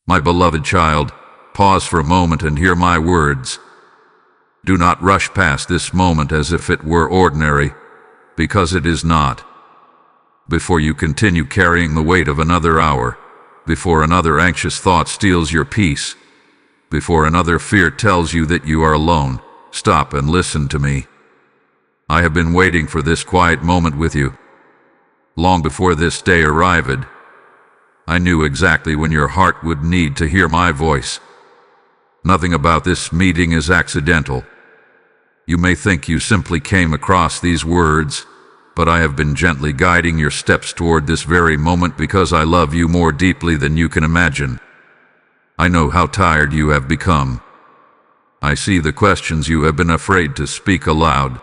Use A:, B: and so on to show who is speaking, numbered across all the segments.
A: My beloved child, pause for a moment and hear my words. Do not rush past this moment as if it were ordinary, because it is not. Before you continue carrying the weight of another hour, before another anxious thought steals your peace, before another fear tells you that you are alone, stop and listen to me. I have been waiting for this quiet moment with you. Long before this day arrived, I knew exactly when your heart would need to hear my voice. Nothing about this meeting is accidental. You may think you simply came across these words, but I have been gently guiding your steps toward this very moment because I love you more deeply than you can imagine. I know how tired you have become. I see the questions you have been afraid to speak aloud.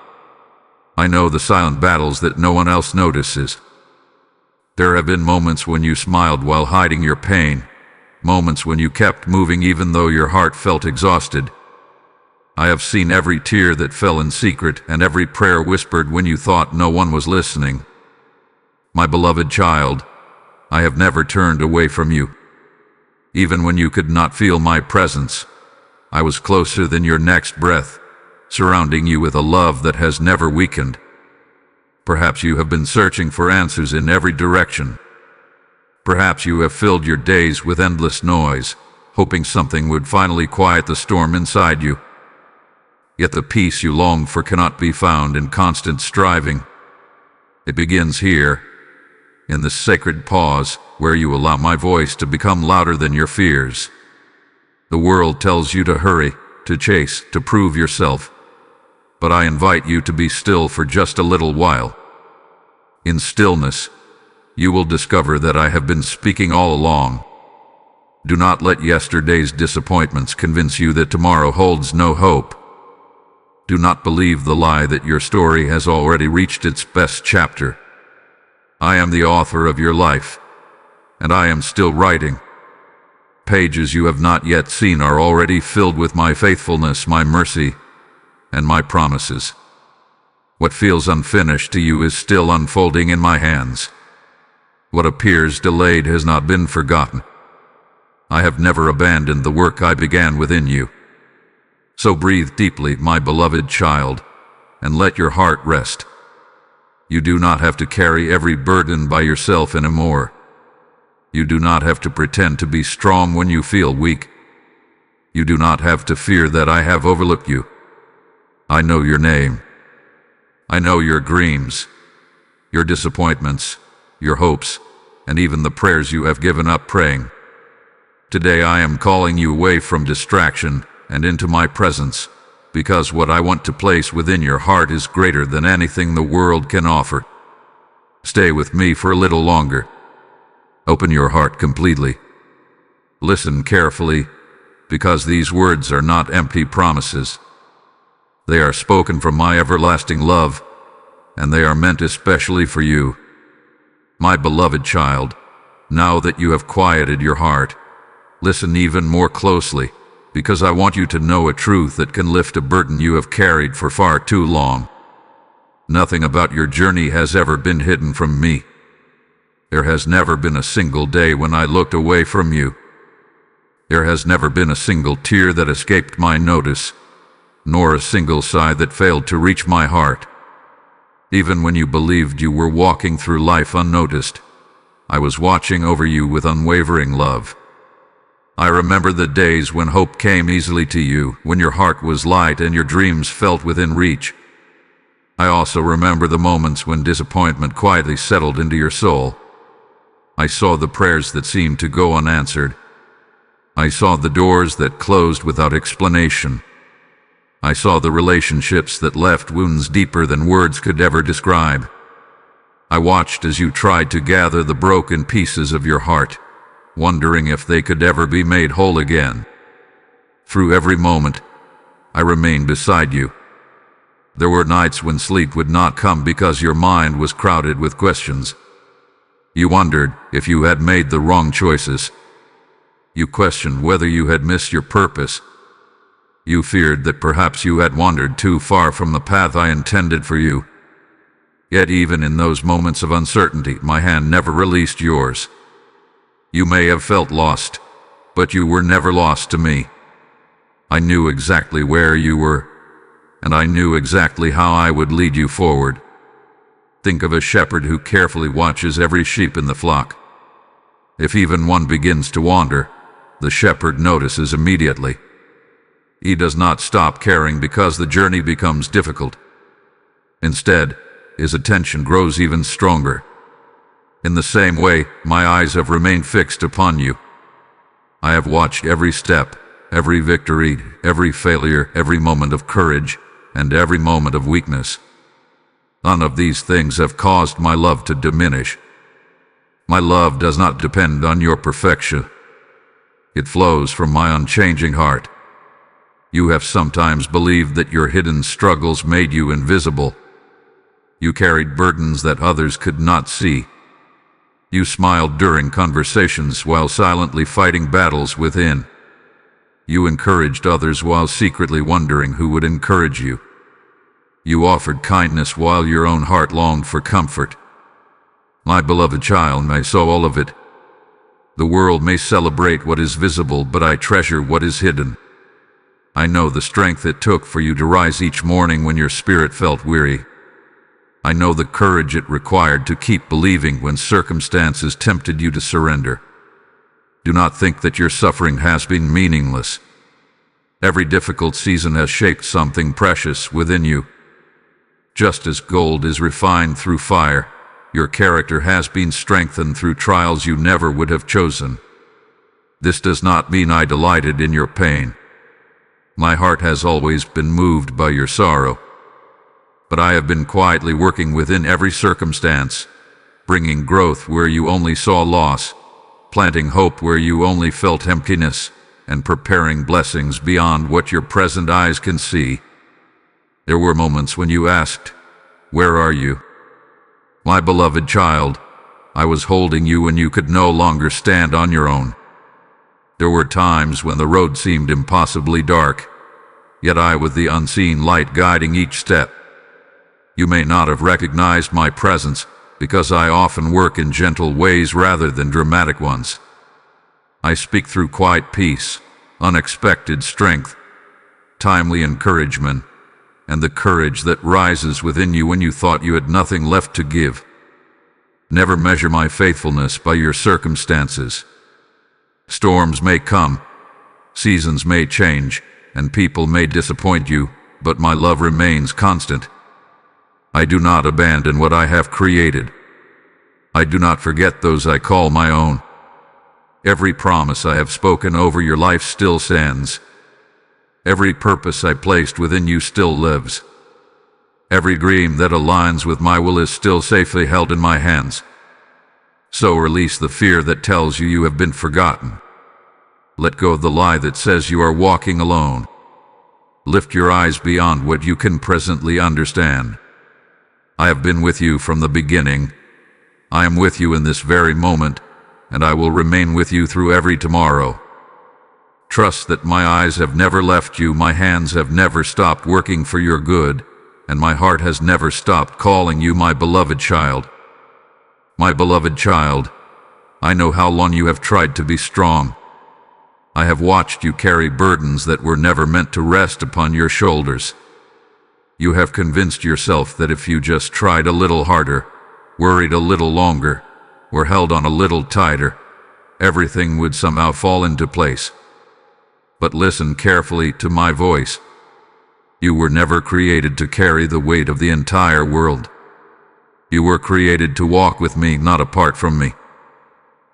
A: I know the silent battles that no one else notices. There have been moments when you smiled while hiding your pain, moments when you kept moving even though your heart felt exhausted. I have seen every tear that fell in secret and every prayer whispered when you thought no one was listening. My beloved child, I have never turned away from you. Even when you could not feel my presence, I was closer than your next breath, surrounding you with a love that has never weakened. Perhaps you have been searching for answers in every direction. Perhaps you have filled your days with endless noise, hoping something would finally quiet the storm inside you. Yet the peace you long for cannot be found in constant striving. It begins here, in this sacred pause where you allow my voice to become louder than your fears. The world tells you to hurry, to chase, to prove yourself. But I invite you to be still for just a little while. In stillness, you will discover that I have been speaking all along. Do not let yesterday's disappointments convince you that tomorrow holds no hope. Do not believe the lie that your story has already reached its best chapter. I am the author of your life, and I am still writing. Pages you have not yet seen are already filled with my faithfulness, my mercy, and my promises. What feels unfinished to you is still unfolding in my hands. What appears delayed has not been forgotten. I have never abandoned the work I began within you. So breathe deeply, my beloved child, and let your heart rest. You do not have to carry every burden by yourself anymore. You do not have to pretend to be strong when you feel weak. You do not have to fear that I have overlooked you. I know your name. I know your dreams, your disappointments, your hopes, and even the prayers you have given up praying. Today I am calling you away from distraction and into my presence, because what I want to place within your heart is greater than anything the world can offer. Stay with me for a little longer. Open your heart completely. Listen carefully, because these words are not empty promises. They are spoken from my everlasting love, and they are meant especially for you. My beloved child, now that you have quieted your heart, listen even more closely, because I want you to know a truth that can lift a burden you have carried for far too long. Nothing about your journey has ever been hidden from me. There has never been a single day when I looked away from you. There has never been a single tear that escaped my notice, nor a single sigh that failed to reach my heart. Even when you believed you were walking through life unnoticed, I was watching over you with unwavering love. I remember the days when hope came easily to you, when your heart was light and your dreams felt within reach. I also remember the moments when disappointment quietly settled into your soul. I saw the prayers that seemed to go unanswered. I saw the doors that closed without explanation. I saw the relationships that left wounds deeper than words could ever describe. I watched as you tried to gather the broken pieces of your heart, wondering if they could ever be made whole again. Through every moment, I remained beside you. There were nights when sleep would not come because your mind was crowded with questions. You wondered if you had made the wrong choices. You questioned whether you had missed your purpose. You feared that perhaps you had wandered too far from the path I intended for you. Yet even in those moments of uncertainty, my hand never released yours. You may have felt lost, but you were never lost to me. I knew exactly where you were, and I knew exactly how I would lead you forward. Think of a shepherd who carefully watches every sheep in the flock. If even one begins to wander, the shepherd notices immediately. He does not stop caring because the journey becomes difficult. Instead, his attention grows even stronger. In the same way, my eyes have remained fixed upon you. I have watched every step, every victory, every failure, every moment of courage, and every moment of weakness. None of these things have caused my love to diminish. My love does not depend on your perfection. It flows from my unchanging heart. You have sometimes believed that your hidden struggles made you invisible. You carried burdens that others could not see. You smiled during conversations while silently fighting battles within. You encouraged others while secretly wondering who would encourage you. You offered kindness while your own heart longed for comfort. My beloved child, I saw all of it. The world may celebrate what is visible, but I treasure what is hidden. I know the strength it took for you to rise each morning when your spirit felt weary. I know the courage it required to keep believing when circumstances tempted you to surrender. Do not think that your suffering has been meaningless. Every difficult season has shaped something precious within you. Just as gold is refined through fire, your character has been strengthened through trials you never would have chosen. This does not mean I delighted in your pain. My heart has always been moved by your sorrow. But I have been quietly working within every circumstance, bringing growth where you only saw loss, planting hope where you only felt emptiness, and preparing blessings beyond what your present eyes can see. There were moments when you asked, "Where are you?" My beloved child, I was holding you when you could no longer stand on your own. There were times when the road seemed impossibly dark, yet I was the unseen light guiding each step. You may not have recognized my presence because I often work in gentle ways rather than dramatic ones. I speak through quiet peace, unexpected strength, timely encouragement, and the courage that rises within you when you thought you had nothing left to give. Never measure my faithfulness by your circumstances. Storms may come, seasons may change, and people may disappoint you, but my love remains constant. I do not abandon what I have created. I do not forget those I call my own. Every promise I have spoken over your life still stands. Every purpose I placed within you still lives. Every dream that aligns with my will is still safely held in my hands. So release the fear that tells you you have been forgotten. Let go of the lie that says you are walking alone. Lift your eyes beyond what you can presently understand. I have been with you from the beginning. I am with you in this very moment, and I will remain with you through every tomorrow. Trust that my eyes have never left you, my hands have never stopped working for your good, and my heart has never stopped calling you my beloved child. My beloved child, I know how long you have tried to be strong. I have watched you carry burdens that were never meant to rest upon your shoulders. You have convinced yourself that if you just tried a little harder, worried a little longer, or held on a little tighter, everything would somehow fall into place. But listen carefully to my voice. You were never created to carry the weight of the entire world. You were created to walk with me, not apart from me.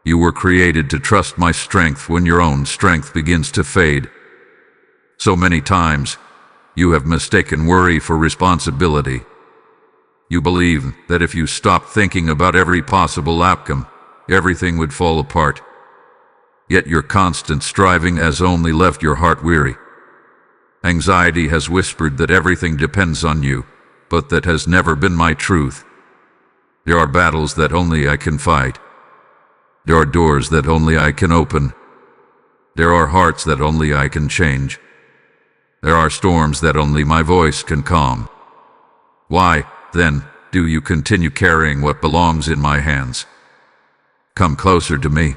A: You were created to trust my strength when your own strength begins to fade. So many times, you have mistaken worry for responsibility. You believe that if you stopped thinking about every possible outcome, everything would fall apart. Yet your constant striving has only left your heart weary. Anxiety has whispered that everything depends on you, but that has never been my truth. There are battles that only I can fight. There are doors that only I can open. There are hearts that only I can change. There are storms that only my voice can calm. Why, then, do you continue carrying what belongs in my hands? Come closer to me.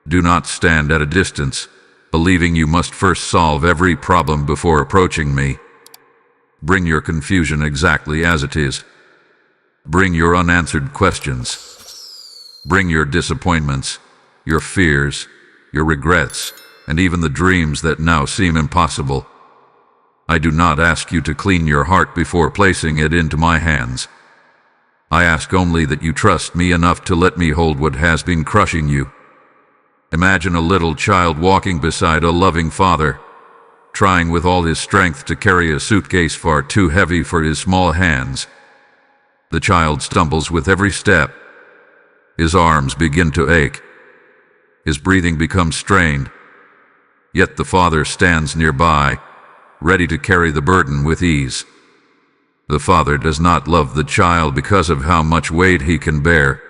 A: Do not stand at a distance, believing you must first solve every problem before approaching me. Bring your confusion exactly as it is. Bring your unanswered questions. Bring your disappointments, your fears, your regrets, and even the dreams that now seem impossible. I do not ask you to clean your heart before placing it into my hands. I ask only that you trust me enough to let me hold what has been crushing you. Imagine a little child walking beside a loving father, trying with all his strength to carry a suitcase far too heavy for his small hands. The child stumbles with every step. His arms begin to ache. His breathing becomes strained. Yet the father stands nearby, ready to carry the burden with ease. The father does not love the child because of how much weight he can bear.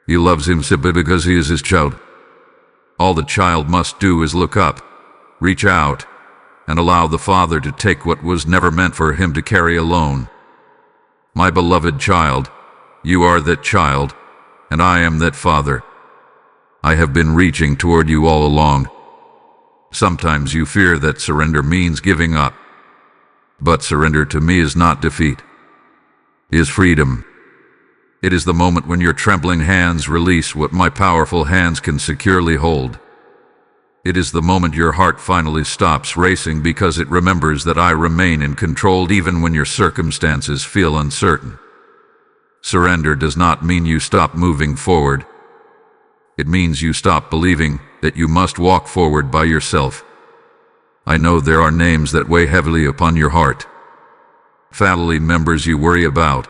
A: He loves him simply because he is his child. All the child must do is look up, reach out, and allow the father to take what was never meant for him to carry alone. My beloved child, you are that child, and I am that father. I have been reaching toward you all along. Sometimes you fear that surrender means giving up. But surrender to me is not defeat. It is freedom. It is the moment when your trembling hands release what my powerful hands can securely hold. It is the moment your heart finally stops racing because it remembers that I remain in control even when your circumstances feel uncertain. Surrender does not mean you stop moving forward. It means you stop believing that you must walk forward by yourself. I know there are names that weigh heavily upon your heart. Family members you worry about.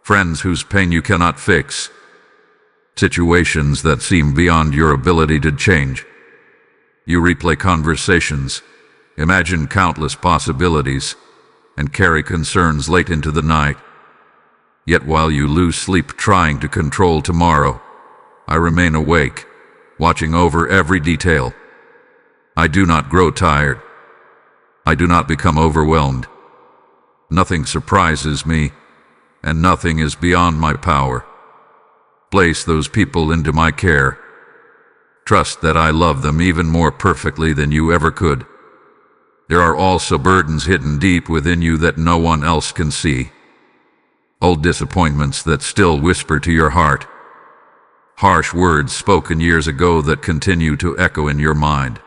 A: Friends whose pain you cannot fix. Situations that seem beyond your ability to change. You replay conversations, imagine countless possibilities, and carry concerns late into the night. Yet while you lose sleep trying to control tomorrow, I remain awake, watching over every detail. I do not grow tired. I do not become overwhelmed. Nothing surprises me, and nothing is beyond my power. Place those people into my care. Trust that I love them even more perfectly than you ever could. There are also burdens hidden deep within you that no one else can see. Old disappointments that still whisper to your heart. Harsh words spoken years ago that continue to echo in your mind.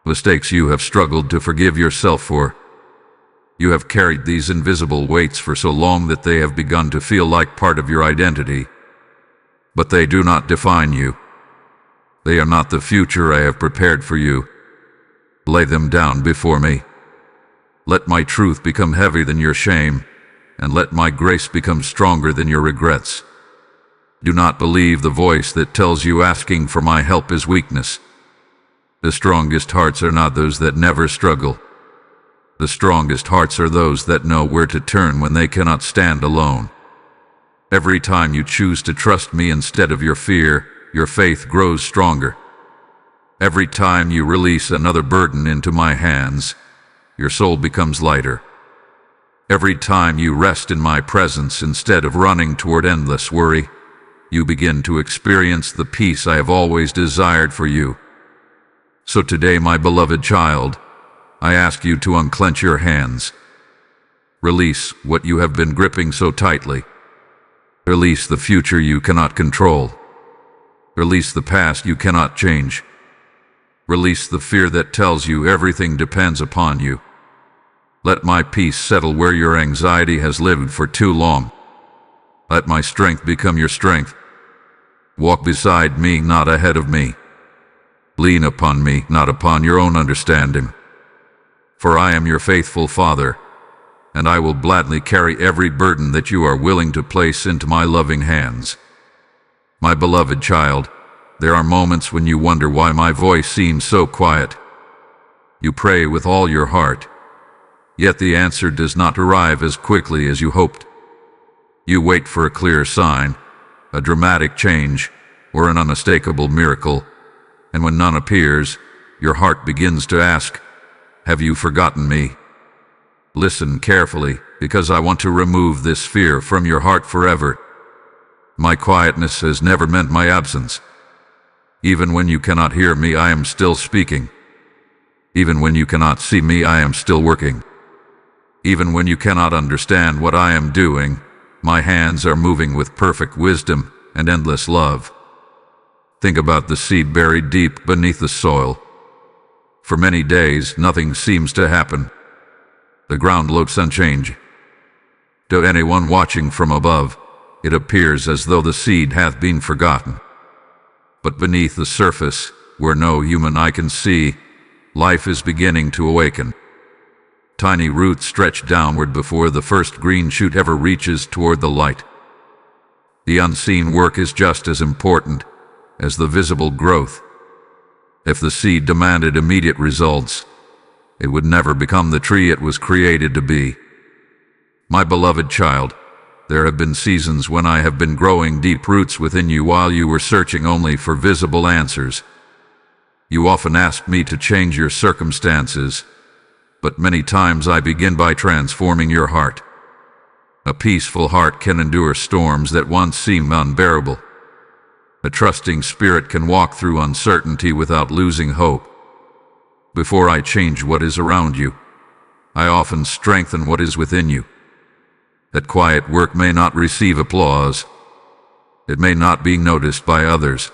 A: Mistakes you have struggled to forgive yourself for. You have carried these invisible weights for so long that they have begun to feel like part of your identity. But they do not define you. They are not the future I have prepared for you. Lay them down before me. Let my truth become heavier than your shame, and let my grace become stronger than your regrets. Do not believe the voice that tells you asking for my help is weakness. The strongest hearts are not those that never struggle. The strongest hearts are those that know where to turn when they cannot stand alone. Every time you choose to trust me instead of your fear, your faith grows stronger. Every time you release another burden into my hands, your soul becomes lighter. Every time you rest in my presence instead of running toward endless worry, you begin to experience the peace I have always desired for you. So today, my beloved child, I ask you to unclench your hands. Release what you have been gripping so tightly. Release the future you cannot control. Release the past you cannot change. Release the fear that tells you everything depends upon you. Let my peace settle where your anxiety has lived for too long. Let my strength become your strength. Walk beside me, not ahead of me. Lean upon me, not upon your own understanding. For I am your faithful Father, and I will gladly carry every burden that you are willing to place into my loving hands. My beloved child, there are moments when you wonder why my voice seems so quiet. You pray with all your heart, yet the answer does not arrive as quickly as you hoped. You wait for a clear sign, a dramatic change, or an unmistakable miracle, and when none appears, your heart begins to ask, "Have you forgotten me?" Listen carefully, because I want to remove this fear from your heart forever. My quietness has never meant my absence. Even when you cannot hear me, I am still speaking. Even when you cannot see me, I am still working. Even when you cannot understand what I am doing, my hands are moving with perfect wisdom and endless love. Think about the seed buried deep beneath the soil. For many days, nothing seems to happen. The ground looks unchanged. To anyone watching from above, it appears as though the seed hath been forgotten. But beneath the surface, where no human eye can see, life is beginning to awaken. Tiny roots stretch downward before the first green shoot ever reaches toward the light. The unseen work is just as important as the visible growth. If the seed demanded immediate results, it would never become the tree it was created to be. My beloved child, there have been seasons when I have been growing deep roots within you while you were searching only for visible answers. You often asked me to change your circumstances, but many times I begin by transforming your heart. A peaceful heart can endure storms that once seemed unbearable. A trusting spirit can walk through uncertainty without losing hope. Before I change what is around you, I often strengthen what is within you. That quiet work may not receive applause. It may not be noticed by others.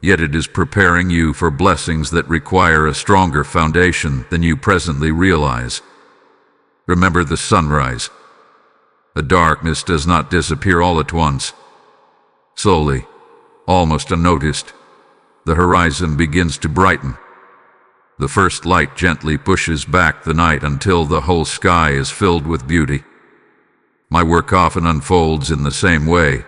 A: Yet it is preparing you for blessings that require a stronger foundation than you presently realize. Remember the sunrise. The darkness does not disappear all at once. Slowly, almost unnoticed, the horizon begins to brighten. The first light gently pushes back the night until the whole sky is filled with beauty. My work often unfolds in the same way.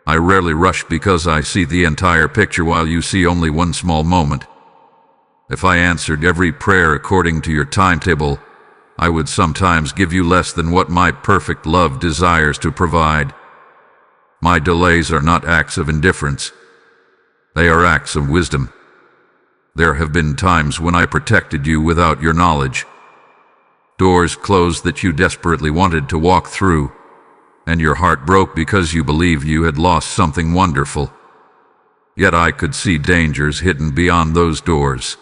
A: I rarely rush because I see the entire picture while you see only one small moment. If I answered every prayer according to your timetable, I would sometimes give you less than what my perfect love desires to provide. My delays are not acts of indifference. They are acts of wisdom. There have been times when I protected you without your knowledge. Doors closed that you desperately wanted to walk through, and your heart broke because you believed you had lost something wonderful. Yet I could see dangers hidden beyond those doors.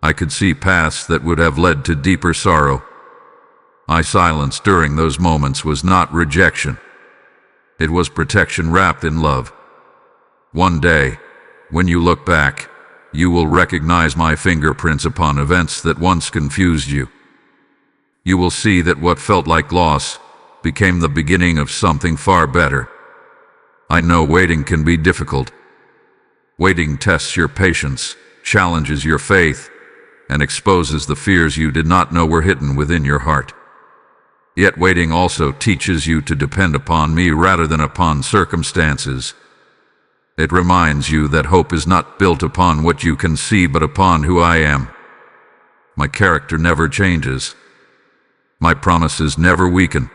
A: I could see paths that would have led to deeper sorrow. My silence during those moments was not rejection. It was protection wrapped in love. One day, when you look back, you will recognize my fingerprints upon events that once confused you. You will see that what felt like loss became the beginning of something far better. I know waiting can be difficult. Waiting tests your patience, challenges your faith, and exposes the fears you did not know were hidden within your heart. Yet waiting also teaches you to depend upon me rather than upon circumstances. It reminds you that hope is not built upon what you can see but upon who I am. My character never changes. My promises never weaken.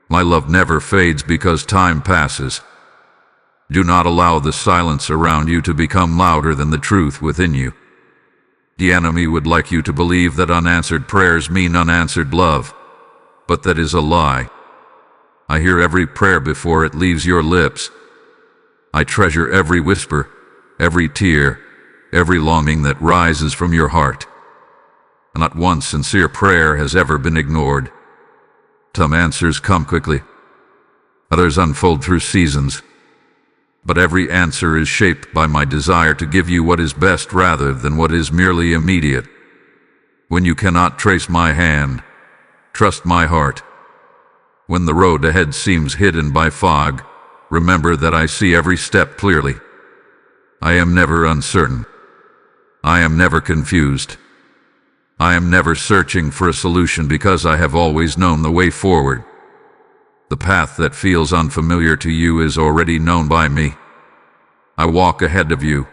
A: My love never fades because time passes. Do not allow the silence around you to become louder than the truth within you. The enemy would like you to believe that unanswered prayers mean unanswered love, but that is a lie. I hear every prayer before it leaves your lips. I treasure every whisper, every tear, every longing that rises from your heart. Not one sincere prayer has ever been ignored. Some answers come quickly. Others unfold through seasons. But every answer is shaped by my desire to give you what is best rather than what is merely immediate. When you cannot trace my hand, trust my heart. When the road ahead seems hidden by fog, remember that I see every step clearly. I am never uncertain. I am never confused. I am never searching for a solution because I have always known the way forward. The path that feels unfamiliar to you is already known by me. I walk ahead of you,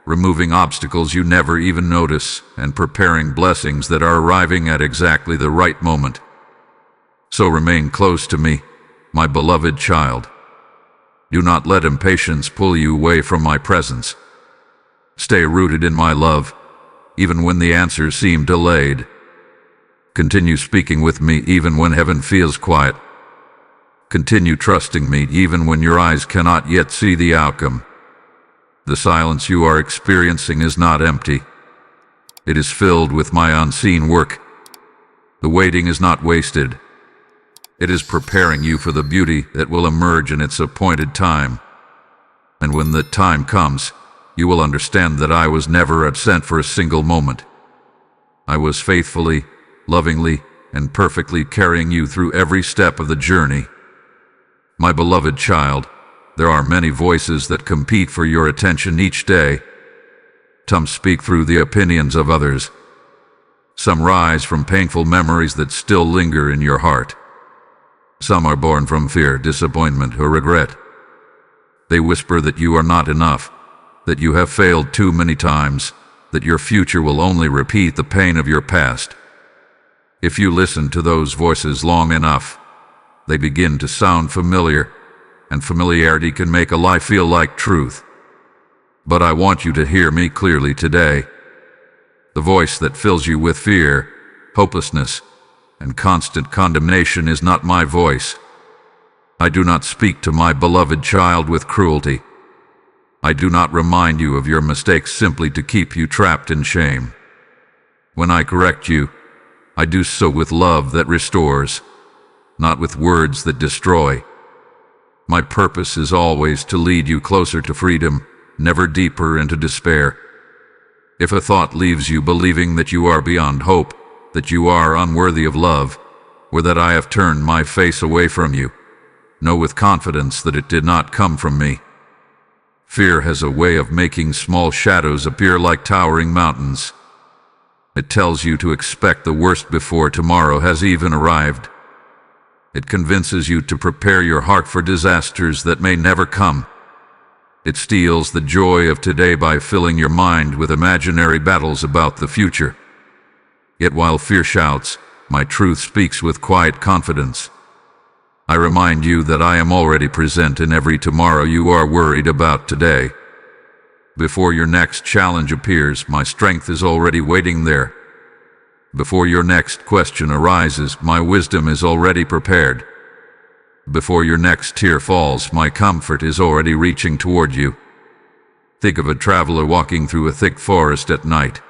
A: removing obstacles you never even notice and preparing blessings that are arriving at exactly the right moment. So remain close to me, my beloved child. Do not let impatience pull you away from my presence. Stay rooted in my love, even when the answers seem delayed. Continue speaking with me even when heaven feels quiet. Continue trusting me even when your eyes cannot yet see the outcome. The silence you are experiencing is not empty. It is filled with my unseen work. The waiting is not wasted. It is preparing you for the beauty that will emerge in its appointed time. And when the time comes, you will understand that I was never absent for a single moment. I was faithfully, lovingly, and perfectly carrying you through every step of the journey. My beloved child, there are many voices that compete for your attention each day. Some speak through the opinions of others. Some rise from painful memories that still linger in your heart. Some are born from fear, disappointment, or regret. They whisper that you are not enough, that you have failed too many times, that your future will only repeat the pain of your past. If you listen to those voices long enough, they begin to sound familiar, and familiarity can make a lie feel like truth. But I want you to hear me clearly today. The voice that fills you with fear, hopelessness, and constant condemnation is not my voice. I do not speak to my beloved child with cruelty. I do not remind you of your mistakes simply to keep you trapped in shame. When I correct you, I do so with love that restores, not with words that destroy. My purpose is always to lead you closer to freedom, never deeper into despair. If a thought leaves you believing that you are beyond hope, that you are unworthy of love, or that I have turned my face away from you, know with confidence that it did not come from me. Fear has a way of making small shadows appear like towering mountains. It tells you to expect the worst before tomorrow has even arrived. It convinces you to prepare your heart for disasters that may never come. It steals the joy of today by filling your mind with imaginary battles about the future. Yet while fear shouts, my truth speaks with quiet confidence. I remind you that I am already present in every tomorrow you are worried about today. Before your next challenge appears, my strength is already waiting there. Before your next question arises, my wisdom is already prepared. Before your next tear falls, my comfort is already reaching toward you. Think of a traveler walking through a thick forest at night.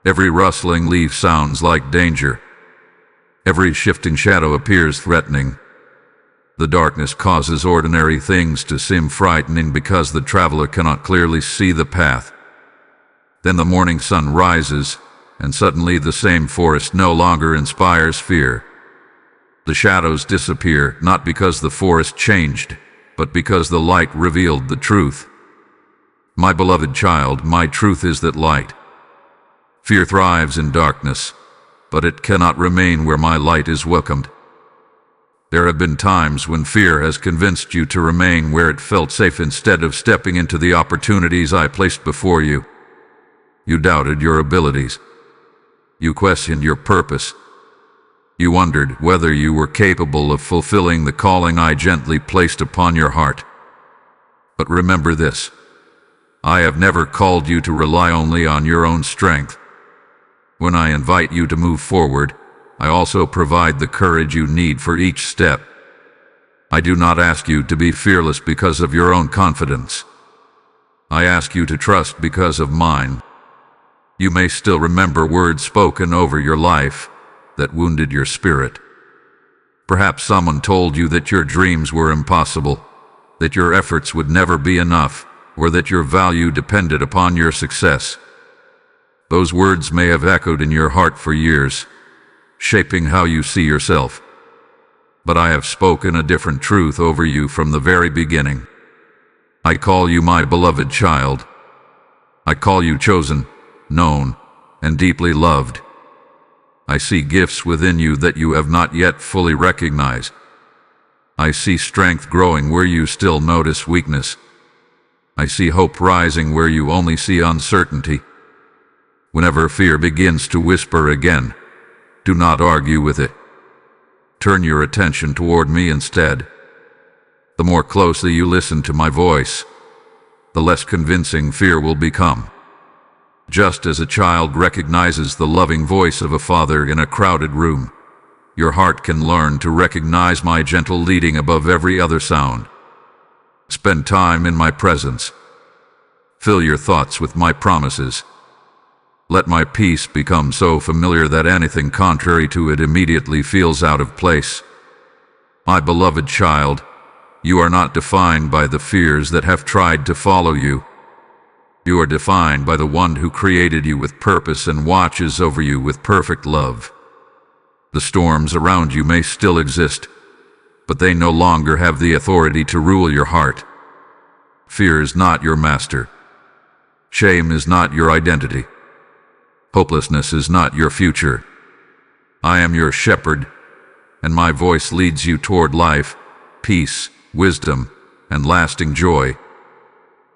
A: Every rustling leaf sounds like danger. Every shifting shadow appears threatening. The darkness causes ordinary things to seem frightening because the traveler cannot clearly see the path. Then the morning sun rises, and suddenly the same forest no longer inspires fear. The shadows disappear, not because the forest changed, but because the light revealed the truth. My beloved child, my truth is that light. Fear thrives in darkness, but it cannot remain where my light is welcomed. There have been times when fear has convinced you to remain where it felt safe instead of stepping into the opportunities I placed before you. You doubted your abilities. You questioned your purpose. You wondered whether you were capable of fulfilling the calling I gently placed upon your heart. But remember this: I have never called you to rely only on your own strength. When I invite you to move forward, I also provide the courage you need for each step. I do not ask you to be fearless because of your own confidence. I ask you to trust because of mine. You may still remember words spoken over your life that wounded your spirit. Perhaps someone told you that your dreams were impossible, that your efforts would never be enough, or that your value depended upon your success. Those words may have echoed in your heart for years, shaping how you see yourself. But I have spoken a different truth over you from the very beginning. I call you my beloved child. I call you chosen, known, and deeply loved. I see gifts within you that you have not yet fully recognized. I see strength growing where you still notice weakness. I see hope rising where you only see uncertainty. Whenever fear begins to whisper again, do not argue with it. Turn your attention toward me instead. The more closely you listen to my voice, the less convincing fear will become. Just as a child recognizes the loving voice of a father in a crowded room, your heart can learn to recognize my gentle leading above every other sound. Spend time in my presence. Fill your thoughts with my promises. Let my peace become so familiar that anything contrary to it immediately feels out of place. My beloved child, you are not defined by the fears that have tried to follow you. You are defined by the one who created you with purpose and watches over you with perfect love. The storms around you may still exist, but they no longer have the authority to rule your heart. Fear is not your master. Shame is not your identity. Hopelessness is not your future. I am your shepherd, and my voice leads you toward life, peace, wisdom, and lasting joy.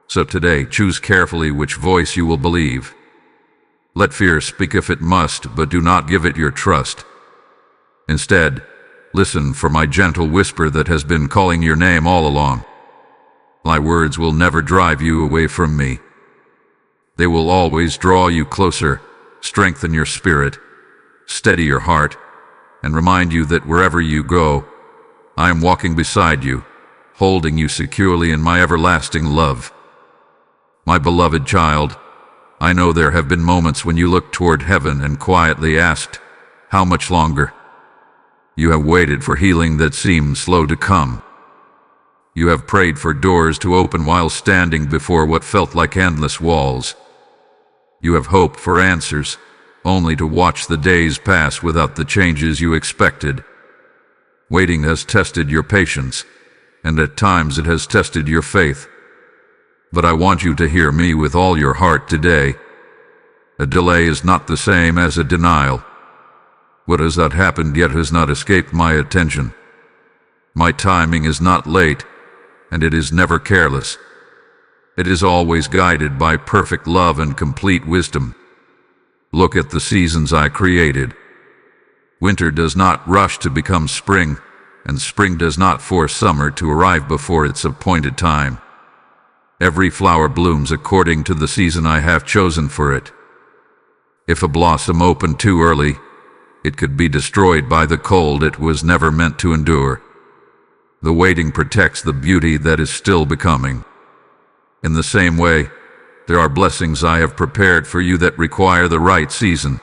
A: So today, choose carefully which voice you will believe. Let fear speak if it must, but do not give it your trust. Instead, listen for my gentle whisper that has been calling your name all along. My words will never drive you away from me. They will always draw you closer, strengthen your spirit, steady your heart, and remind you that wherever you go, I am walking beside you, holding you securely in my everlasting love. My beloved child, I know there have been moments when you looked toward heaven and quietly asked, "How much longer?" You have waited for healing that seemed slow to come. You have prayed for doors to open while standing before what felt like endless walls. You have hoped for answers, only to watch the days pass without the changes you expected. Waiting has tested your patience, and at times it has tested your faith. But I want you to hear me with all your heart today. A delay is not the same as a denial. What has not happened yet has not escaped my attention. My timing is not late, and it is never careless. It is always guided by perfect love and complete wisdom. Look at the seasons I created. Winter does not rush to become spring, and spring does not force summer to arrive before its appointed time. Every flower blooms according to the season I have chosen for it. If a blossom opened too early, it could be destroyed by the cold it was never meant to endure. The waiting protects the beauty that is still becoming. In the same way, there are blessings I have prepared for you that require the right season.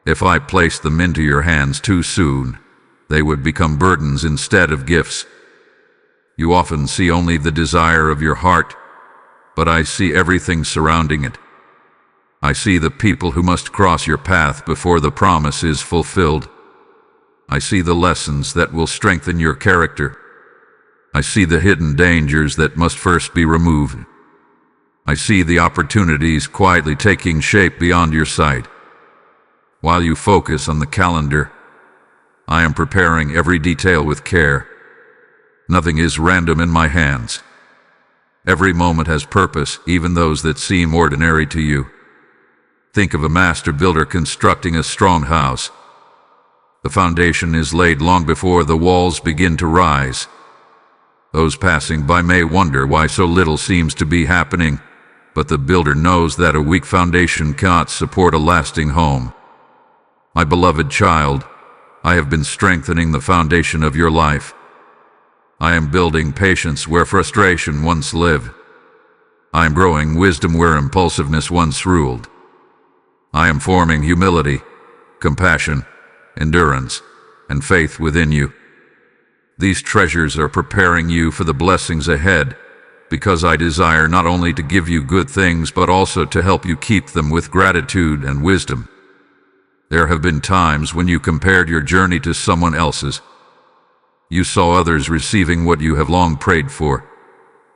A: If I place them into your hands too soon, they would become burdens instead of gifts. You often see only the desire of your heart, but I see everything surrounding it. I see the people who must cross your path before the promise is fulfilled. I see the lessons that will strengthen your character. I see the hidden dangers that must first be removed. I see the opportunities quietly taking shape beyond your sight. While you focus on the calendar, I am preparing every detail with care. Nothing is random in my hands. Every moment has purpose, even those that seem ordinary to you. Think of a master builder constructing a strong house. The foundation is laid long before the walls begin to rise. Those passing by may wonder why so little seems to be happening, but the builder knows that a weak foundation cannot support a lasting home. My beloved child, I have been strengthening the foundation of your life. I am building patience where frustration once lived. I am growing wisdom where impulsiveness once ruled. I am forming humility, compassion, endurance, and faith within you. These treasures are preparing you for the blessings ahead, because I desire not only to give you good things but also to help you keep them with gratitude and wisdom. There have been times when you compared your journey to someone else's. You saw others receiving what you have long prayed for,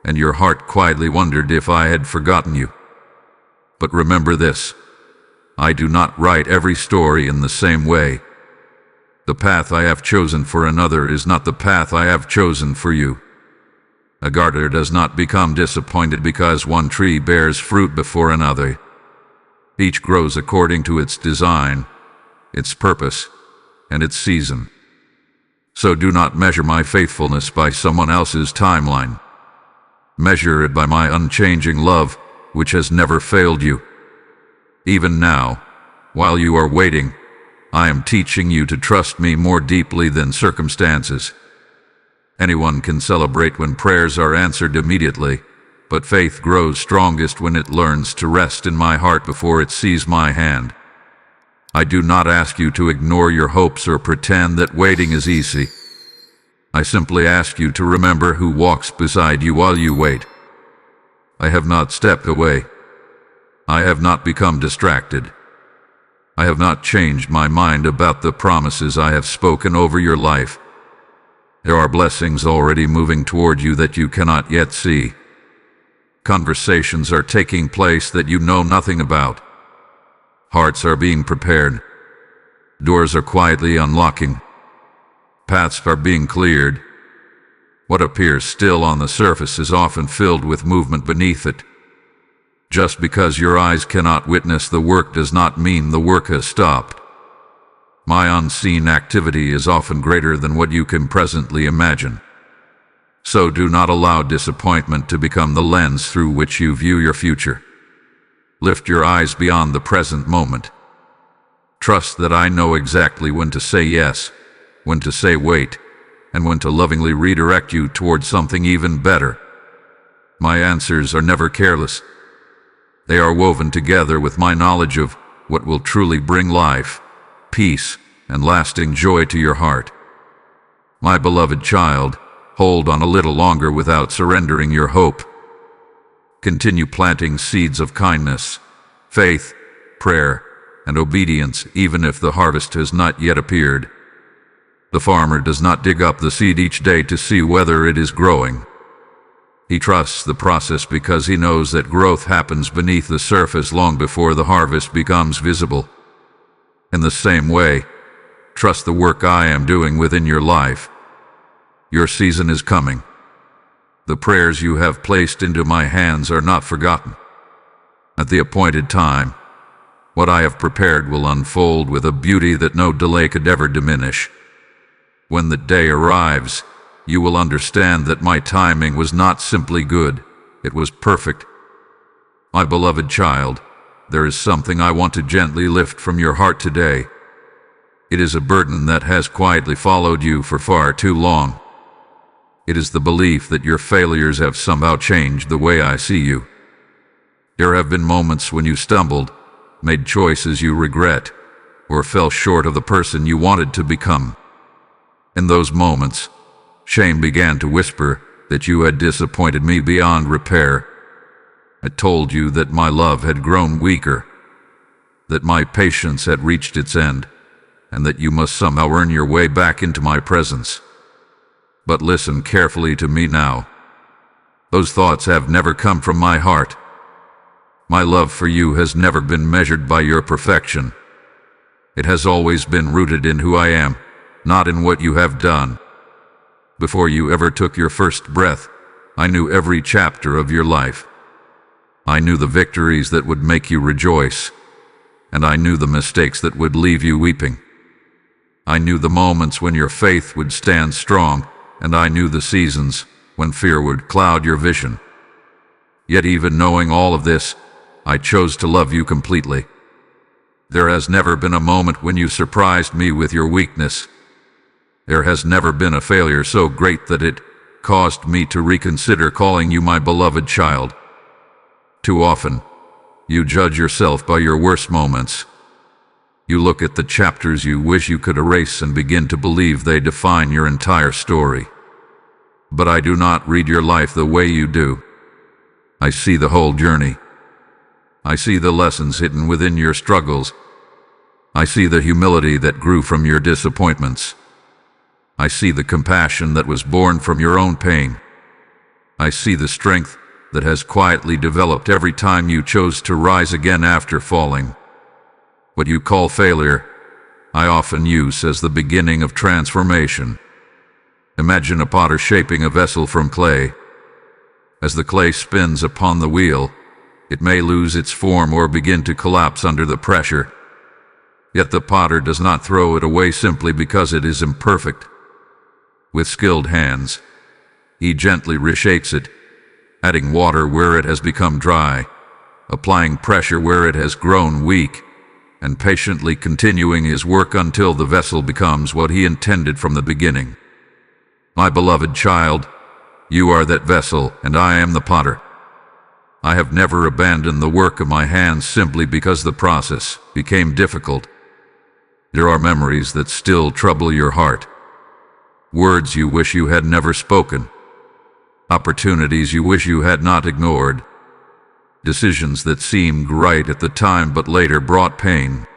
A: and your heart quietly wondered if I had forgotten you. But remember this: I do not write every story in the same way. The path I have chosen for another is not the path I have chosen for you. A gardener does not become disappointed because one tree bears fruit before another. Each grows according to its design, its purpose, and its season. So do not measure my faithfulness by someone else's timeline. Measure it by my unchanging love, which has never failed you. Even now, while you are waiting, I am teaching you to trust me more deeply than circumstances. Anyone can celebrate when prayers are answered immediately, but faith grows strongest when it learns to rest in my heart before it sees my hand. I do not ask you to ignore your hopes or pretend that waiting is easy. I simply ask you to remember who walks beside you while you wait. I have not stepped away. I have not become distracted. I have not changed my mind about the promises I have spoken over your life. There are blessings already moving toward you that you cannot yet see. Conversations are taking place that you know nothing about. Hearts are being prepared. Doors are quietly unlocking. Paths are being cleared. What appears still on the surface is often filled with movement beneath it. Just because your eyes cannot witness the work does not mean the work has stopped. My unseen activity is often greater than what you can presently imagine. So do not allow disappointment to become the lens through which you view your future. Lift your eyes beyond the present moment. Trust that I know exactly when to say yes, when to say wait, and when to lovingly redirect you towards something even better. My answers are never careless. They are woven together with my knowledge of what will truly bring life, peace, and lasting joy to your heart. My beloved child, hold on a little longer without surrendering your hope. Continue planting seeds of kindness, faith, prayer, and obedience even if the harvest has not yet appeared. The farmer does not dig up the seed each day to see whether it is growing. He trusts the process because he knows that growth happens beneath the surface long before the harvest becomes visible. In the same way, trust the work I am doing within your life. Your season is coming. The prayers you have placed into my hands are not forgotten. At the appointed time, what I have prepared will unfold with a beauty that no delay could ever diminish. When the day arrives, you will understand that my timing was not simply good, it was perfect. My beloved child, there is something I want to gently lift from your heart today. It is a burden that has quietly followed you for far too long. It is the belief that your failures have somehow changed the way I see you. There have been moments when you stumbled, made choices you regret, or fell short of the person you wanted to become. In those moments, shame began to whisper that you had disappointed me beyond repair. It told you that my love had grown weaker, that my patience had reached its end, and that you must somehow earn your way back into my presence. But listen carefully to me now. Those thoughts have never come from my heart. My love for you has never been measured by your perfection. It has always been rooted in who I am, not in what you have done. Before you ever took your first breath, I knew every chapter of your life. I knew the victories that would make you rejoice, and I knew the mistakes that would leave you weeping. I knew the moments when your faith would stand strong, and I knew the seasons when fear would cloud your vision. Yet even knowing all of this, I chose to love you completely. There has never been a moment when you surprised me with your weakness. There has never been a failure so great that it caused me to reconsider calling you my beloved child. Too often, you judge yourself by your worst moments. You look at the chapters you wish you could erase and begin to believe they define your entire story. But I do not read your life the way you do. I see the whole journey. I see the lessons hidden within your struggles. I see the humility that grew from your disappointments. I see the compassion that was born from your own pain. I see the strength that has quietly developed every time you chose to rise again after falling. What you call failure, I often use as the beginning of transformation. Imagine a potter shaping a vessel from clay. As the clay spins upon the wheel, it may lose its form or begin to collapse under the pressure. Yet the potter does not throw it away simply because it is imperfect. With skilled hands, he gently reshapes it, adding water where it has become dry, applying pressure where it has grown weak, and patiently continuing his work until the vessel becomes what he intended from the beginning. My beloved child, you are that vessel and I am the potter. I have never abandoned the work of my hands simply because the process became difficult. There are memories that still trouble your heart, words you wish you had never spoken, opportunities you wish you had not ignored, decisions that seemed right at the time but later brought pain.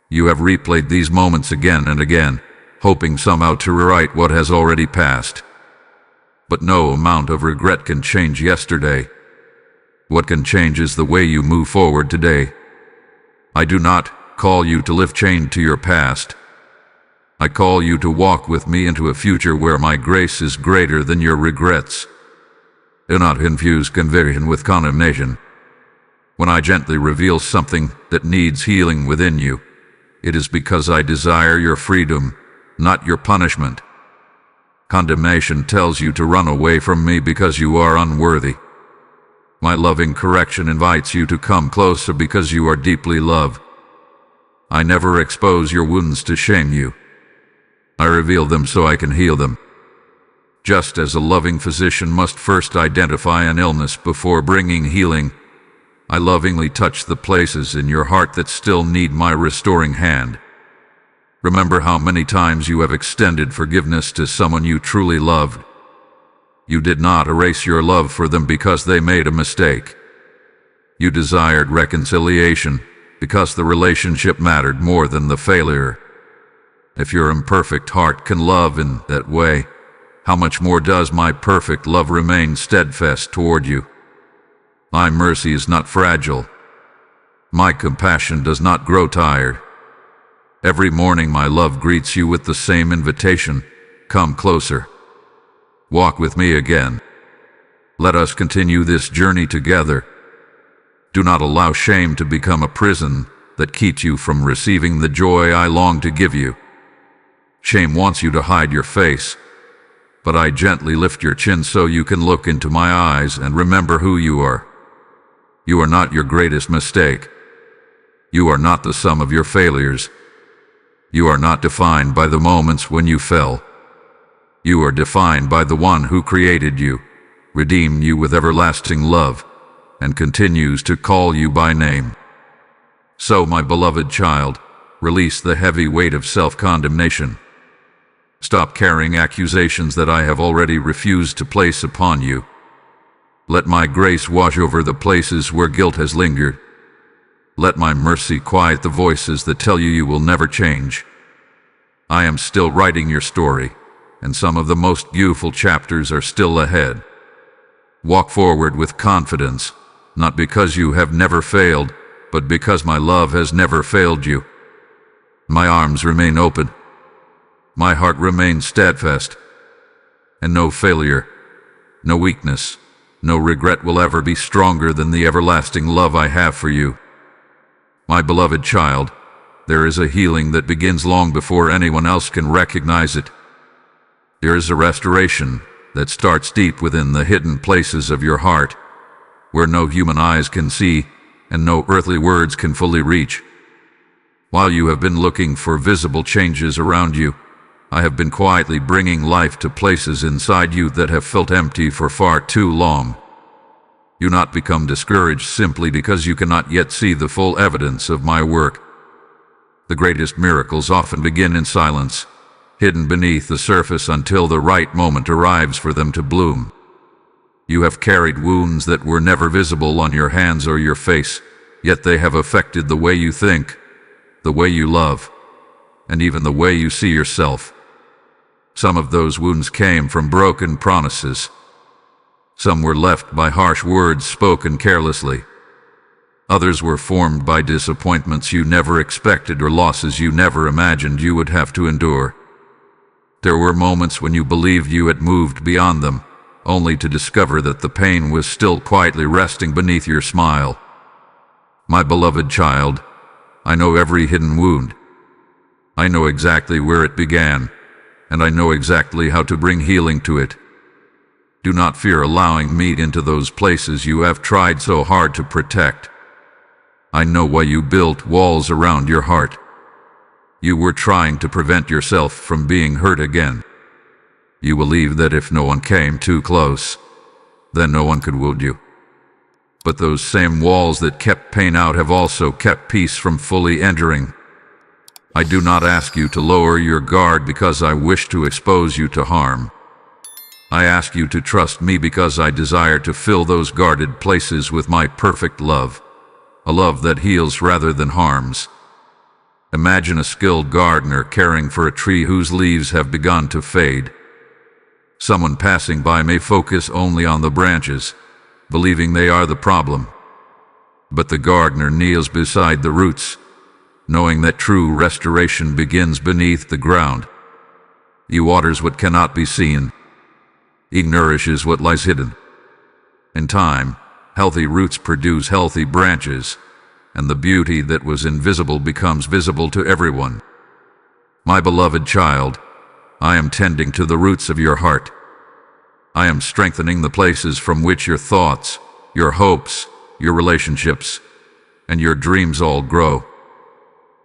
A: You have replayed these moments again and again, hoping somehow to rewrite what has already passed. But no amount of regret can change yesterday. What can change is the way you move forward today. I do not call you to lift chain to your past. I call you to walk with me into a future where my grace is greater than your regrets. Do not confuse conviction with condemnation. When I gently reveal something that needs healing within you, it is because I desire your freedom, not your punishment. Condemnation tells you to run away from me because you are unworthy. My loving correction invites you to come closer because you are deeply loved. I never expose your wounds to shame you. I reveal them so I can heal them. Just as a loving physician must first identify an illness before bringing healing, I lovingly touch the places in your heart that still need my restoring hand. Remember how many times you have extended forgiveness to someone you truly loved. You did not erase your love for them because they made a mistake. You desired reconciliation because the relationship mattered more than the failure. If your imperfect heart can love in that way, how much more does my perfect love remain steadfast toward you? My mercy is not fragile. My compassion does not grow tired. Every morning my love greets you with the same invitation: come closer. Walk with me again. Let us continue this journey together. Do not allow shame to become a prison that keeps you from receiving the joy I long to give you. Shame wants you to hide your face, but I gently lift your chin so you can look into my eyes and remember who you are. You are not your greatest mistake. You are not the sum of your failures. You are not defined by the moments when you fell. You are defined by the one who created you, redeemed you with everlasting love, and continues to call you by name. So, my beloved child, release the heavy weight of self-condemnation. Stop carrying accusations that I have already refused to place upon you. Let my grace wash over the places where guilt has lingered. Let my mercy quiet the voices that tell you you will never change. I am still writing your story, and some of the most beautiful chapters are still ahead. Walk forward with confidence, not because you have never failed, but because my love has never failed you. My arms remain open. My heart remains steadfast. And no failure, no weakness, no regret will ever be stronger than the everlasting love I have for you. My beloved child, there is a healing that begins long before anyone else can recognize it. There is a restoration that starts deep within the hidden places of your heart, where no human eyes can see and no earthly words can fully reach. While you have been looking for visible changes around you, I have been quietly bringing life to places inside you that have felt empty for far too long. Do not become discouraged simply because you cannot yet see the full evidence of my work. The greatest miracles often begin in silence, hidden beneath the surface until the right moment arrives for them to bloom. You have carried wounds that were never visible on your hands or your face, yet they have affected the way you think, the way you love, and even the way you see yourself. Some of those wounds came from broken promises. Some were left by harsh words spoken carelessly. Others were formed by disappointments you never expected or losses you never imagined you would have to endure. There were moments when you believed you had moved beyond them, only to discover that the pain was still quietly resting beneath your smile. My beloved child, I know every hidden wound. I know exactly where it began, and I know exactly how to bring healing to it. Do not fear allowing me into those places you have tried so hard to protect. I know why you built walls around your heart. You were trying to prevent yourself from being hurt again. You believed that if no one came too close, then no one could wound you. But those same walls that kept pain out have also kept peace from fully entering. I do not ask you to lower your guard because I wish to expose you to harm. I ask you to trust me because I desire to fill those guarded places with my perfect love, a love that heals rather than harms. Imagine a skilled gardener caring for a tree whose leaves have begun to fade. Someone passing by may focus only on the branches, believing they are the problem. But the gardener kneels beside the roots, knowing that true restoration begins beneath the ground. He waters what cannot be seen. He nourishes what lies hidden. In time, healthy roots produce healthy branches, and the beauty that was invisible becomes visible to everyone. My beloved child, I am tending to the roots of your heart. I am strengthening the places from which your thoughts, your hopes, your relationships, and your dreams all grow.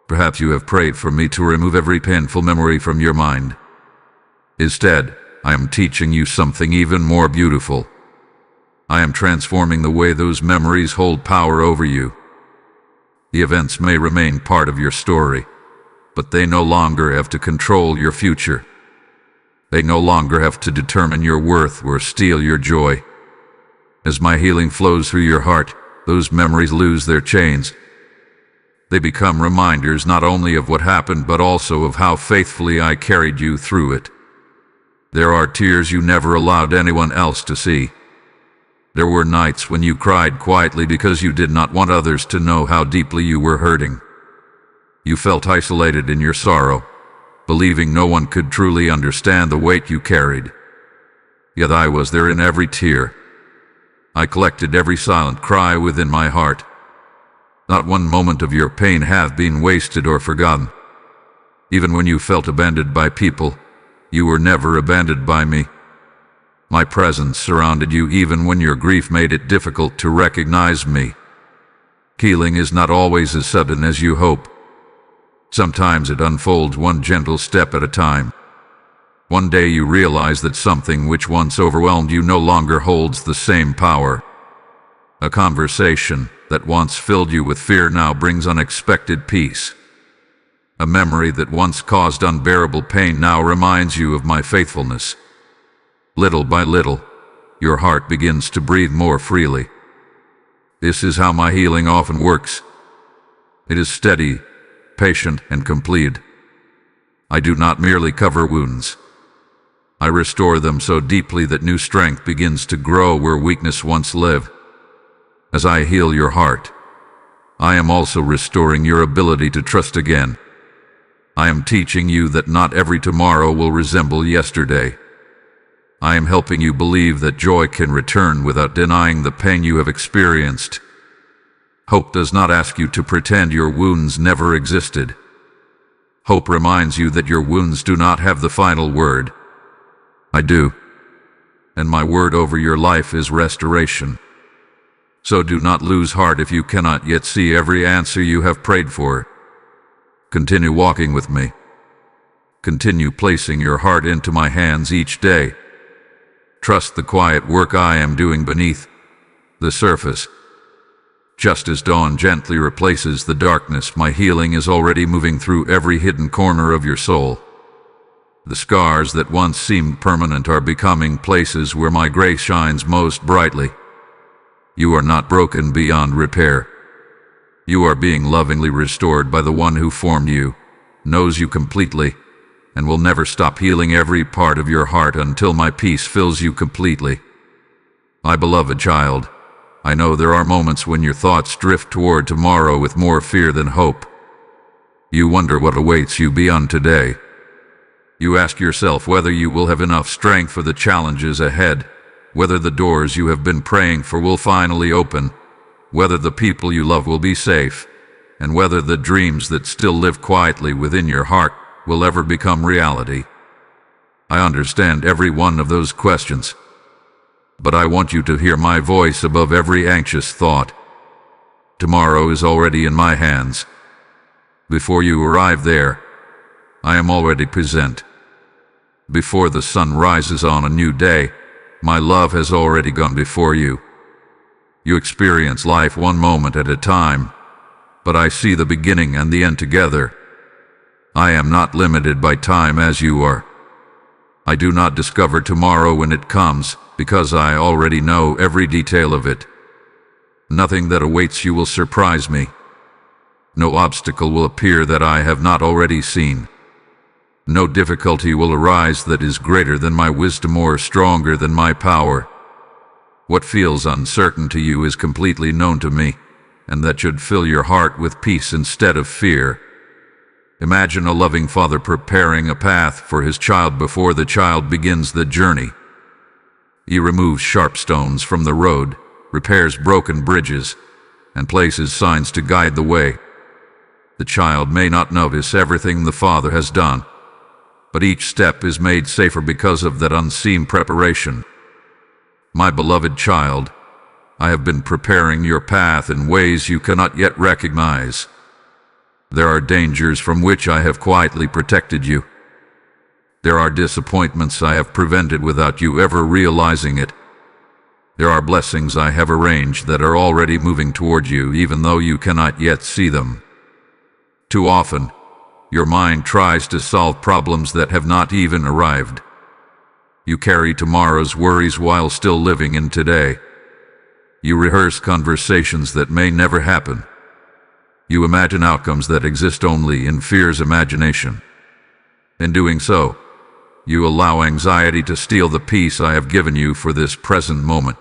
A: Perhaps you have prayed for me to remove every painful memory from your mind. Instead, I am teaching you something even more beautiful. I am transforming the way those memories hold power over you. The events may remain part of your story, but they no longer have to control your future. They no longer have to determine your worth or steal your joy. As my healing flows through your heart, those memories lose their chains. They become reminders not only of what happened, but also of how faithfully I carried you through it. There are tears you never allowed anyone else to see. There were nights when you cried quietly because you did not want others to know how deeply you were hurting. You felt isolated in your sorrow, believing no one could truly understand the weight you carried. Yet I was there in every tear. I collected every silent cry within my heart. Not one moment of your pain hath been wasted or forgotten. Even when you felt abandoned by people, you were never abandoned by me. My presence surrounded you even when your grief made it difficult to recognize me. Healing is not always as sudden as you hope. Sometimes it unfolds one gentle step at a time. One day you realize that something which once overwhelmed you no longer holds the same power. A conversation that once filled you with fear now brings unexpected peace. A memory that once caused unbearable pain now reminds you of my faithfulness. Little by little, your heart begins to breathe more freely. This is how my healing often works. It is steady, patient, and complete. I do not merely cover wounds. I restore them so deeply that new strength begins to grow where weakness once lived. As I heal your heart, I am also restoring your ability to trust again. I am teaching you that not every tomorrow will resemble yesterday. I am helping you believe that joy can return without denying the pain you have experienced. Hope does not ask you to pretend your wounds never existed. Hope reminds you that your wounds do not have the final word. I do. And my word over your life is restoration. So do not lose heart if you cannot yet see every answer you have prayed for. Continue walking with me. Continue placing your heart into my hands each day. Trust the quiet work I am doing beneath the surface. Just as dawn gently replaces the darkness, my healing is already moving through every hidden corner of your soul. The scars that once seemed permanent are becoming places where my grace shines most brightly. You are not broken beyond repair. You are being lovingly restored by the one who formed you, knows you completely, and will never stop healing every part of your heart until my peace fills you completely. My beloved child, I know there are moments when your thoughts drift toward tomorrow with more fear than hope. You wonder what awaits you beyond today. You ask yourself whether you will have enough strength for the challenges ahead, whether the doors you have been praying for will finally open, whether the people you love will be safe, and whether the dreams that still live quietly within your heart will ever become reality. I understand every one of those questions, but I want you to hear my voice above every anxious thought. Tomorrow is already in my hands. Before you arrive there, I am already present. Before the sun rises on a new day, my love has already gone before you. You experience life one moment at a time, but I see the beginning and the end together. I am not limited by time as you are. I do not discover tomorrow when it comes, because I already know every detail of it. Nothing that awaits you will surprise me. No obstacle will appear that I have not already seen. No difficulty will arise that is greater than my wisdom or stronger than my power. What feels uncertain to you is completely known to me, and that should fill your heart with peace instead of fear. Imagine a loving father preparing a path for his child before the child begins the journey. He removes sharp stones from the road, repairs broken bridges, and places signs to guide the way. The child may not notice everything the father has done, but each step is made safer because of that unseen preparation. My beloved child, I have been preparing your path in ways you cannot yet recognize. There are dangers from which I have quietly protected you. There are disappointments I have prevented without you ever realizing it. There are blessings I have arranged that are already moving toward you even though you cannot yet see them. Too often, your mind tries to solve problems that have not even arrived. You carry tomorrow's worries while still living in today. You rehearse conversations that may never happen. You imagine outcomes that exist only in fear's imagination. In doing so, you allow anxiety to steal the peace I have given you for this present moment.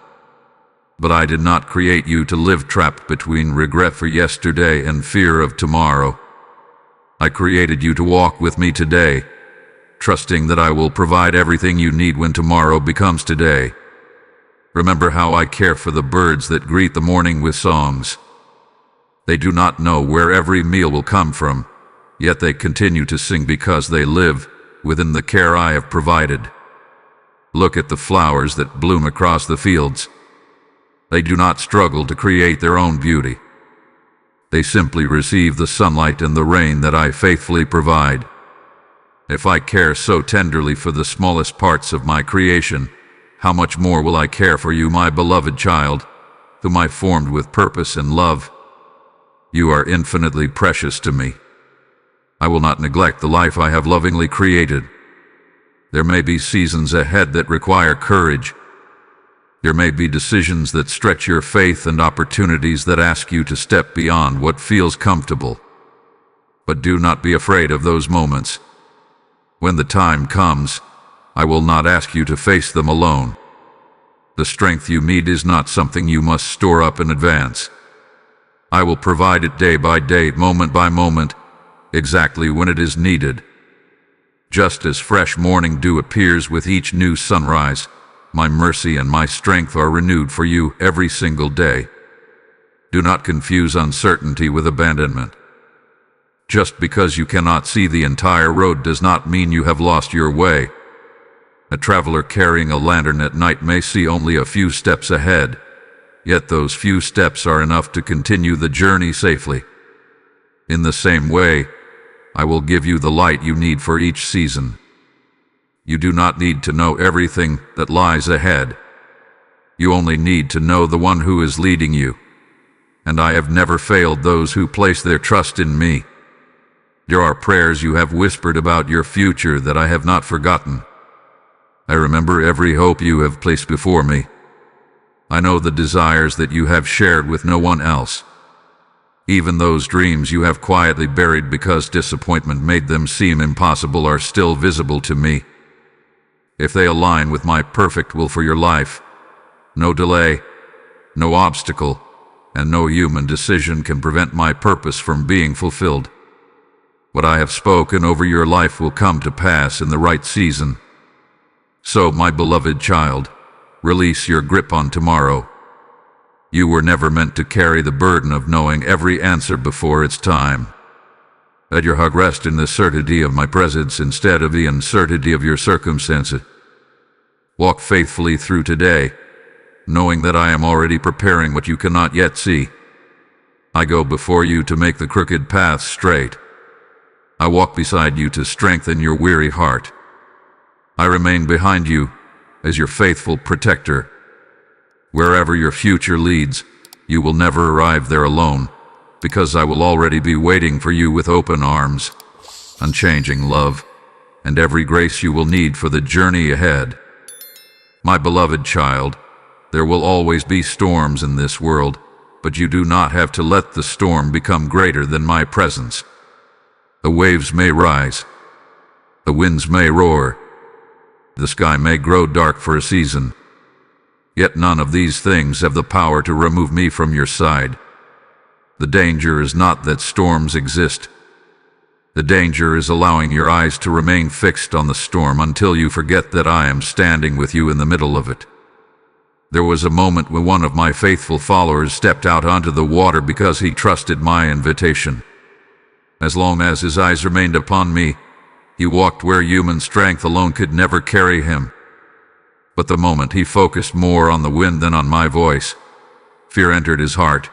A: But I did not create you to live trapped between regret for yesterday and fear of tomorrow. I created you to walk with me today, trusting that I will provide everything you need when tomorrow becomes today. Remember how I care for the birds that greet the morning with songs. They do not know where every meal will come from, yet they continue to sing because they live within the care I have provided. Look at the flowers that bloom across the fields. They do not struggle to create their own beauty. They simply receive the sunlight and the rain that I faithfully provide. If I care so tenderly for the smallest parts of my creation, how much more will I care for you, my beloved child, whom I formed with purpose and love? You are infinitely precious to me. I will not neglect the life I have lovingly created. There may be seasons ahead that require courage. There may be decisions that stretch your faith and opportunities that ask you to step beyond what feels comfortable. But do not be afraid of those moments. When the time comes, I will not ask you to face them alone. The strength you need is not something you must store up in advance. I will provide it day by day, moment by moment, exactly when it is needed. Just as fresh morning dew appears with each new sunrise, my mercy and my strength are renewed for you every single day. Do not confuse uncertainty with abandonment. Just because you cannot see the entire road does not mean you have lost your way. A traveler carrying a lantern at night may see only a few steps ahead, yet those few steps are enough to continue the journey safely. In the same way, I will give you the light you need for each season. You do not need to know everything that lies ahead. You only need to know the one who is leading you. And I have never failed those who place their trust in me. There are prayers you have whispered about your future that I have not forgotten. I remember every hope you have placed before me. I know the desires that you have shared with no one else. Even those dreams you have quietly buried because disappointment made them seem impossible are still visible to me. If they align with my perfect will for your life, no delay, no obstacle, and no human decision can prevent my purpose from being fulfilled. What I have spoken over your life will come to pass in the right season. So, my beloved child, release your grip on tomorrow. You were never meant to carry the burden of knowing every answer before its time. Let your heart rest in the certainty of my presence instead of the uncertainty of your circumstances. Walk faithfully through today, knowing that I am already preparing what you cannot yet see. I go before you to make the crooked path straight. I walk beside you to strengthen your weary heart. I remain behind you as your faithful protector. Wherever your future leads, you will never arrive there alone, because I will already be waiting for you with open arms, unchanging love, and every grace you will need for the journey ahead. My beloved child, there will always be storms in this world, but you do not have to let the storm become greater than my presence. The waves may rise, the winds may roar, the sky may grow dark for a season, yet none of these things have the power to remove me from your side. The danger is not that storms exist. The danger is allowing your eyes to remain fixed on the storm until you forget that I am standing with you in the middle of it. There was a moment when one of my faithful followers stepped out onto the water because he trusted my invitation. As long as his eyes remained upon me, he walked where human strength alone could never carry him. But the moment he focused more on the wind than on my voice, fear entered his heart,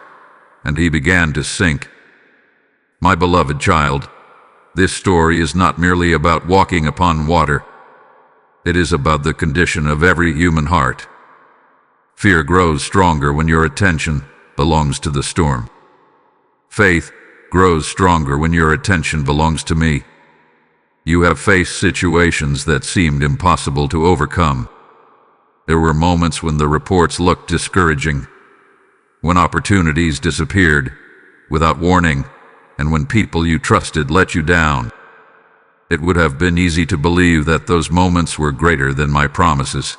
A: and he began to sink. My beloved child, this story is not merely about walking upon water. It is about the condition of every human heart. Fear grows stronger when your attention belongs to the storm. Faith grows stronger when your attention belongs to me. You have faced situations that seemed impossible to overcome. There were moments when the reports looked discouraging, when opportunities disappeared without warning, and when people you trusted let you down. It would have been easy to believe that those moments were greater than my promises.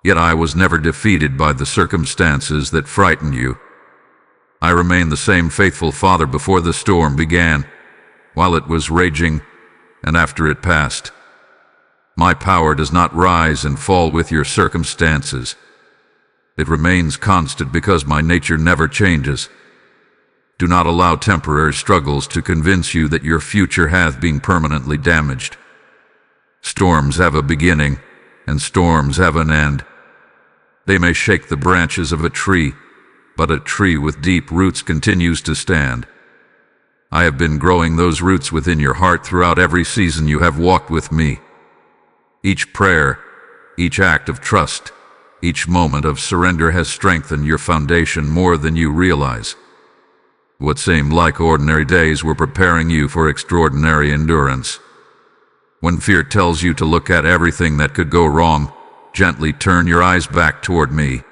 A: Yet I was never defeated by the circumstances that frightened you. I remained the same faithful father before the storm began, while it was raging, and after it passed. My power does not rise and fall with your circumstances. It remains constant because my nature never changes. Do not allow temporary struggles to convince you that your future hath been permanently damaged. Storms have a beginning, and storms have an end. They may shake the branches of a tree, but a tree with deep roots continues to stand. I have been growing those roots within your heart throughout every season you have walked with me. Each prayer, each act of trust, each moment of surrender has strengthened your foundation more than you realize. What seemed like ordinary days were preparing you for extraordinary endurance. When fear tells you to look at everything that could go wrong, gently turn your eyes back toward me.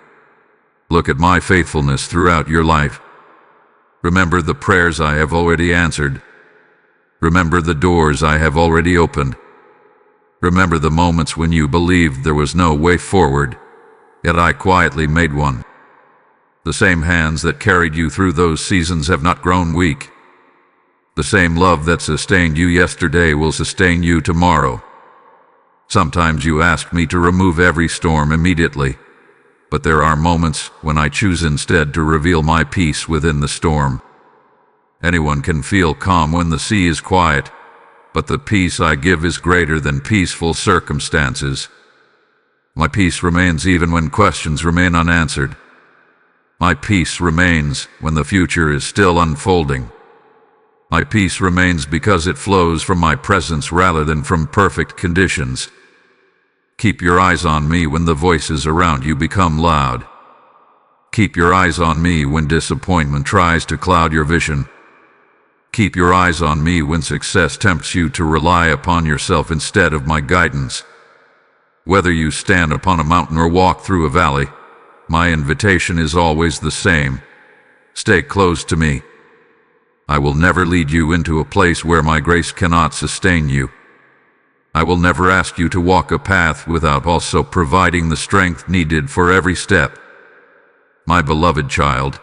A: Look at my faithfulness throughout your life. Remember the prayers I have already answered. Remember the doors I have already opened. Remember the moments when you believed there was no way forward, yet I quietly made one. The same hands that carried you through those seasons have not grown weak. The same love that sustained you yesterday will sustain you tomorrow. Sometimes you ask me to remove every storm immediately, but there are moments when I choose instead to reveal my peace within the storm. Anyone can feel calm when the sea is quiet, but the peace I give is greater than peaceful circumstances. My peace remains even when questions remain unanswered. My peace remains when the future is still unfolding. My peace remains because it flows from my presence rather than from perfect conditions. Keep your eyes on me when the voices around you become loud. Keep your eyes on me when disappointment tries to cloud your vision. Keep your eyes on me when success tempts you to rely upon yourself instead of my guidance. Whether you stand upon a mountain or walk through a valley, my invitation is always the same. Stay close to me. I will never lead you into a place where my grace cannot sustain you. I will never ask you to walk a path without also providing the strength needed for every step. My beloved child,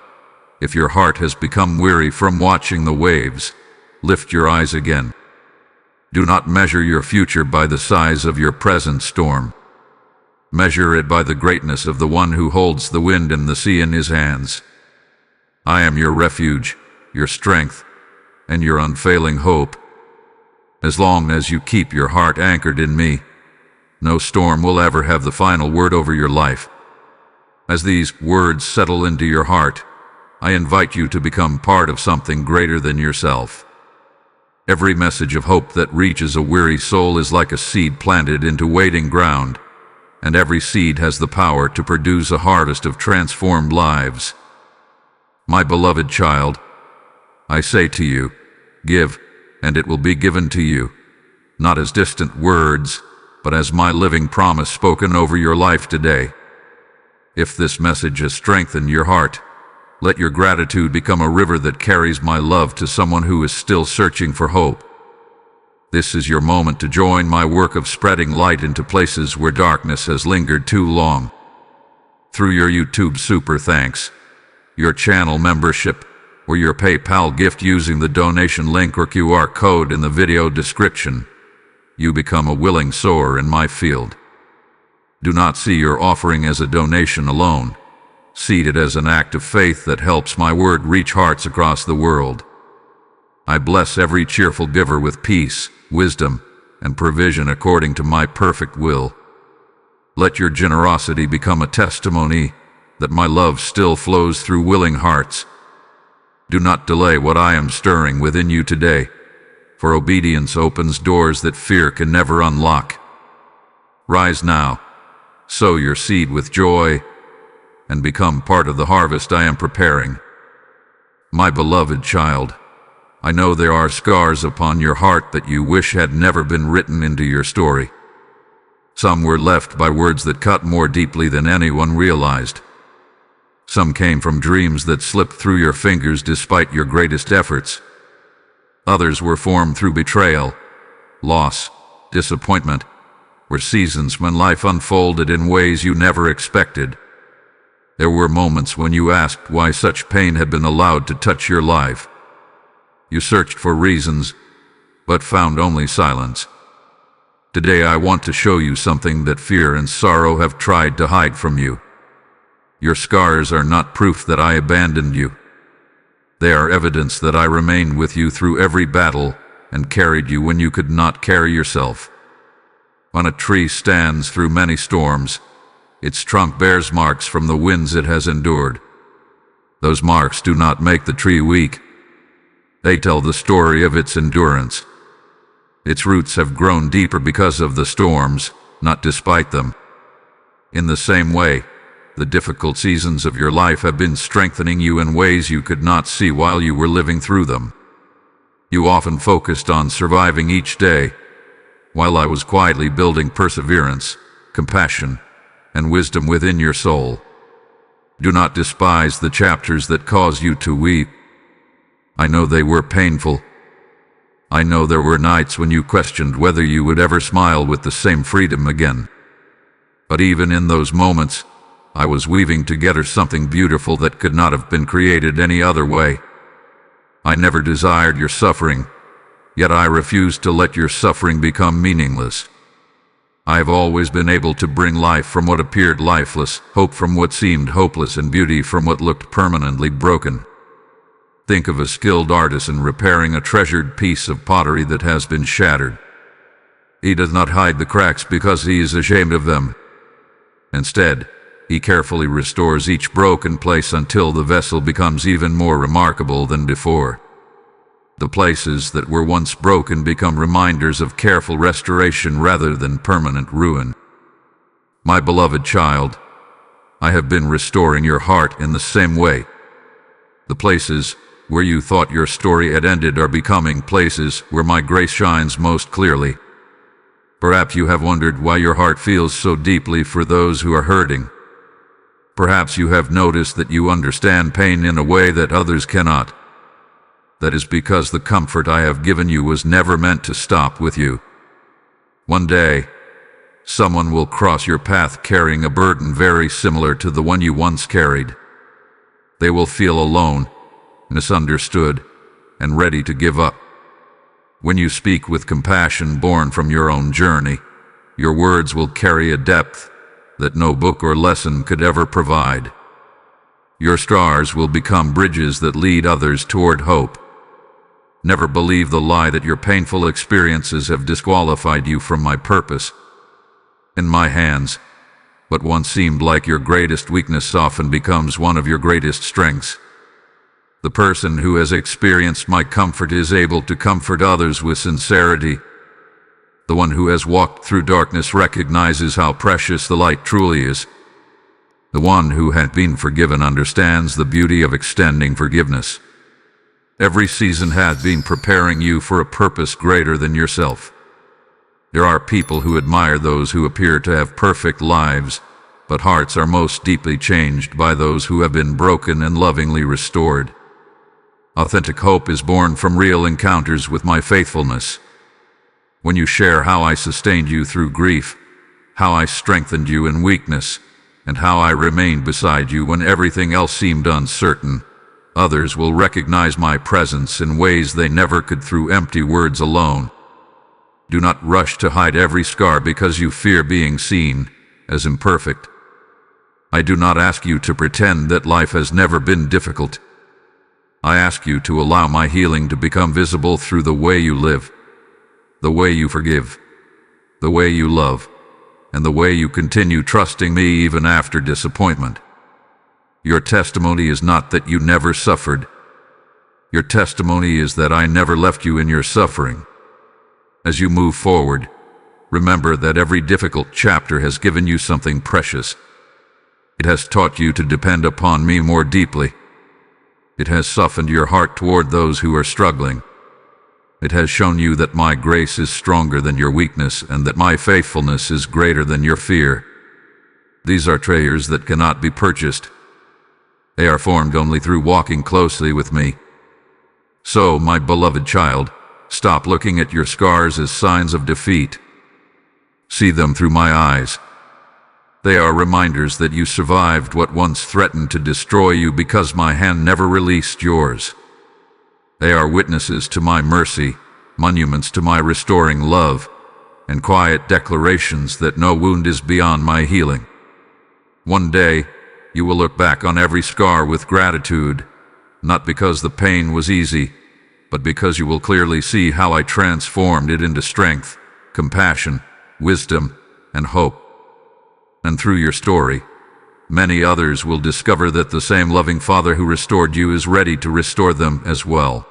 A: if your heart has become weary from watching the waves, lift your eyes again. Do not measure your future by the size of your present storm. Measure it by the greatness of the one who holds the wind and the sea in his hands. I am your refuge, your strength, and your unfailing hope. As long as you keep your heart anchored in me, no storm will ever have the final word over your life. As these words settle into your heart, I invite you to become part of something greater than yourself. Every message of hope that reaches a weary soul is like a seed planted into waiting ground. and every seed has the power to produce a harvest of transformed lives. My beloved child, I say to you, give, and it will be given to you, not as distant words, but as my living promise spoken over your life today. If this message has strengthened your heart, let your gratitude become a river that carries my love to someone who is still searching for hope. This is your moment to join my work of spreading light into places where darkness has lingered too long. Through your YouTube super thanks, your channel membership, or your PayPal gift using the donation link or QR code in the video description, you become a willing sower in my field. Do not see your offering as a donation alone. See it as an act of faith that helps my word reach hearts across the world. I bless every cheerful giver with peace, wisdom, and provision according to my perfect will. Let your generosity become a testimony that my love still flows through willing hearts. Do not delay what I am stirring within you today, for obedience opens doors that fear can never unlock. Rise now, sow your seed with joy, and become part of the harvest I am preparing. My beloved child, I know there are scars upon your heart that you wish had never been written into your story. Some were left by words that cut more deeply than anyone realized. Some came from dreams that slipped through your fingers despite your greatest efforts. Others were formed through betrayal, loss, disappointment, or seasons when life unfolded in ways you never expected. There were moments when you asked why such pain had been allowed to touch your life. You searched for reasons, but found only silence. Today I want to show you something that fear and sorrow have tried to hide from you. Your scars are not proof that I abandoned you. They are evidence that I remained with you through every battle and carried you when you could not carry yourself. When a tree stands through many storms, its trunk bears marks from the winds it has endured. Those marks do not make the tree weak. They tell the story of its endurance. Its roots have grown deeper because of the storms, not despite them. In the same way, the difficult seasons of your life have been strengthening you in ways you could not see while you were living through them. You often focused on surviving each day, while I was quietly building perseverance, compassion, and wisdom within your soul. Do not despise the chapters that cause you to weep. I know they were painful. I know there were nights when you questioned whether you would ever smile with the same freedom again. But even in those moments, I was weaving together something beautiful that could not have been created any other way. I never desired your suffering, yet I refused to let your suffering become meaningless. I have always been able to bring life from what appeared lifeless, hope from what seemed hopeless, and beauty from what looked permanently broken. Think of a skilled artisan repairing a treasured piece of pottery that has been shattered. He does not hide the cracks because he is ashamed of them. Instead, he carefully restores each broken place until the vessel becomes even more remarkable than before. The places that were once broken become reminders of careful restoration rather than permanent ruin. My beloved child, I have been restoring your heart in the same way. The places where you thought your story had ended are becoming places where my grace shines most clearly. Perhaps you have wondered why your heart feels so deeply for those who are hurting. Perhaps you have noticed that you understand pain in a way that others cannot. That is because the comfort I have given you was never meant to stop with you. One day, someone will cross your path carrying a burden very similar to the one you once carried. They will feel alone, misunderstood, and ready to give up. When you speak with compassion born from your own journey, your words will carry a depth that no book or lesson could ever provide. Your scars will become bridges that lead others toward hope. Never believe the lie that your painful experiences have disqualified you from my purpose. In my hands, what once seemed like your greatest weakness often becomes one of your greatest strengths. The person who has experienced my comfort is able to comfort others with sincerity. The The one who has walked through darkness recognizes how precious the light truly is. The one who has been forgiven understands the beauty of extending forgiveness. Every season has been preparing you for a purpose greater than yourself. There are people who admire those who appear to have perfect lives, but hearts are most deeply changed by those who have been broken and lovingly restored. Authentic hope is born from real encounters with my faithfulness. When you share how I sustained you through grief, how I strengthened you in weakness, and how I remained beside you when everything else seemed uncertain, others will recognize my presence in ways they never could through empty words alone. Do not rush to hide every scar because you fear being seen as imperfect. I do not ask you to pretend that life has never been difficult. I ask you to allow my healing to become visible through the way you live, the way you forgive, the way you love, and the way you continue trusting me even after disappointment. Your testimony is not that you never suffered. Your testimony is that I never left you in your suffering. As you move forward, remember that every difficult chapter has given you something precious. It has taught you to depend upon me more deeply. It has softened your heart toward those who are struggling. It has shown you that my grace is stronger than your weakness and that my faithfulness is greater than your fear. These are treasures that cannot be purchased. They are formed only through walking closely with me. So, my beloved child, stop looking at your scars as signs of defeat. See them through my eyes. They are reminders that you survived what once threatened to destroy you because my hand never released yours. They are witnesses to my mercy, monuments to my restoring love, and quiet declarations that no wound is beyond my healing. One day, you will look back on every scar with gratitude, not because the pain was easy, but because you will clearly see how I transformed it into strength, compassion, wisdom, and hope. And through your story, many others will discover that the same loving Father who restored you is ready to restore them as well.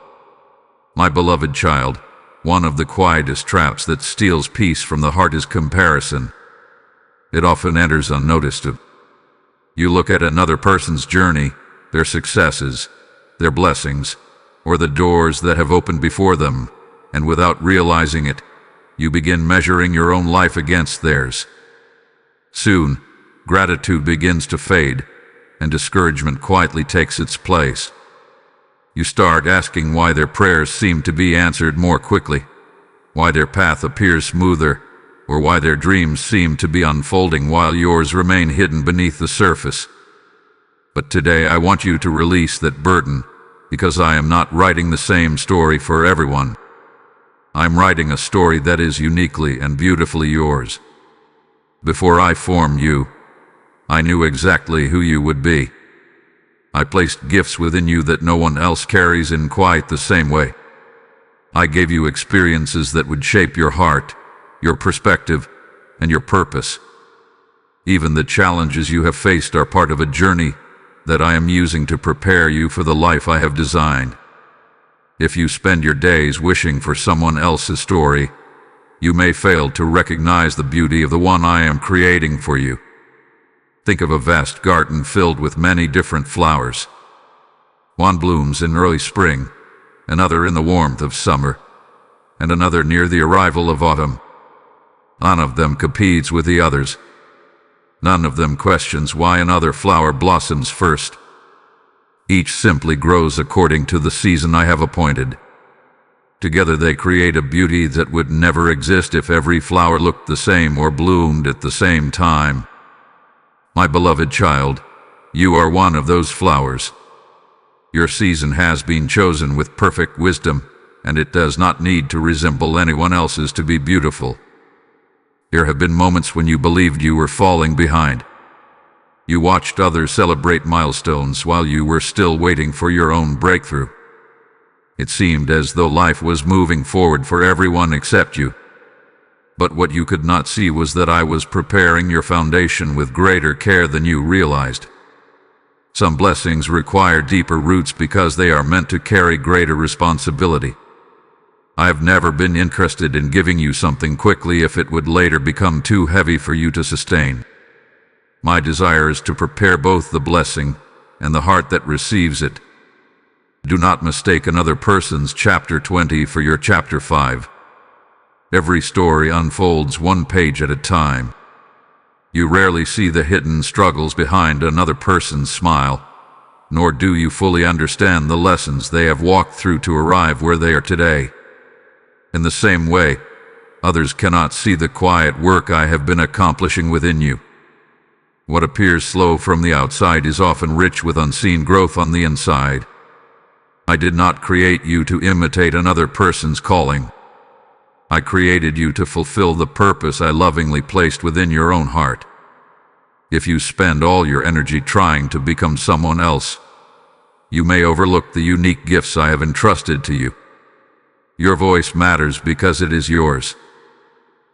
A: My beloved child, one of the quietest traps that steals peace from the heart is comparison. It often enters unnoticed. You look at another person's journey, their successes, their blessings, or the doors that have opened before them, and without realizing it, you begin measuring your own life against theirs. Soon, gratitude begins to fade, and discouragement quietly takes its place. You start asking why their prayers seem to be answered more quickly, why their path appears smoother, or why their dreams seem to be unfolding while yours remain hidden beneath the surface. But today I want you to release that burden, because I am not writing the same story for everyone. I'm writing a story that is uniquely and beautifully yours. Before I formed you, I knew exactly who you would be. I placed gifts within you that no one else carries in quite the same way. I gave you experiences that would shape your heart, your perspective, and your purpose. Even the challenges you have faced are part of a journey that I am using to prepare you for the life I have designed. If you spend your days wishing for someone else's story, you may fail to recognize the beauty of the one I am creating for you. Think of a vast garden filled with many different flowers. One blooms in early spring, another in the warmth of summer, and another near the arrival of autumn. None of them competes with the others. None of them questions why another flower blossoms first. Each simply grows according to the season I have appointed. Together they create a beauty that would never exist if every flower looked the same or bloomed at the same time. My beloved child, you are one of those flowers. Your season has been chosen with perfect wisdom, and it does not need to resemble anyone else's to be beautiful. There have been moments when you believed you were falling behind. You watched others celebrate milestones while you were still waiting for your own breakthrough. It seemed as though life was moving forward for everyone except you. But what you could not see was that I was preparing your foundation with greater care than you realized. Some blessings require deeper roots because they are meant to carry greater responsibility. I have never been interested in giving you something quickly if it would later become too heavy for you to sustain. My desire is to prepare both the blessing and the heart that receives it. Do not mistake another person's chapter 20 for your chapter 5. Every story unfolds one page at a time. You rarely see the hidden struggles behind another person's smile, nor do you fully understand the lessons they have walked through to arrive where they are today. In the same way, others cannot see the quiet work I have been accomplishing within you. What appears slow from the outside is often rich with unseen growth on the inside. I did not create you to imitate another person's calling. I created you to fulfill the purpose I lovingly placed within your own heart. If you spend all your energy trying to become someone else, you may overlook the unique gifts I have entrusted to you. Your voice matters because it is yours.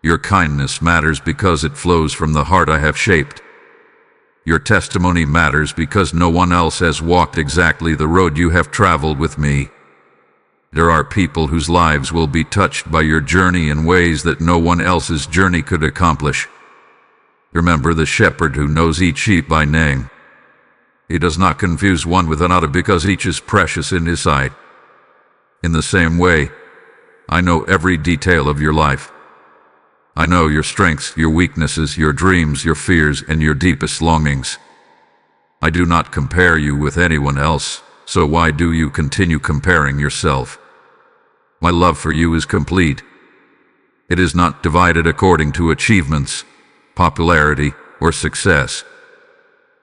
A: Your kindness matters because it flows from the heart I have shaped. Your testimony matters because no one else has walked exactly the road you have traveled with me. There are people whose lives will be touched by your journey in ways that no one else's journey could accomplish. Remember the shepherd who knows each sheep by name. He does not confuse one with another because each is precious in his sight. In the same way, I know every detail of your life. I know your strengths, your weaknesses, your dreams, your fears, and your deepest longings. I do not compare you with anyone else, so why do you continue comparing yourself? My love for you is complete. It is not divided according to achievements, popularity, or success.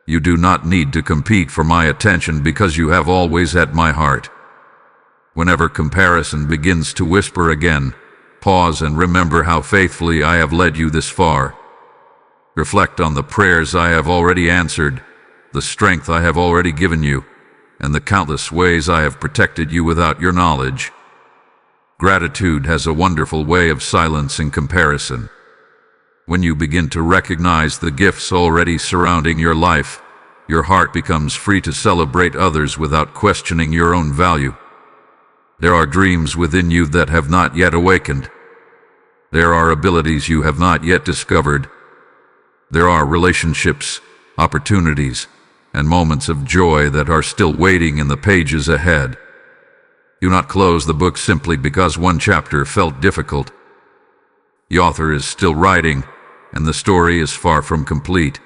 A: You do not need to compete for my attention because you have always had my heart. Whenever comparison begins to whisper again, pause and remember how faithfully I have led you this far. Reflect on the prayers I have already answered, the strength I have already given you, and the countless ways I have protected you without your knowledge. Gratitude has a wonderful way of silencing comparison. When you begin to recognize the gifts already surrounding your life, your heart becomes free to celebrate others without questioning your own value. There are dreams within you that have not yet awakened. There are abilities you have not yet discovered. There are relationships, opportunities, and moments of joy that are still waiting in the pages ahead. Do not close the book simply because one chapter felt difficult. The author is still writing, and the story is far from complete.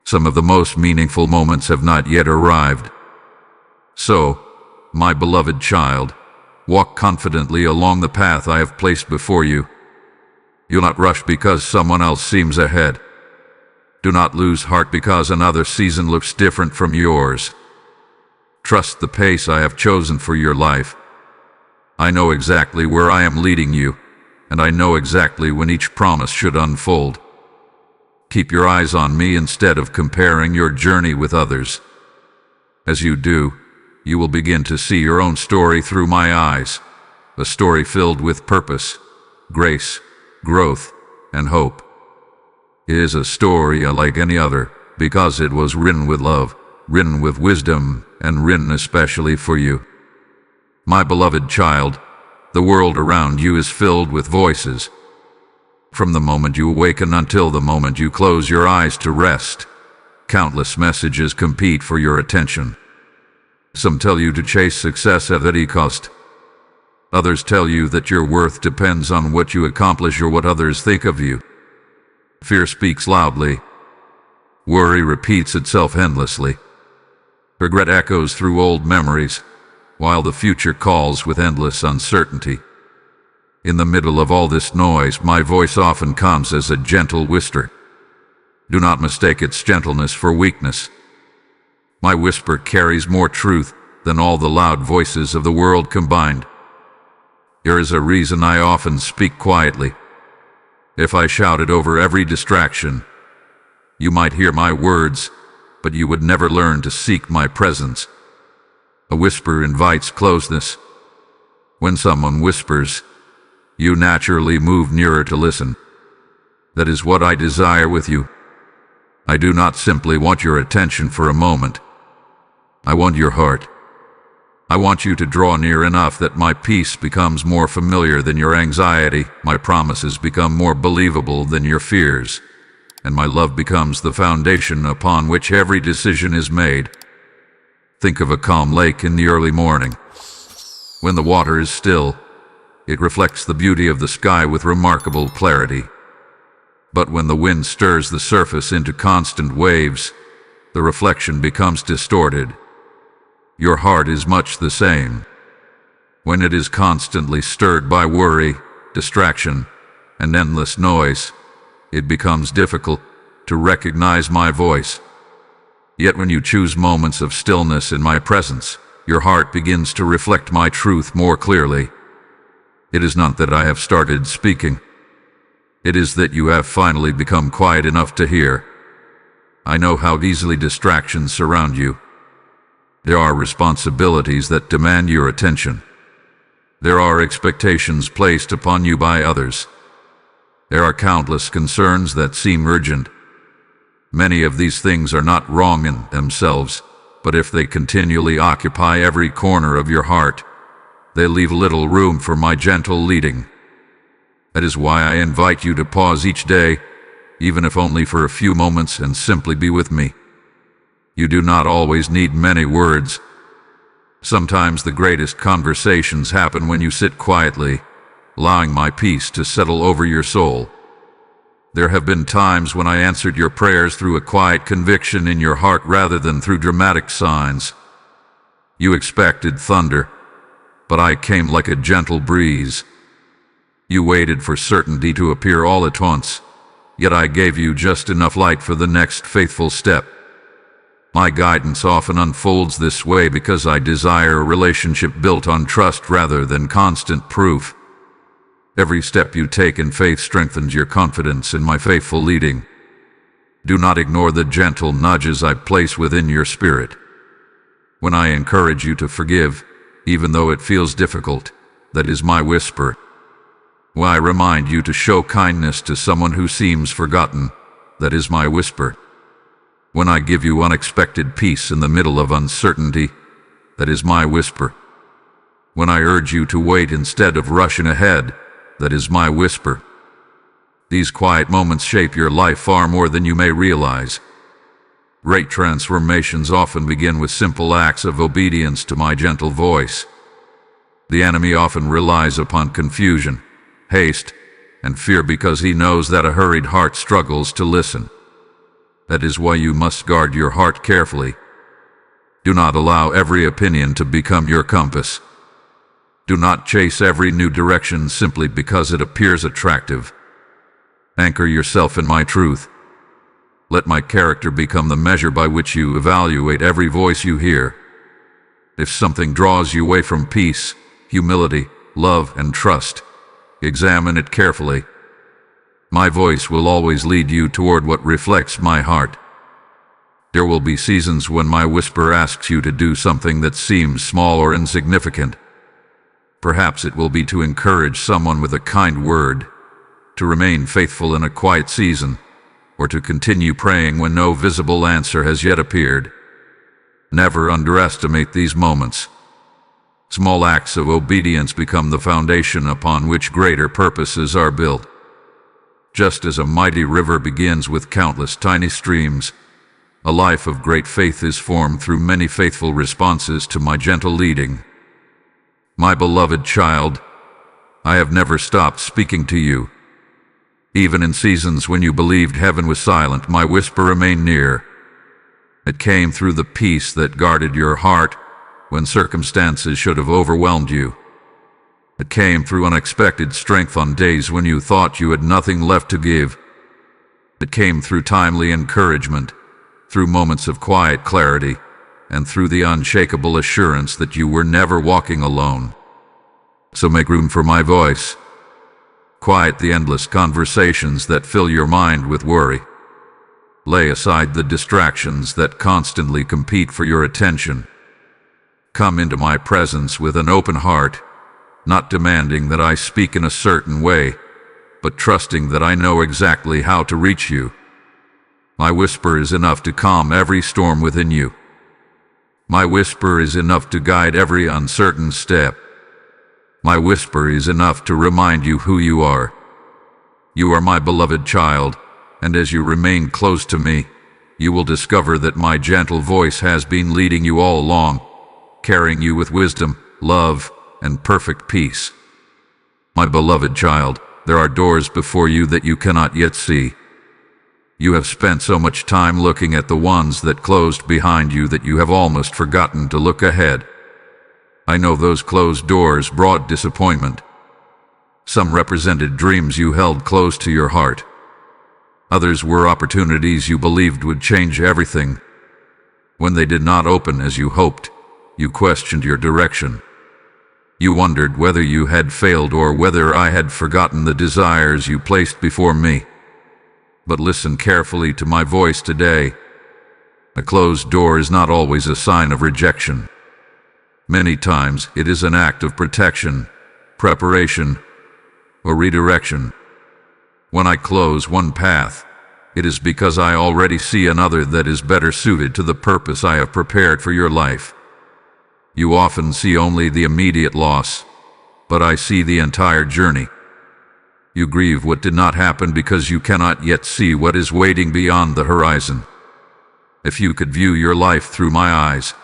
A: Some of the most meaningful moments have not yet arrived. So, my beloved child, walk confidently along the path I have placed before you. Do not rush because someone else seems ahead. Do not lose heart because another season looks different from yours. Trust the pace I have chosen for your life. I know exactly where I am leading you, and I know exactly when each promise should unfold. Keep your eyes on me instead of comparing your journey with others. As you do, you will begin to see your own story through my eyes, a story filled with purpose, grace, growth, and hope. It is a story unlike any other because it was written with love, written with wisdom, and written especially for you. My beloved child, the world around you is filled with voices. From the moment you awaken until the moment you close your eyes to rest, countless messages compete for your attention. Some tell you to chase success at any cost. Others tell you that your worth depends on what you accomplish or what others think of you. Fear speaks loudly. Worry repeats itself endlessly. Regret echoes through old memories, while the future calls with endless uncertainty. In the middle of all this noise, my voice often comes as a gentle whisper. Do not mistake its gentleness for weakness. My whisper carries more truth than all the loud voices of the world combined. There is a reason I often speak quietly. If I shouted over every distraction, you might hear my words, but you would never learn to seek my presence. A whisper invites closeness. When someone whispers, you naturally move nearer to listen. That is what I desire with you. I do not simply want your attention for a moment. I want your heart. I want you to draw near enough that my peace becomes more familiar than your anxiety, my promises become more believable than your fears, and my love becomes the foundation upon which every decision is made. Think of a calm lake in the early morning. When the water is still, it reflects the beauty of the sky with remarkable clarity. But when the wind stirs the surface into constant waves, the reflection becomes distorted. Your heart is much the same. When it is constantly stirred by worry, distraction, and endless noise, it becomes difficult to recognize my voice. Yet when you choose moments of stillness in my presence, your heart begins to reflect my truth more clearly. It is not that I have started speaking. It is that you have finally become quiet enough to hear. I know how easily distractions surround you. There are responsibilities that demand your attention. There are expectations placed upon you by others. There are countless concerns that seem urgent. Many of these things are not wrong in themselves, but if they continually occupy every corner of your heart, they leave little room for my gentle leading. That is why I invite you to pause each day, even if only for a few moments, and simply be with me. You do not always need many words. Sometimes the greatest conversations happen when you sit quietly, allowing my peace to settle over your soul. There have been times when I answered your prayers through a quiet conviction in your heart rather than through dramatic signs. You expected thunder, but I came like a gentle breeze. You waited for certainty to appear all at once, yet I gave you just enough light for the next faithful step. My guidance often unfolds this way because I desire a relationship built on trust rather than constant proof. Every step you take in faith strengthens your confidence in my faithful leading. Do not ignore the gentle nudges I place within your spirit. When I encourage you to forgive, even though it feels difficult, that is my whisper. When I remind you to show kindness to someone who seems forgotten, that is my whisper. When I give you unexpected peace in the middle of uncertainty, that is my whisper. When I urge you to wait instead of rushing ahead, that is my whisper. These quiet moments shape your life far more than you may realize. Great transformations often begin with simple acts of obedience to my gentle voice. The enemy often relies upon confusion, haste, and fear because he knows that a hurried heart struggles to listen. That is why you must guard your heart carefully. Do not allow every opinion to become your compass. Do not chase every new direction simply because it appears attractive. Anchor yourself in my truth. Let my character become the measure by which you evaluate every voice you hear. If something draws you away from peace, humility, love, and trust, examine it carefully. My voice will always lead you toward what reflects my heart. There will be seasons when my whisper asks you to do something that seems small or insignificant. Perhaps it will be to encourage someone with a kind word, to remain faithful in a quiet season, or to continue praying when no visible answer has yet appeared. Never underestimate these moments. Small acts of obedience become the foundation upon which greater purposes are built. Just as a mighty river begins with countless tiny streams, a life of great faith is formed through many faithful responses to my gentle leading. My beloved child, I have never stopped speaking to you. Even in seasons when you believed heaven was silent, my whisper remained near. It came through the peace that guarded your heart when circumstances should have overwhelmed you. It came through unexpected strength on days when you thought you had nothing left to give. It came through timely encouragement, through moments of quiet clarity, and through the unshakable assurance that you were never walking alone. So make room for my voice. Quiet the endless conversations that fill your mind with worry. Lay aside the distractions that constantly compete for your attention. Come into my presence with an open heart, not demanding that I speak in a certain way, but trusting that I know exactly how to reach you. My whisper is enough to calm every storm within you. My whisper is enough to guide every uncertain step. My whisper is enough to remind you who you are. You are my beloved child, and as you remain close to me, you will discover that my gentle voice has been leading you all along, carrying you with wisdom, love, and perfect peace. My beloved child, there are doors before you that you cannot yet see. You have spent so much time looking at the ones that closed behind you that you have almost forgotten to look ahead. I know those closed doors brought disappointment. Some represented dreams you held close to your heart. Others were opportunities you believed would change everything. When they did not open as you hoped, you questioned your direction. You wondered whether you had failed or whether I had forgotten the desires you placed before me. But listen carefully to my voice today. A closed door is not always a sign of rejection. Many times it is an act of protection, preparation, or redirection. When I close one path, it is because I already see another that is better suited to the purpose I have prepared for your life. You often see only the immediate loss, but I see the entire journey. You grieve what did not happen because you cannot yet see what is waiting beyond the horizon. If you could view your life through my eyes,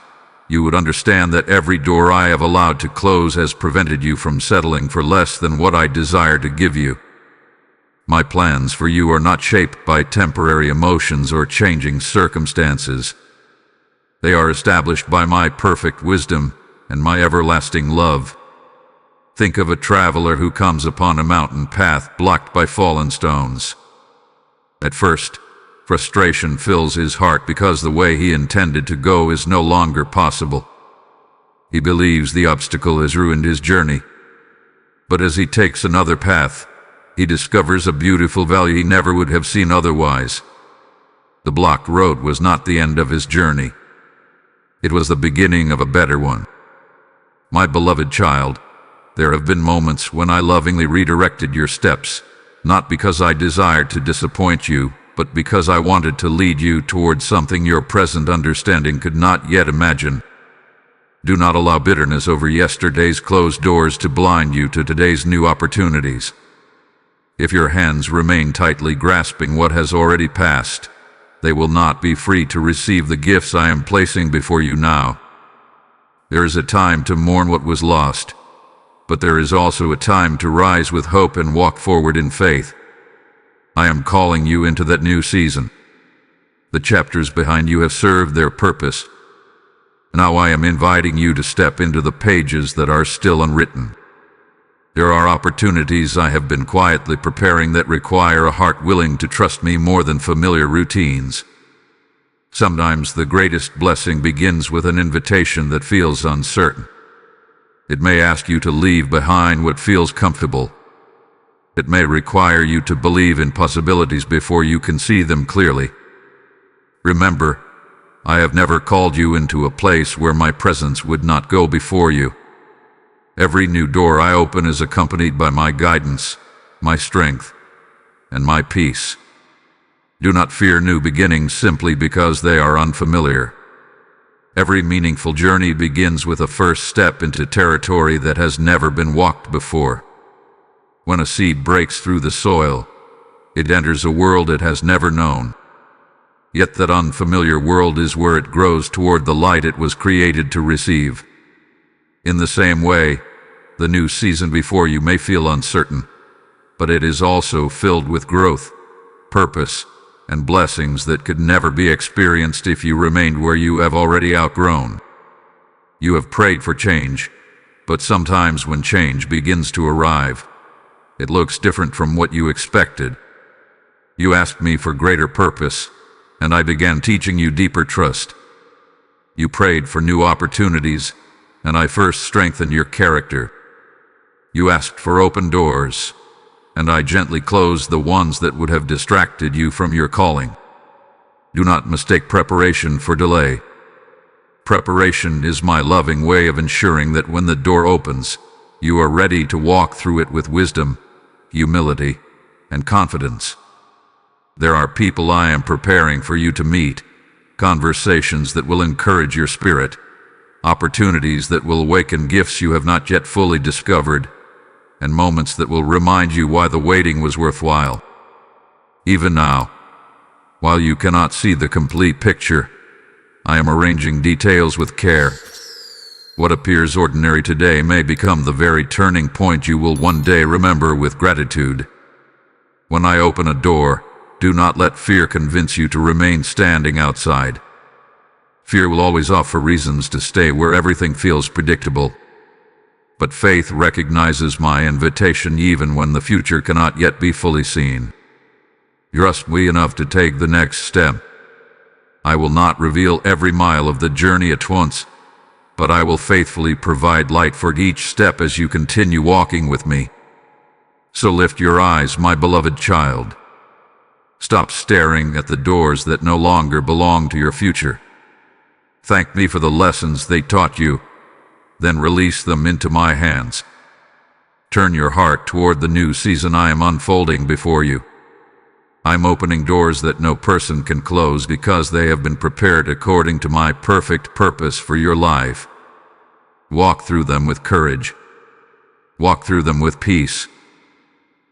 A: you would understand that every door I have allowed to close has prevented you from settling for less than what I desire to give you. My plans for you are not shaped by temporary emotions or changing circumstances. They are established by my perfect wisdom and my everlasting love. Think of a traveler who comes upon a mountain path blocked by fallen stones. At first, frustration fills his heart because the way he intended to go is no longer possible. He believes the obstacle has ruined his journey. But as he takes another path, he discovers a beautiful valley he never would have seen otherwise. The blocked road was not the end of his journey. It was the beginning of a better one. My beloved child, there have been moments when I lovingly redirected your steps, not because I desired to disappoint you, but because I wanted to lead you towards something your present understanding could not yet imagine. Do not allow bitterness over yesterday's closed doors to blind you to today's new opportunities. If your hands remain tightly grasping what has already passed, they will not be free to receive the gifts I am placing before you now. There is a time to mourn what was lost, but there is also a time to rise with hope and walk forward in faith. I am calling you into that new season. The chapters behind you have served their purpose. Now I am inviting you to step into the pages that are still unwritten. There are opportunities I have been quietly preparing that require a heart willing to trust me more than familiar routines. Sometimes the greatest blessing begins with an invitation that feels uncertain. It may ask you to leave behind what feels comfortable. It may require you to believe in possibilities before you can see them clearly. Remember, I have never called you into a place where my presence would not go before you. Every new door I open is accompanied by my guidance, my strength, and my peace. Do not fear new beginnings simply because they are unfamiliar. Every meaningful journey begins with a first step into territory that has never been walked before. When a seed breaks through the soil, it enters a world it has never known. Yet that unfamiliar world is where it grows toward the light it was created to receive. In the same way, the new season before you may feel uncertain, but it is also filled with growth, purpose, and blessings that could never be experienced if you remained where you have already outgrown. You have prayed for change, but sometimes when change begins to arrive, it looks different from what you expected. You asked me for greater purpose, and I began teaching you deeper trust. You prayed for new opportunities, and I first strengthened your character. You asked for open doors, and I gently closed the ones that would have distracted you from your calling. Do not mistake preparation for delay. Preparation is my loving way of ensuring that when the door opens, you are ready to walk through it with wisdom, humility, and confidence. There are people I am preparing for you to meet, conversations that will encourage your spirit, opportunities that will awaken gifts you have not yet fully discovered, and moments that will remind you why the waiting was worthwhile. Even now, while you cannot see the complete picture, I am arranging details with care. What appears ordinary today may become the very turning point you will one day remember with gratitude. When I open a door, do not let fear convince you to remain standing outside. Fear will always offer reasons to stay where everything feels predictable. But faith recognizes my invitation even when the future cannot yet be fully seen. Trust me enough to take the next step. I will not reveal every mile of the journey at once, but I will faithfully provide light for each step as you continue walking with me. So lift your eyes, my beloved child. Stop staring at the doors that no longer belong to your future. Thank me for the lessons they taught you, then release them into my hands. Turn your heart toward the new season I am unfolding before you. I'm opening doors that no person can close because they have been prepared according to my perfect purpose for your life. Walk through them with courage. Walk through them with peace.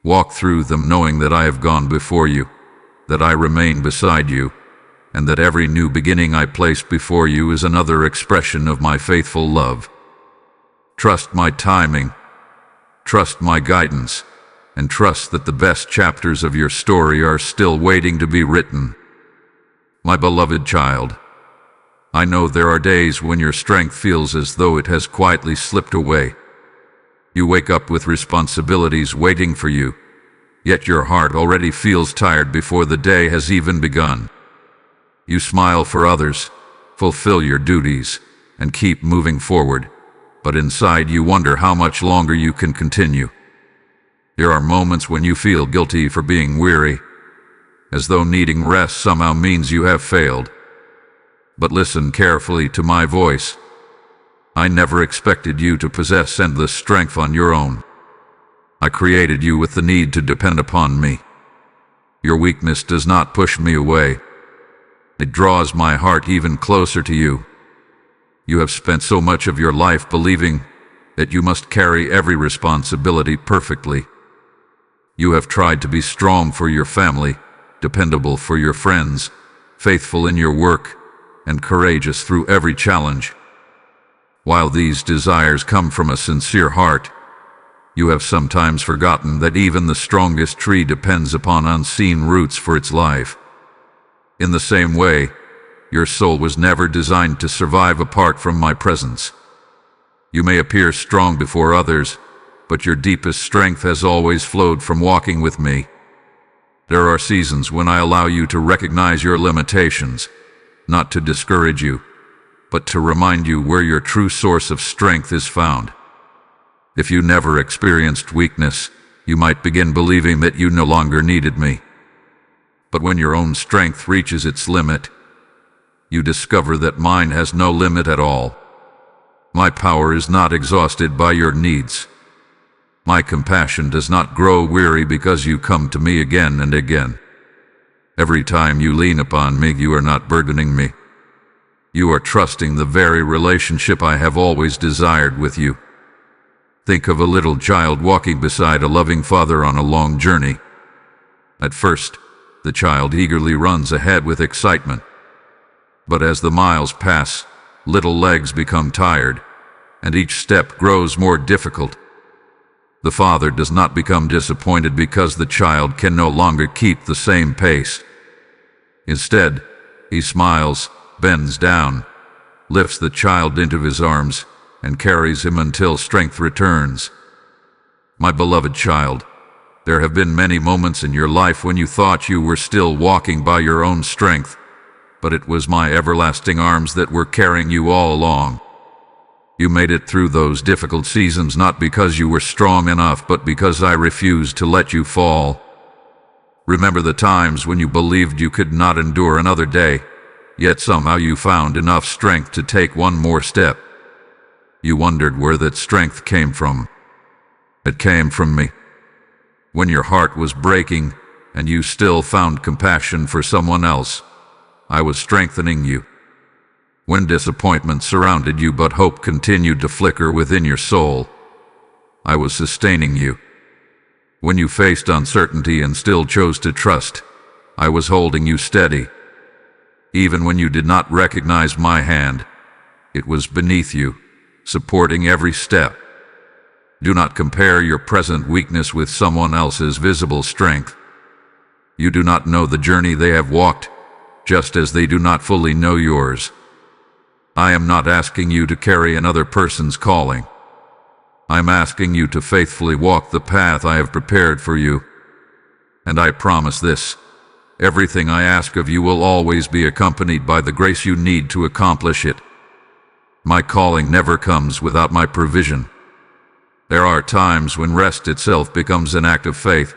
A: Walk through them knowing that I have gone before you, that I remain beside you, and that every new beginning I place before you is another expression of my faithful love. Trust my timing, trust my guidance, and trust that the best chapters of your story are still waiting to be written. My beloved child, I know there are days when your strength feels as though it has quietly slipped away. You wake up with responsibilities waiting for you, yet your heart already feels tired before the day has even begun. You smile for others, fulfill your duties, and keep moving forward, but inside you wonder how much longer you can continue. There are moments when you feel guilty for being weary, as though needing rest somehow means you have failed. But listen carefully to my voice. I never expected you to possess endless strength on your own. I created you with the need to depend upon me. Your weakness does not push me away. It draws my heart even closer to you. You have spent so much of your life believing that you must carry every responsibility perfectly. You have tried to be strong for your family, dependable for your friends, faithful in your work, and courageous through every challenge. While these desires come from a sincere heart, you have sometimes forgotten that even the strongest tree depends upon unseen roots for its life. In the same way, your soul was never designed to survive apart from my presence. You may appear strong before others, but your deepest strength has always flowed from walking with me. There are seasons when I allow you to recognize your limitations, not to discourage you, but to remind you where your true source of strength is found. If you never experienced weakness, you might begin believing that you no longer needed me. But when your own strength reaches its limit, you discover that mine has no limit at all. My power is not exhausted by your needs. My compassion does not grow weary because you come to me again and again. Every time you lean upon me, you are not burdening me. You are trusting the very relationship I have always desired with you. Think of a little child walking beside a loving father on a long journey. At first, the child eagerly runs ahead with excitement. But as the miles pass, little legs become tired, and each step grows more difficult. The father does not become disappointed because the child can no longer keep the same pace. Instead, he smiles, bends down, lifts the child into his arms, and carries him until strength returns. My beloved child, there have been many moments in your life when you thought you were still walking by your own strength, but it was my everlasting arms that were carrying you all along. You made it through those difficult seasons not because you were strong enough, but because I refused to let you fall. Remember the times when you believed you could not endure another day, yet somehow you found enough strength to take one more step. You wondered where that strength came from. It came from me. When your heart was breaking and you still found compassion for someone else, I was strengthening you. When disappointment surrounded you but hope continued to flicker within your soul, I was sustaining you. When you faced uncertainty and still chose to trust, I was holding you steady. Even when you did not recognize my hand, it was beneath you, supporting every step. Do not compare your present weakness with someone else's visible strength. You do not know the journey they have walked, just as they do not fully know yours. I am not asking you to carry another person's calling. I'm asking you to faithfully walk the path I have prepared for you. And I promise this: everything I ask of you will always be accompanied by the grace you need to accomplish it. My calling never comes without my provision. There are times when rest itself becomes an act of faith.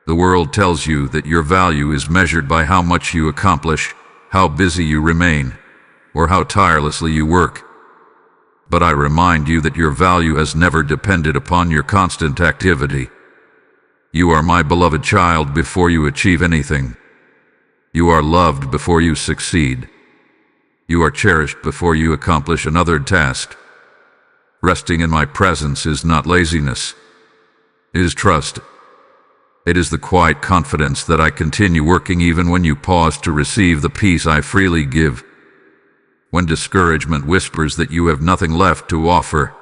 A: The world tells you that your value is measured by how much you accomplish, how busy you remain, or how tirelessly you work. But I remind you that your value has never depended upon your constant activity. You are my beloved child before you achieve anything. You are loved before you succeed. You are cherished before you accomplish another task. Resting in my presence is not laziness. It is trust. It is the quiet confidence that I continue working even when you pause to receive the peace I freely give. When discouragement whispers that you have nothing left to offer,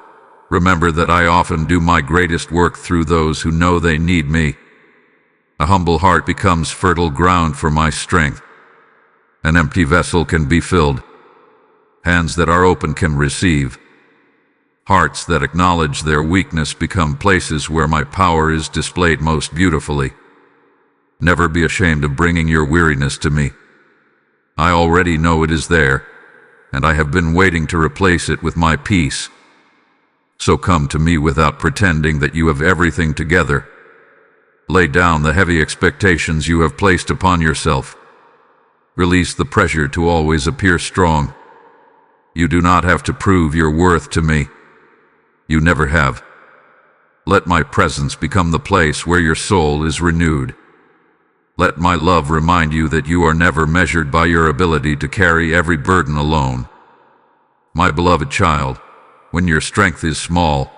A: remember that I often do my greatest work through those who know they need me. A humble heart becomes fertile ground for my strength. An empty vessel can be filled. Hands that are open can receive. Hearts that acknowledge their weakness become places where my power is displayed most beautifully. Never be ashamed of bringing your weariness to me. I already know it is there, and I have been waiting to replace it with my peace. So come to me without pretending that you have everything together. Lay down the heavy expectations you have placed upon yourself. Release the pressure to always appear strong. You do not have to prove your worth to me. You never have. Let my presence become the place where your soul is renewed. Let my love remind you that you are never measured by your ability to carry every burden alone. My beloved child, when your strength is small,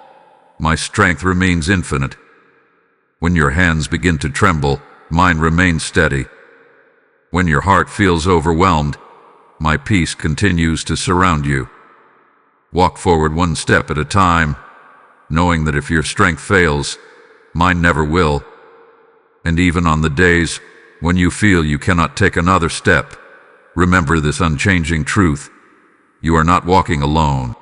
A: my strength remains infinite. When your hands begin to tremble, mine remains steady. When your heart feels overwhelmed, my peace continues to surround you. Walk forward one step at a time, knowing that if your strength fails, mine never will. And even on the days when you feel you cannot take another step, remember this unchanging truth: you are not walking alone.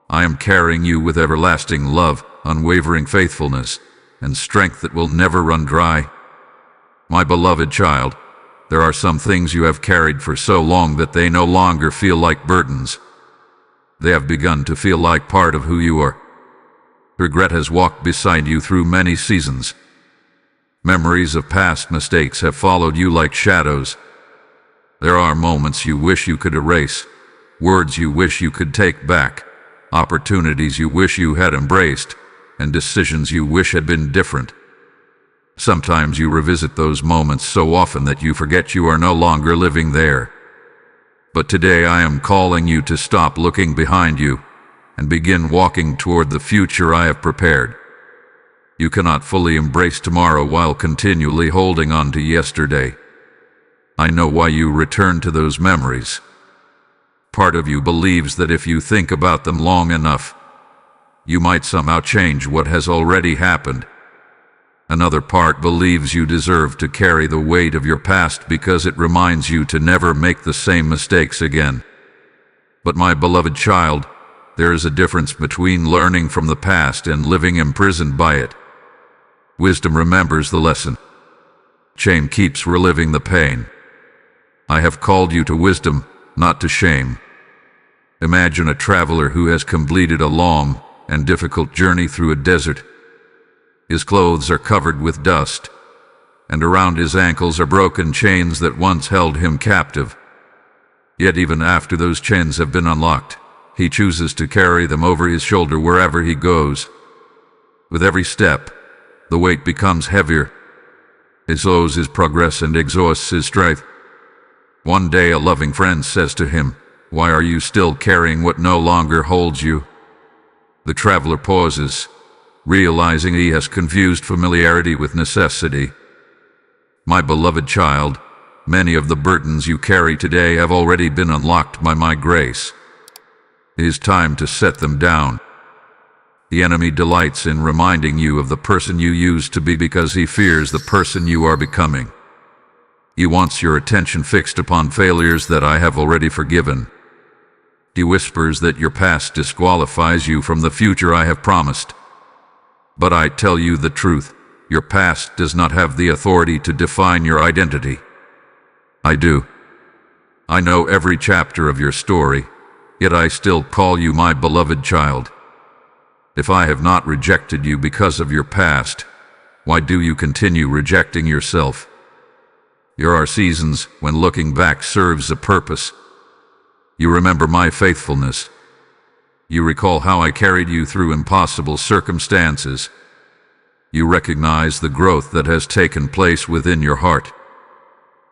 A: I am carrying you with everlasting love, unwavering faithfulness, and strength that will never run dry. My beloved child, there are some things you have carried for so long that they no longer feel like burdens. They have begun to feel like part of who you are. Regret has walked beside you through many seasons. Memories of past mistakes have followed you like shadows. There are moments you wish you could erase, words you wish you could take back, opportunities you wish you had embraced, and decisions you wish had been different. Sometimes you revisit those moments so often that you forget you are no longer living there. But today I am calling you to stop looking behind you and begin walking toward the future I have prepared. You cannot fully embrace tomorrow while continually holding on to yesterday. I know why you return to those memories. Part of you believes that if you think about them long enough, you might somehow change what has already happened. Another part believes you deserve to carry the weight of your past because it reminds you to never make the same mistakes again. But my beloved child, there is a difference between learning from the past and living imprisoned by it. Wisdom remembers the lesson. Shame keeps reliving the pain. I have called you to wisdom, not to shame. Imagine a traveler who has completed a long and difficult journey through a desert. His clothes are covered with dust, and around his ankles are broken chains that once held him captive. Yet even after those chains have been unlocked, he chooses to carry them over his shoulder wherever he goes. With every step, the weight becomes heavier. It slows his progress and exhausts his strength. One day a loving friend says to him, Why are you still carrying what no longer holds you? The traveler pauses, realizing he has confused familiarity with necessity. My beloved child, many of the burdens you carry today have already been unlocked by my grace. It is time to set them down. The enemy delights in reminding you of the person you used to be because he fears the person you are becoming. He wants your attention fixed upon failures that I have already forgiven. He whispers that your past disqualifies you from the future I have promised. But I tell you the truth, your past does not have the authority to define your identity. I do. I know every chapter of your story, yet I still call you my beloved child. If I have not rejected you because of your past, why do you continue rejecting yourself? There are seasons when looking back serves a purpose. You remember my faithfulness. You recall how I carried you through impossible circumstances. You recognize the growth that has taken place within your heart.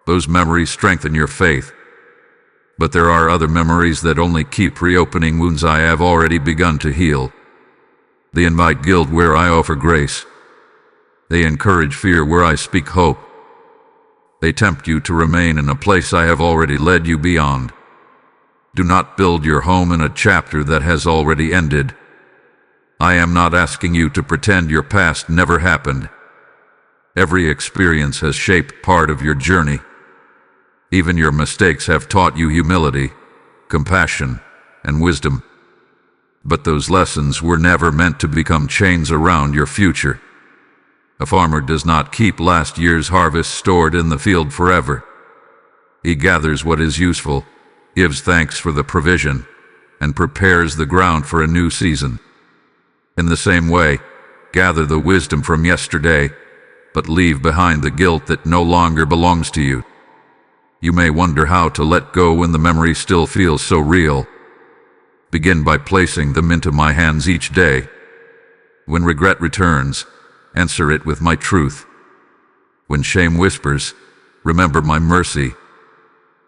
A: Those memories strengthen your faith. But there are other memories that only keep reopening wounds I have already begun to heal. They invite guilt where I offer grace. They encourage fear where I speak hope. They tempt you to remain in a place I have already led you beyond. Do not build your home in a chapter that has already ended. I am not asking you to pretend your past never happened. Every experience has shaped part of your journey. Even your mistakes have taught you humility, compassion, and wisdom. But those lessons were never meant to become chains around your future. A farmer does not keep last year's harvest stored in the field forever. He gathers what is useful, gives thanks for the provision, and prepares the ground for a new season. In the same way, gather the wisdom from yesterday, but leave behind the guilt that no longer belongs to you. You may wonder how to let go when the memory still feels so real. Begin by placing them into my hands each day. When regret returns, answer it with my truth. When shame whispers, remember my mercy.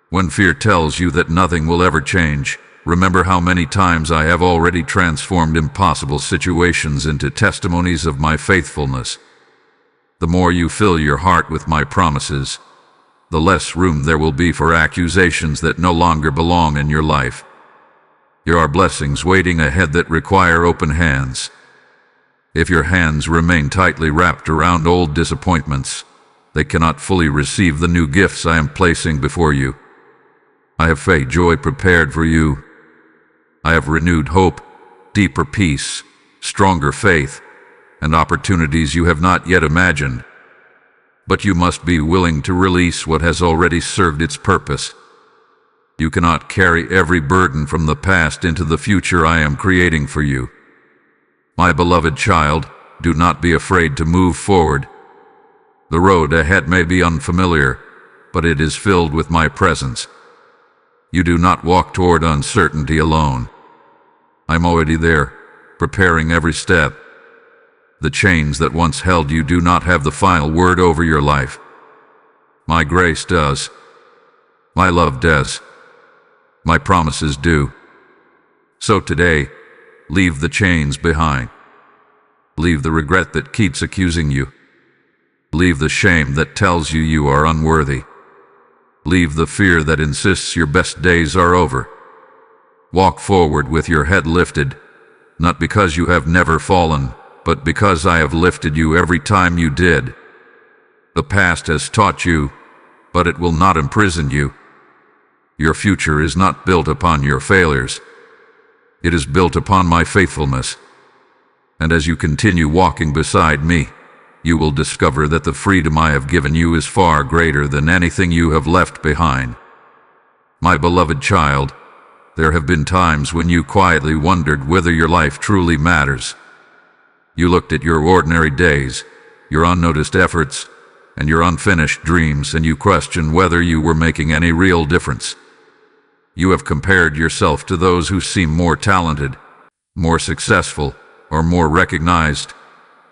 A: When fear tells you that nothing will ever change, remember how many times I have already transformed impossible situations into testimonies of my faithfulness. The more you fill your heart with my promises, the less room there will be for accusations that no longer belong in your life. There are blessings waiting ahead that require open hands. If your hands remain tightly wrapped around old disappointments, they cannot fully receive the new gifts I am placing before you. I have faith, joy prepared for you. I have renewed hope, deeper peace, stronger faith, and opportunities you have not yet imagined. But you must be willing to release what has already served its purpose. You cannot carry every burden from the past into the future I am creating for you. My beloved child, do not be afraid to move forward. The road ahead may be unfamiliar, but it is filled with my presence. You do not walk toward uncertainty alone. I'm already there, preparing every step. The chains that once held you do not have the final word over your life. My grace does. My love does. My promises do. So today, leave the chains behind. Leave the regret that keeps accusing you. Leave the shame that tells you you are unworthy. Leave the fear that insists your best days are over. Walk forward with your head lifted, not because you have never fallen, but because I have lifted you every time you did. The past has taught you, but it will not imprison you. Your future is not built upon your failures. It is built upon my faithfulness. And as you continue walking beside me, you will discover that the freedom I have given you is far greater than anything you have left behind. My beloved child, there have been times when you quietly wondered whether your life truly matters. You looked at your ordinary days, your unnoticed efforts, and your unfinished dreams, and you questioned whether you were making any real difference. You have compared yourself to those who seem more talented, more successful, or more recognized,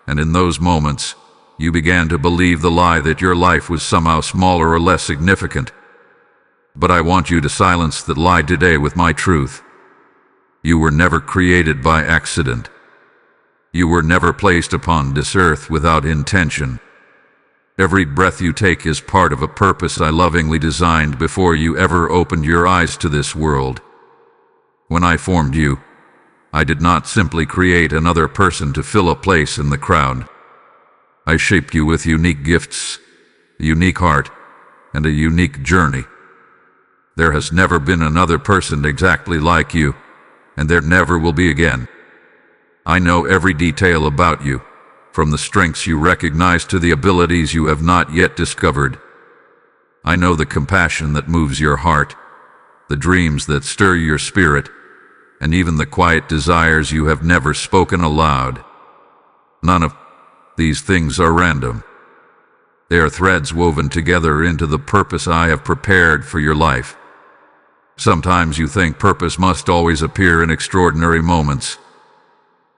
A: and in those moments, you began to believe the lie that your life was somehow smaller or less significant. But I want you to silence that lie today with my truth. You were never created by accident. You were never placed upon this earth without intention. Every breath you take is part of a purpose I lovingly designed before you ever opened your eyes to this world. When I formed you, I did not simply create another person to fill a place in the crowd. I shaped you with unique gifts, a unique heart, and a unique journey. There has never been another person exactly like you, and there never will be again. I know every detail about you, from the strengths you recognize to the abilities you have not yet discovered. I know the compassion that moves your heart, the dreams that stir your spirit, and even the quiet desires you have never spoken aloud. None of these things are random. They are threads woven together into the purpose I have prepared for your life. Sometimes you think purpose must always appear in extraordinary moments.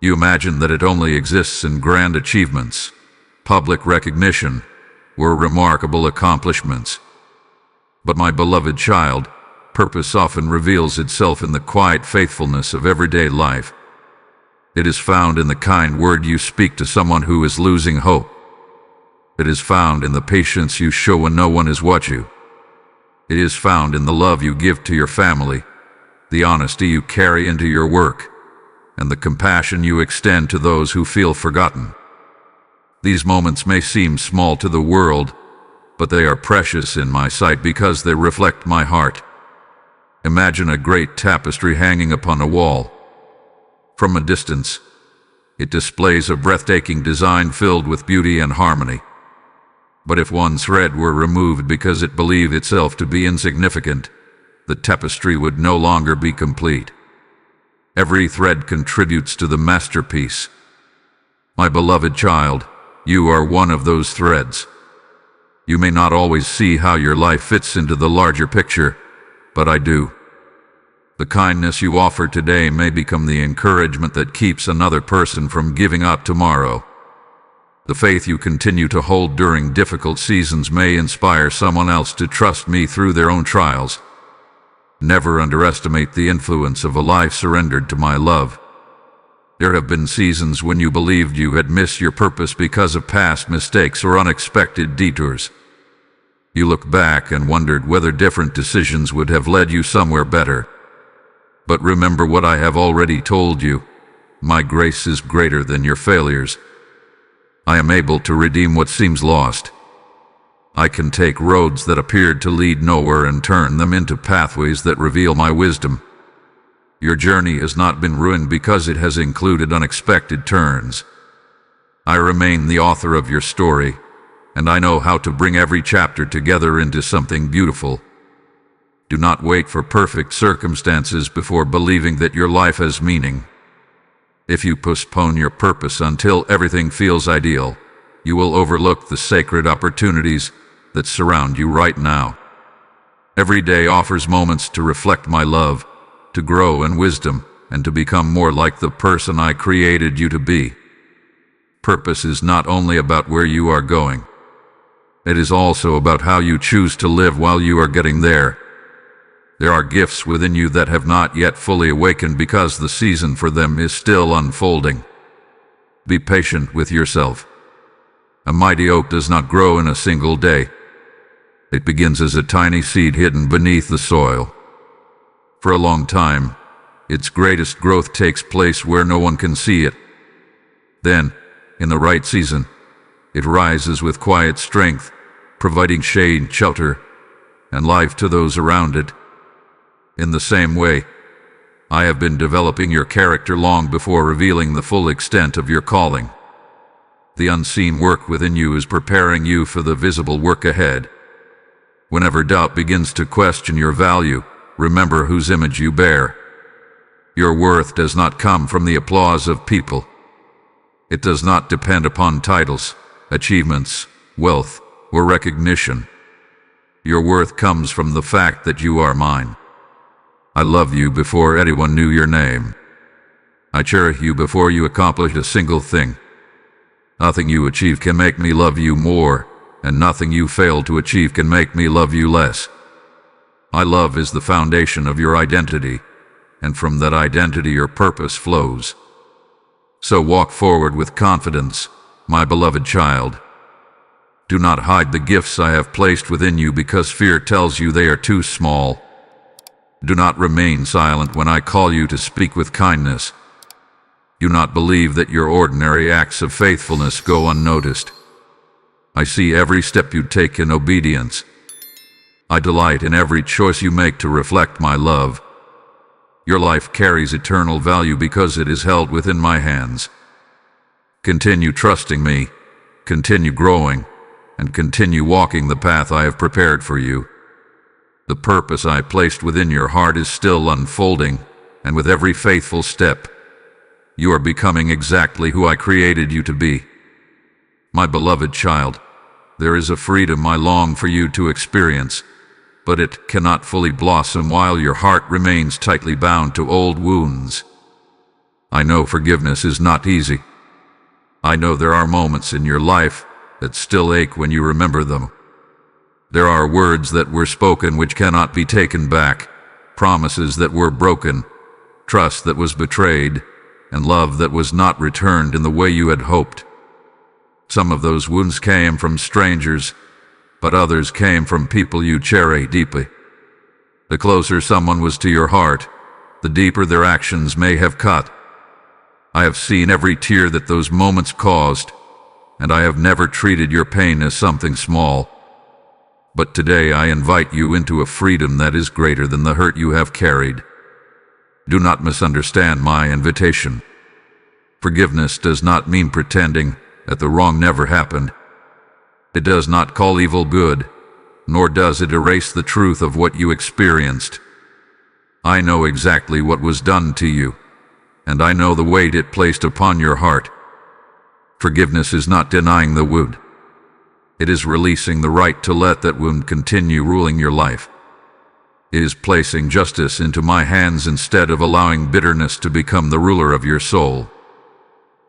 A: You imagine that it only exists in grand achievements, public recognition, or remarkable accomplishments. But my beloved child, purpose often reveals itself in the quiet faithfulness of everyday life. It is found in the kind word you speak to someone who is losing hope. It is found in the patience you show when no one is watching you. It is found in the love you give to your family, the honesty you carry into your work, and the compassion you extend to those who feel forgotten. These moments may seem small to the world, but they are precious in my sight because they reflect my heart. Imagine a great tapestry hanging upon a wall. From a distance, it displays a breathtaking design filled with beauty and harmony. But if one thread were removed because it believed itself to be insignificant, the tapestry would no longer be complete. Every thread contributes to the masterpiece. My beloved child, you are one of those threads. You may not always see how your life fits into the larger picture, but I do. The kindness you offer today may become the encouragement that keeps another person from giving up tomorrow. The faith you continue to hold during difficult seasons may inspire someone else to trust me through their own trials. Never underestimate the influence of a life surrendered to my love. There have been seasons when you believed you had missed your purpose because of past mistakes or unexpected detours. You look back and wondered whether different decisions would have led you somewhere better. But remember what I have already told you. My grace is greater than your failures. I am able to redeem what seems lost. I can take roads that appeared to lead nowhere and turn them into pathways that reveal my wisdom. Your journey has not been ruined because it has included unexpected turns. I remain the author of your story, and I know how to bring every chapter together into something beautiful. Do not wait for perfect circumstances before believing that your life has meaning. If you postpone your purpose until everything feels ideal, you will overlook the sacred opportunities that surround you right now. Every day offers moments to reflect my love, to grow in wisdom, and to become more like the person I created you to be. Purpose is not only about where you are going. It is also about how you choose to live while you are getting there. There are gifts within you that have not yet fully awakened because the season for them is still unfolding. Be patient with yourself. A mighty oak does not grow in a single day. It begins as a tiny seed hidden beneath the soil. For a long time, its greatest growth takes place where no one can see it. Then, in the right season, it rises with quiet strength, providing shade, shelter, and life to those around it. In the same way, I have been developing your character long before revealing the full extent of your calling. The unseen work within you is preparing you for the visible work ahead. Whenever doubt begins to question your value, remember whose image you bear. Your worth does not come from the applause of people. It does not depend upon titles, achievements, wealth, or recognition. Your worth comes from the fact that you are mine. I love you before anyone knew your name. I cherish you before you accomplished a single thing. Nothing you achieve can make me love you more, and nothing you fail to achieve can make me love you less. My love is the foundation of your identity, and from that identity your purpose flows. So walk forward with confidence, my beloved child. Do not hide the gifts I have placed within you because fear tells you they are too small. Do not remain silent when I call you to speak with kindness. Do not believe that your ordinary acts of faithfulness go unnoticed. I see every step you take in obedience. I delight in every choice you make to reflect my love. Your life carries eternal value because it is held within my hands. Continue trusting me, continue growing, and continue walking the path I have prepared for you. The purpose I placed within your heart is still unfolding, and with every faithful step, you are becoming exactly who I created you to be. My beloved child, there is a freedom I long for you to experience, but it cannot fully blossom while your heart remains tightly bound to old wounds. I know forgiveness is not easy. I know there are moments in your life that still ache when you remember them. There are words that were spoken which cannot be taken back, promises that were broken, trust that was betrayed, and love that was not returned in the way you had hoped. Some of those wounds came from strangers, but others came from people you cherish deeply. The closer someone was to your heart, the deeper their actions may have cut. I have seen every tear that those moments caused, and I have never treated your pain as something small. But today I invite you into a freedom that is greater than the hurt you have carried. Do not misunderstand my invitation. Forgiveness does not mean pretending that the wrong never happened. It does not call evil good, nor does it erase the truth of what you experienced. I know exactly what was done to you, and I know the weight it placed upon your heart. Forgiveness is not denying the wound. It is releasing the right to let that wound continue ruling your life. It is placing justice into my hands instead of allowing bitterness to become the ruler of your soul.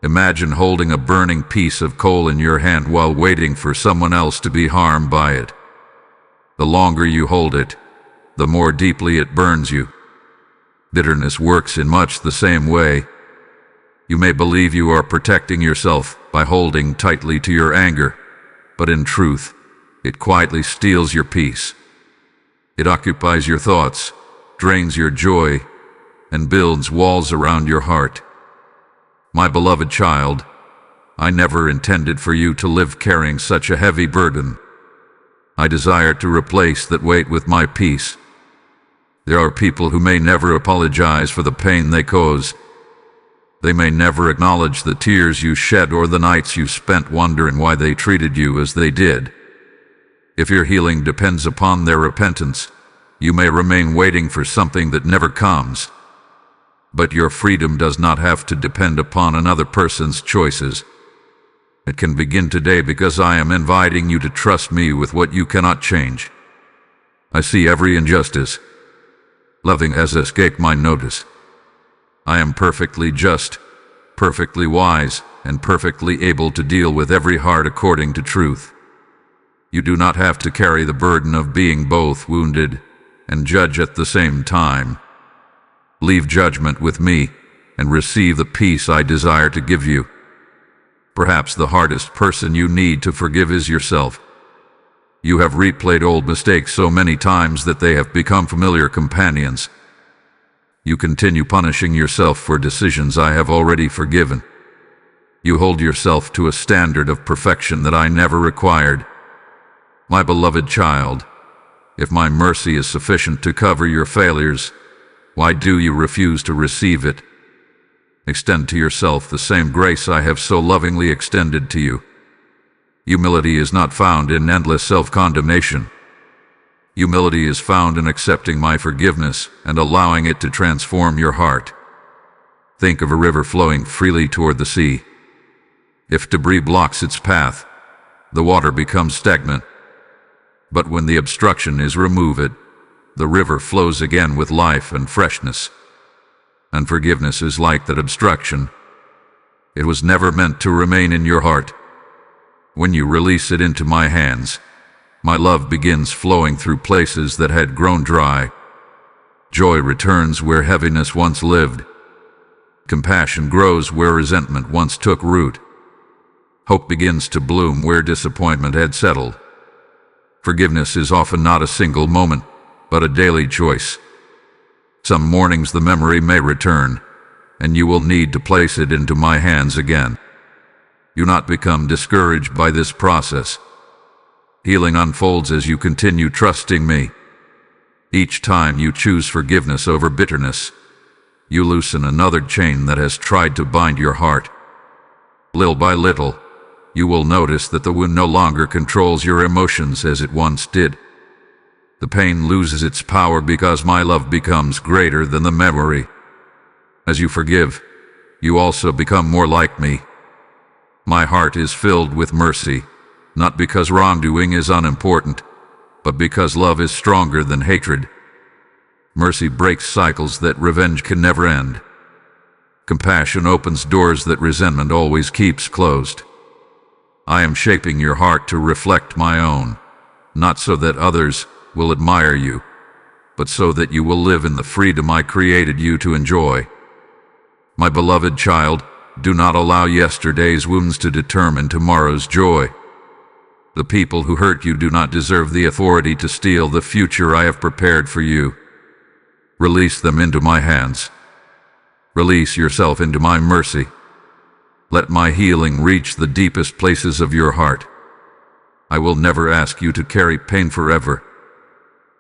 A: Imagine holding a burning piece of coal in your hand while waiting for someone else to be harmed by it. The longer you hold it, the more deeply it burns you. Bitterness works in much the same way. You may believe you are protecting yourself by holding tightly to your anger, but in truth, it quietly steals your peace. It occupies your thoughts, drains your joy, and builds walls around your heart. My beloved child, I never intended for you to live carrying such a heavy burden. I desire to replace that weight with my peace. There are people who may never apologize for the pain they cause. They may never acknowledge the tears you shed or the nights you spent wondering why they treated you as they did. If your healing depends upon their repentance, you may remain waiting for something that never comes. But your freedom does not have to depend upon another person's choices. It can begin today because I am inviting you to trust me with what you cannot change. I see every injustice. Nothing has escaped my notice. I am perfectly just, perfectly wise, and perfectly able to deal with every heart according to truth. You do not have to carry the burden of being both wounded and judge at the same time. Leave judgment with me and receive the peace I desire to give you. Perhaps the hardest person you need to forgive is yourself. You have replayed old mistakes so many times that they have become familiar companions. You continue punishing yourself for decisions I have already forgiven. You hold yourself to a standard of perfection that I never required. My beloved child, if my mercy is sufficient to cover your failures, why do you refuse to receive it? Extend to yourself the same grace I have so lovingly extended to you. Humility is not found in endless self-condemnation. Humility is found in accepting my forgiveness and allowing it to transform your heart. Think of a river flowing freely toward the sea. If debris blocks its path, the water becomes stagnant. But when the obstruction is removed, the river flows again with life and freshness. And forgiveness is like that obstruction. It was never meant to remain in your heart. When you release it into my hands, My love begins flowing through places that had grown dry. Joy returns where heaviness once lived. Compassion grows where resentment once took root. Hope begins to bloom where disappointment had settled. Forgiveness is often not a single moment, but a daily choice. Some mornings the memory may return, and you will need to place it into my hands again. Do not become discouraged by this process. Healing unfolds as you continue trusting me. Each time you choose forgiveness over bitterness, you loosen another chain that has tried to bind your heart. Little by little, you will notice that the wound no longer controls your emotions as it once did. The pain loses its power because my love becomes greater than the memory. As you forgive, you also become more like me. My heart is filled with mercy, not because wrongdoing is unimportant, but because love is stronger than hatred. Mercy breaks cycles that revenge can never end. Compassion opens doors that resentment always keeps closed. I am shaping your heart to reflect my own, not so that others will admire you, but so that you will live in the freedom I created you to enjoy. My beloved child, do not allow yesterday's wounds to determine tomorrow's joy. The people who hurt you do not deserve the authority to steal the future I have prepared for you. Release them into my hands. Release yourself into my mercy. Let my healing reach the deepest places of your heart. I will never ask you to carry pain forever.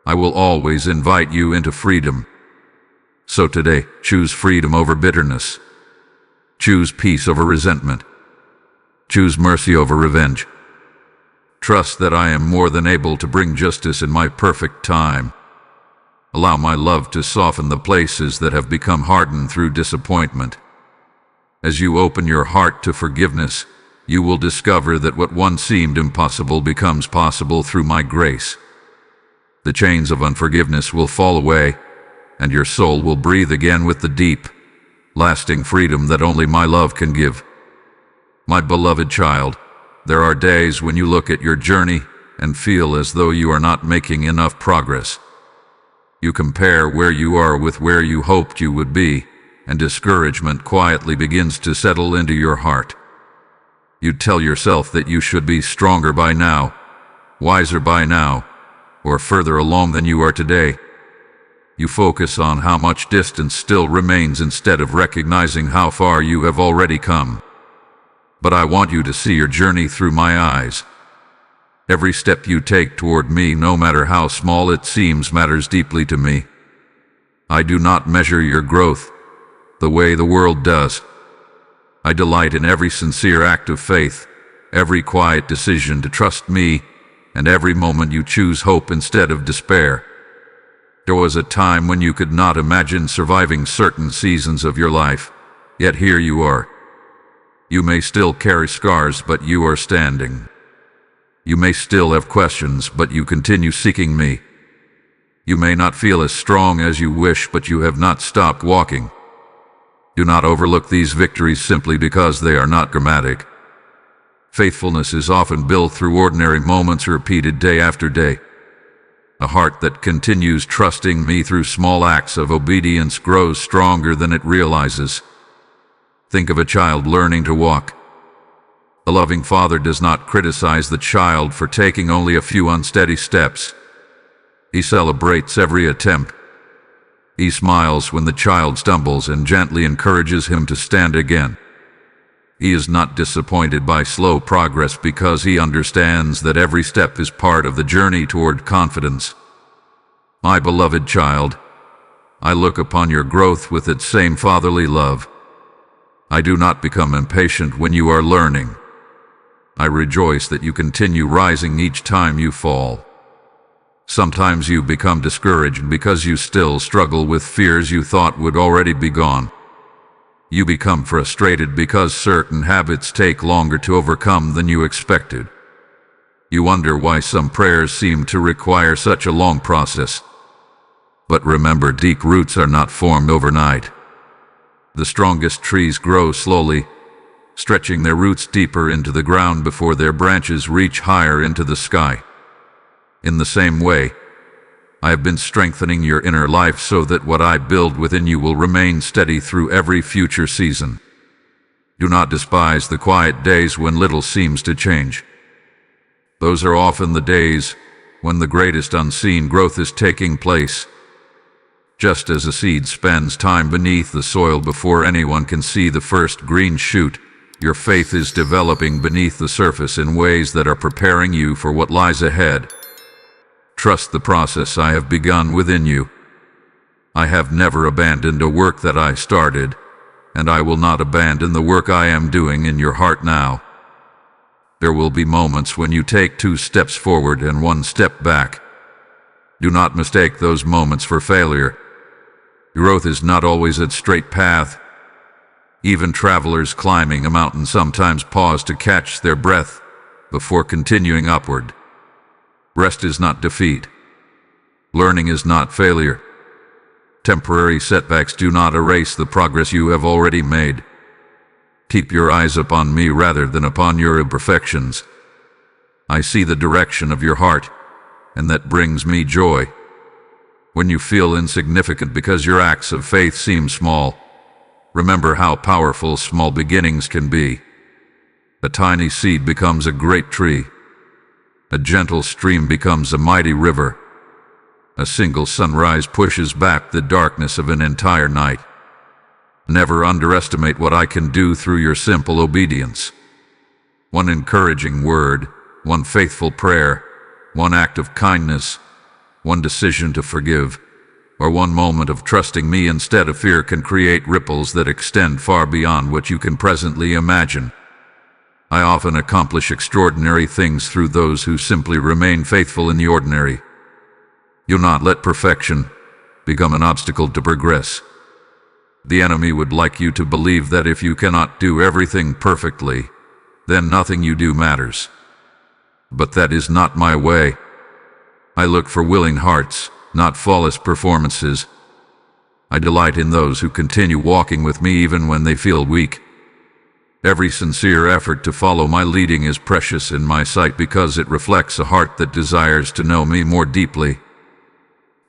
A: I will always invite you into freedom. So today, choose freedom over bitterness. Choose peace over resentment. Choose mercy over revenge. Trust that I am more than able to bring justice in my perfect time. Allow my love to soften the places that have become hardened through disappointment. As you open your heart to forgiveness, you will discover that what once seemed impossible becomes possible through my grace. The chains of unforgiveness will fall away, and your soul will breathe again with the deep, lasting freedom that only my love can give. My beloved child, there are days when you look at your journey and feel as though you are not making enough progress. You compare where you are with where you hoped you would be, and discouragement quietly begins to settle into your heart. You tell yourself that you should be stronger by now, wiser by now, or further along than you are today. You focus on how much distance still remains instead of recognizing how far you have already come. But I want you to see your journey through my eyes. Every step you take toward me, no matter how small it seems, matters deeply to me. I do not measure your growth the way the world does. I delight in every sincere act of faith, every quiet decision to trust me, and every moment you choose hope instead of despair. There was a time when you could not imagine surviving certain seasons of your life, yet here you are. You may still carry scars, but you are standing. You may still have questions, but you continue seeking me. You may not feel as strong as you wish, but you have not stopped walking. Do not overlook these victories simply because they are not dramatic. Faithfulness is often built through ordinary moments repeated day after day. A heart that continues trusting me through small acts of obedience grows stronger than it realizes. Think of a child learning to walk. A loving father does not criticize the child for taking only a few unsteady steps. He celebrates every attempt. He smiles when the child stumbles and gently encourages him to stand again. He is not disappointed by slow progress because he understands that every step is part of the journey toward confidence. My beloved child, I look upon your growth with its same fatherly love. I do not become impatient when you are learning. I rejoice that you continue rising each time you fall. Sometimes you become discouraged because you still struggle with fears you thought would already be gone. You become frustrated because certain habits take longer to overcome than you expected. You wonder why some prayers seem to require such a long process. But remember, deep roots are not formed overnight. The strongest trees grow slowly, stretching their roots deeper into the ground before their branches reach higher into the sky. In the same way, I have been strengthening your inner life so that what I build within you will remain steady through every future season. Do not despise the quiet days when little seems to change. Those are often the days when the greatest unseen growth is taking place. Just as a seed spends time beneath the soil before anyone can see the first green shoot, your faith is developing beneath the surface in ways that are preparing you for what lies ahead. Trust the process I have begun within you. I have never abandoned a work that I started, and I will not abandon the work I am doing in your heart now. There will be moments when you take 2 steps forward and 1 step back. Do not mistake those moments for failure. Growth is not always a straight path. Even travelers climbing a mountain sometimes pause to catch their breath before continuing upward. Rest is not defeat. Learning is not failure. Temporary setbacks do not erase the progress you have already made. Keep your eyes upon me rather than upon your imperfections. I see the direction of your heart, and that brings me joy. When you feel insignificant because your acts of faith seem small, remember how powerful small beginnings can be. A tiny seed becomes a great tree. A gentle stream becomes a mighty river. A single sunrise pushes back the darkness of an entire night. Never underestimate what I can do through your simple obedience. 1 encouraging word, 1 faithful prayer, 1 act of kindness, 1 decision to forgive, or 1 moment of trusting me instead of fear can create ripples that extend far beyond what you can presently imagine. I often accomplish extraordinary things through those who simply remain faithful in the ordinary. Do not let perfection become an obstacle to progress. The enemy would like you to believe that if you cannot do everything perfectly, then nothing you do matters. But that is not my way. I look for willing hearts, not flawless performances. I delight in those who continue walking with me even when they feel weak. Every sincere effort to follow my leading is precious in my sight because it reflects a heart that desires to know me more deeply.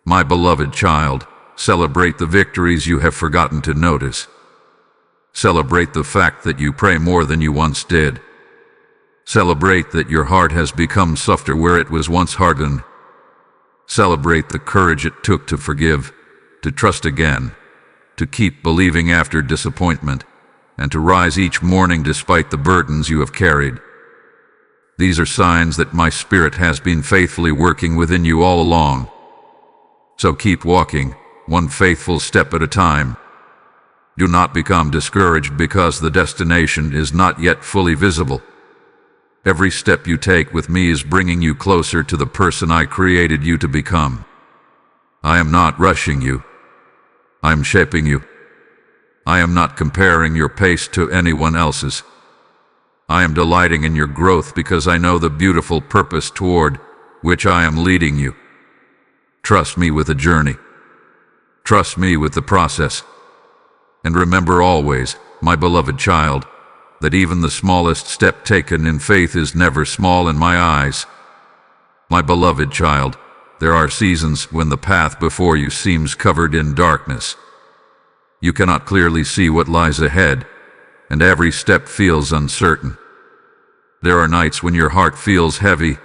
A: My beloved child, celebrate the victories you have forgotten to notice. Celebrate the fact that you pray more than you once did. Celebrate that your heart has become softer where it was once hardened. Celebrate the courage it took to forgive, to trust again, to keep believing after disappointment, and to rise each morning despite the burdens you have carried. These are signs that my Spirit has been faithfully working within you all along. So keep walking, 1 faithful step at a time. Do not become discouraged because the destination is not yet fully visible. Every step you take with me is bringing you closer to the person I created you to become. I am not rushing you. I am shaping you. I am not comparing your pace to anyone else's. I am delighting in your growth because I know the beautiful purpose toward which I am leading you. Trust me with the journey. Trust me with the process. And remember always, my beloved child, that even the smallest step taken in faith is never small in my eyes. My beloved child, there are seasons when the path before you seems covered in darkness. You cannot clearly see what lies ahead, and every step feels uncertain. There are nights when your heart feels heavy,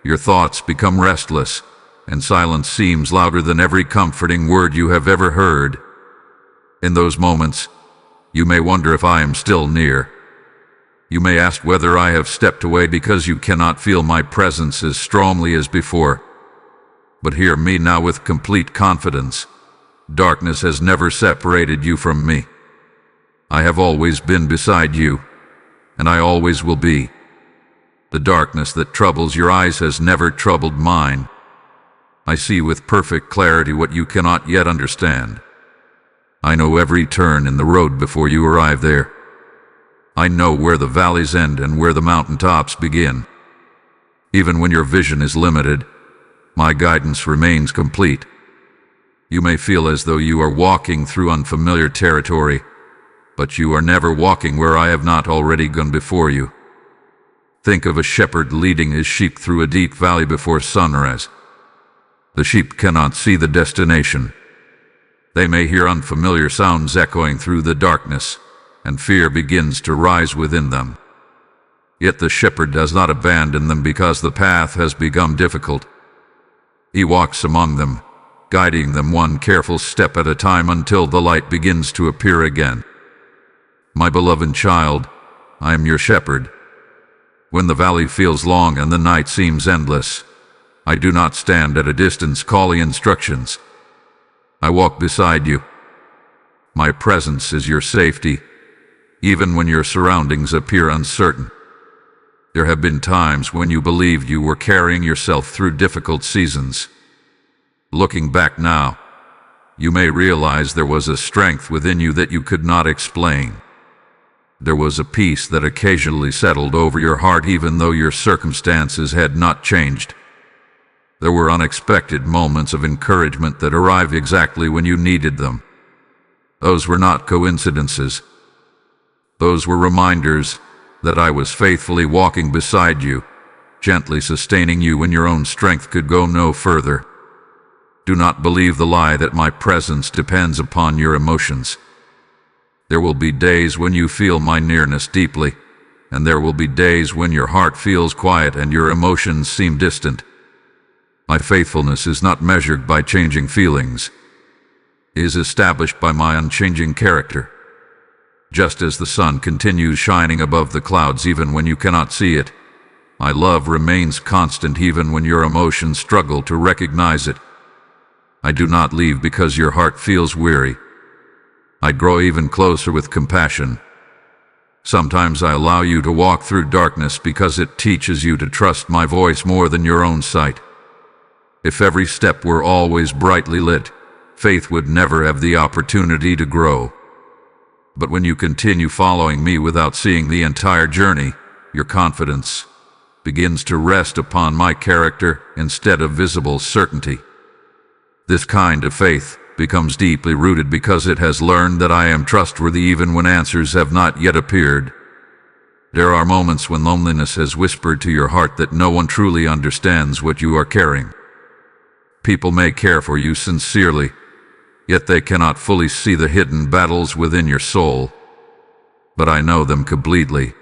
A: your thoughts become restless, and silence seems louder than every comforting word you have ever heard. In those moments, you may wonder if I am still near. You may ask whether I have stepped away because you cannot feel my presence as strongly as before. But hear me now with complete confidence. Darkness has never separated you from me. I have always been beside you, and I always will be. The darkness that troubles your eyes has never troubled mine. I see with perfect clarity what you cannot yet understand. I know every turn in the road before you arrive there. I know where the valleys end and where the mountaintops begin. Even when your vision is limited, my guidance remains complete. You may feel as though you are walking through unfamiliar territory, but you are never walking where I have not already gone before you. Think of a shepherd leading his sheep through a deep valley before sunrise. The sheep cannot see the destination. They may hear unfamiliar sounds echoing through the darkness, and fear begins to rise within them. Yet the shepherd does not abandon them because the path has become difficult. He walks among them, guiding them one careful step at a time until the light begins to appear again. My beloved child, I am your shepherd. When the valley feels long and the night seems endless, I do not stand at a distance calling instructions. I walk beside you. My presence is your safety, even when your surroundings appear uncertain. There have been times when you believed you were carrying yourself through difficult seasons. Looking back now, you may realize there was a strength within you that you could not explain. There was a peace that occasionally settled over your heart even though your circumstances had not changed. There were unexpected moments of encouragement that arrived exactly when you needed them. Those were not coincidences. Those were reminders that I was faithfully walking beside you, gently sustaining you when your own strength could go no further. Do not believe the lie that my presence depends upon your emotions. There will be days when you feel my nearness deeply, and there will be days when your heart feels quiet and your emotions seem distant. My faithfulness is not measured by changing feelings. It is established by my unchanging character. Just as the sun continues shining above the clouds even when you cannot see it, my love remains constant even when your emotions struggle to recognize it. I do not leave because your heart feels weary. I grow even closer with compassion. Sometimes I allow you to walk through darkness because it teaches you to trust my voice more than your own sight. If every step were always brightly lit, faith would never have the opportunity to grow. But when you continue following me without seeing the entire journey, your confidence begins to rest upon my character instead of visible certainty. This kind of faith becomes deeply rooted because it has learned that I am trustworthy even when answers have not yet appeared. There are moments when loneliness has whispered to your heart that no one truly understands what you are carrying. People may care for you sincerely, yet they cannot fully see the hidden battles within your soul. But I know them completely.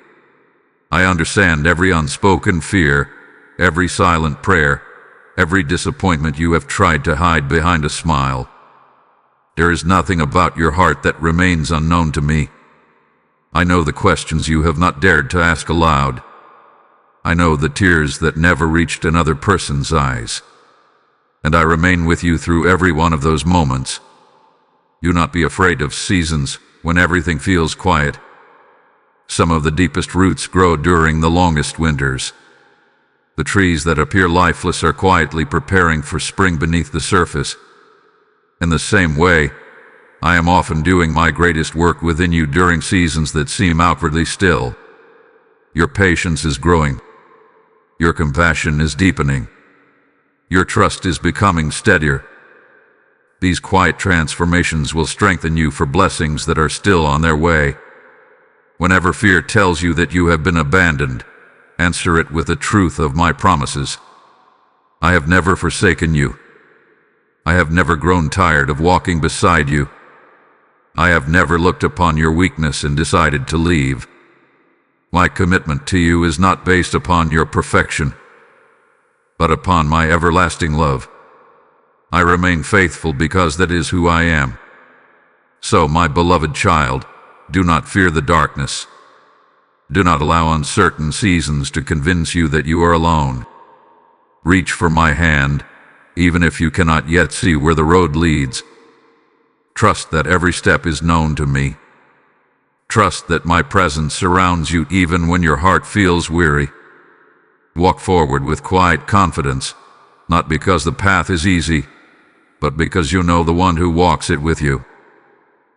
A: I understand every unspoken fear, every silent prayer, every disappointment you have tried to hide behind a smile. There is nothing about your heart that remains unknown to me. I know the questions you have not dared to ask aloud. I know the tears that never reached another person's eyes. And I remain with you through every one of those moments. Do not be afraid of seasons when everything feels quiet. Some of the deepest roots grow during the longest winters. The trees that appear lifeless are quietly preparing for spring beneath the surface. In the same way, I am often doing my greatest work within you during seasons that seem outwardly still. Your patience is growing. Your compassion is deepening. Your trust is becoming steadier. These quiet transformations will strengthen you for blessings that are still on their way. Whenever fear tells you that you have been abandoned, answer it with the truth of my promises. I have never forsaken you. I have never grown tired of walking beside you. I have never looked upon your weakness and decided to leave. My commitment to you is not based upon your perfection, but upon my everlasting love. I remain faithful because that is who I am. So, my beloved child, do not fear the darkness. Do not allow uncertain seasons to convince you that you are alone. Reach for my hand, even if you cannot yet see where the road leads. Trust that every step is known to me. Trust that my presence surrounds you even when your heart feels weary. Walk forward with quiet confidence, not because the path is easy, but because you know the one who walks it with you.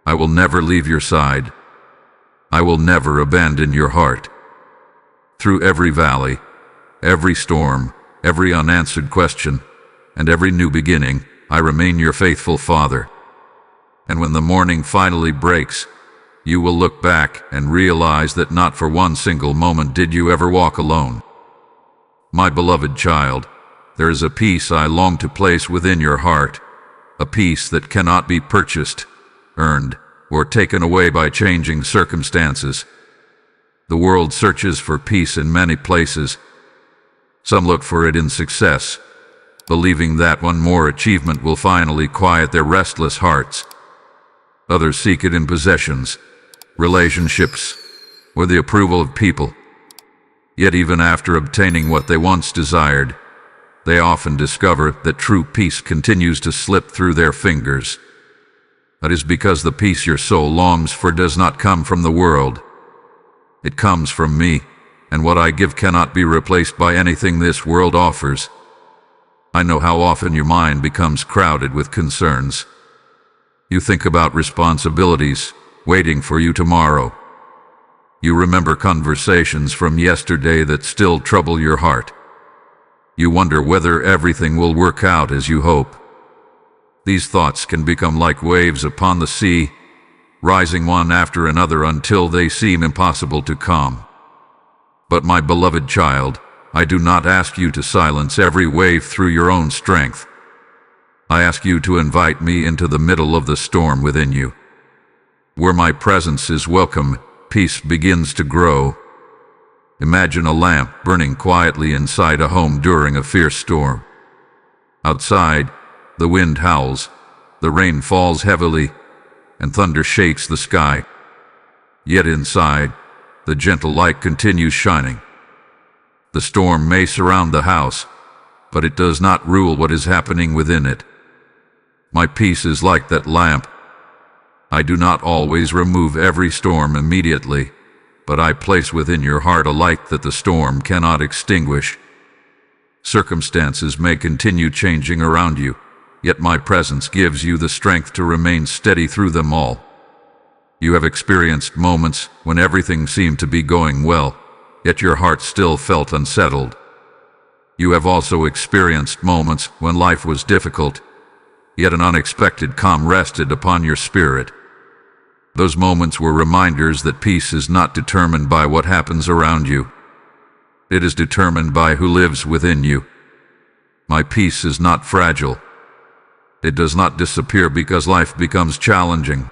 A: I will never leave your side. I will never abandon your heart. Through every valley, every storm, every unanswered question, and every new beginning, I remain your faithful Father. And when the morning finally breaks, you will look back and realize that not for one single moment did you ever walk alone. My beloved child, there is a peace I long to place within your heart, a peace that cannot be purchased, earned, or taken away by changing circumstances. The world searches for peace in many places. Some look for it in success, believing that one more achievement will finally quiet their restless hearts. Others seek it in possessions, relationships, or the approval of people. Yet even after obtaining what they once desired, they often discover that true peace continues to slip through their fingers. That is because the peace your soul longs for does not come from the world. It comes from me, and what I give cannot be replaced by anything this world offers. I know how often your mind becomes crowded with concerns. You think about responsibilities waiting for you tomorrow. You remember conversations from yesterday that still trouble your heart. You wonder whether everything will work out as you hope. These thoughts can become like waves upon the sea, rising one after another until they seem impossible to calm. But my beloved child, I do not ask you to silence every wave through your own strength. I ask you to invite me into the middle of the storm within you. Where my presence is welcome, peace begins to grow. Imagine a lamp burning quietly inside a home during a fierce storm. Outside, the wind howls, the rain falls heavily, and thunder shakes the sky. Yet inside, the gentle light continues shining. The storm may surround the house, but it does not rule what is happening within it. My peace is like that lamp. I do not always remove every storm immediately, but I place within your heart a light that the storm cannot extinguish. Circumstances may continue changing around you, yet my presence gives you the strength to remain steady through them all. You have experienced moments when everything seemed to be going well, yet your heart still felt unsettled. You have also experienced moments when life was difficult, yet an unexpected calm rested upon your spirit. Those moments were reminders that peace is not determined by what happens around you. It is determined by who lives within you. My peace is not fragile. It does not disappear because life becomes challenging.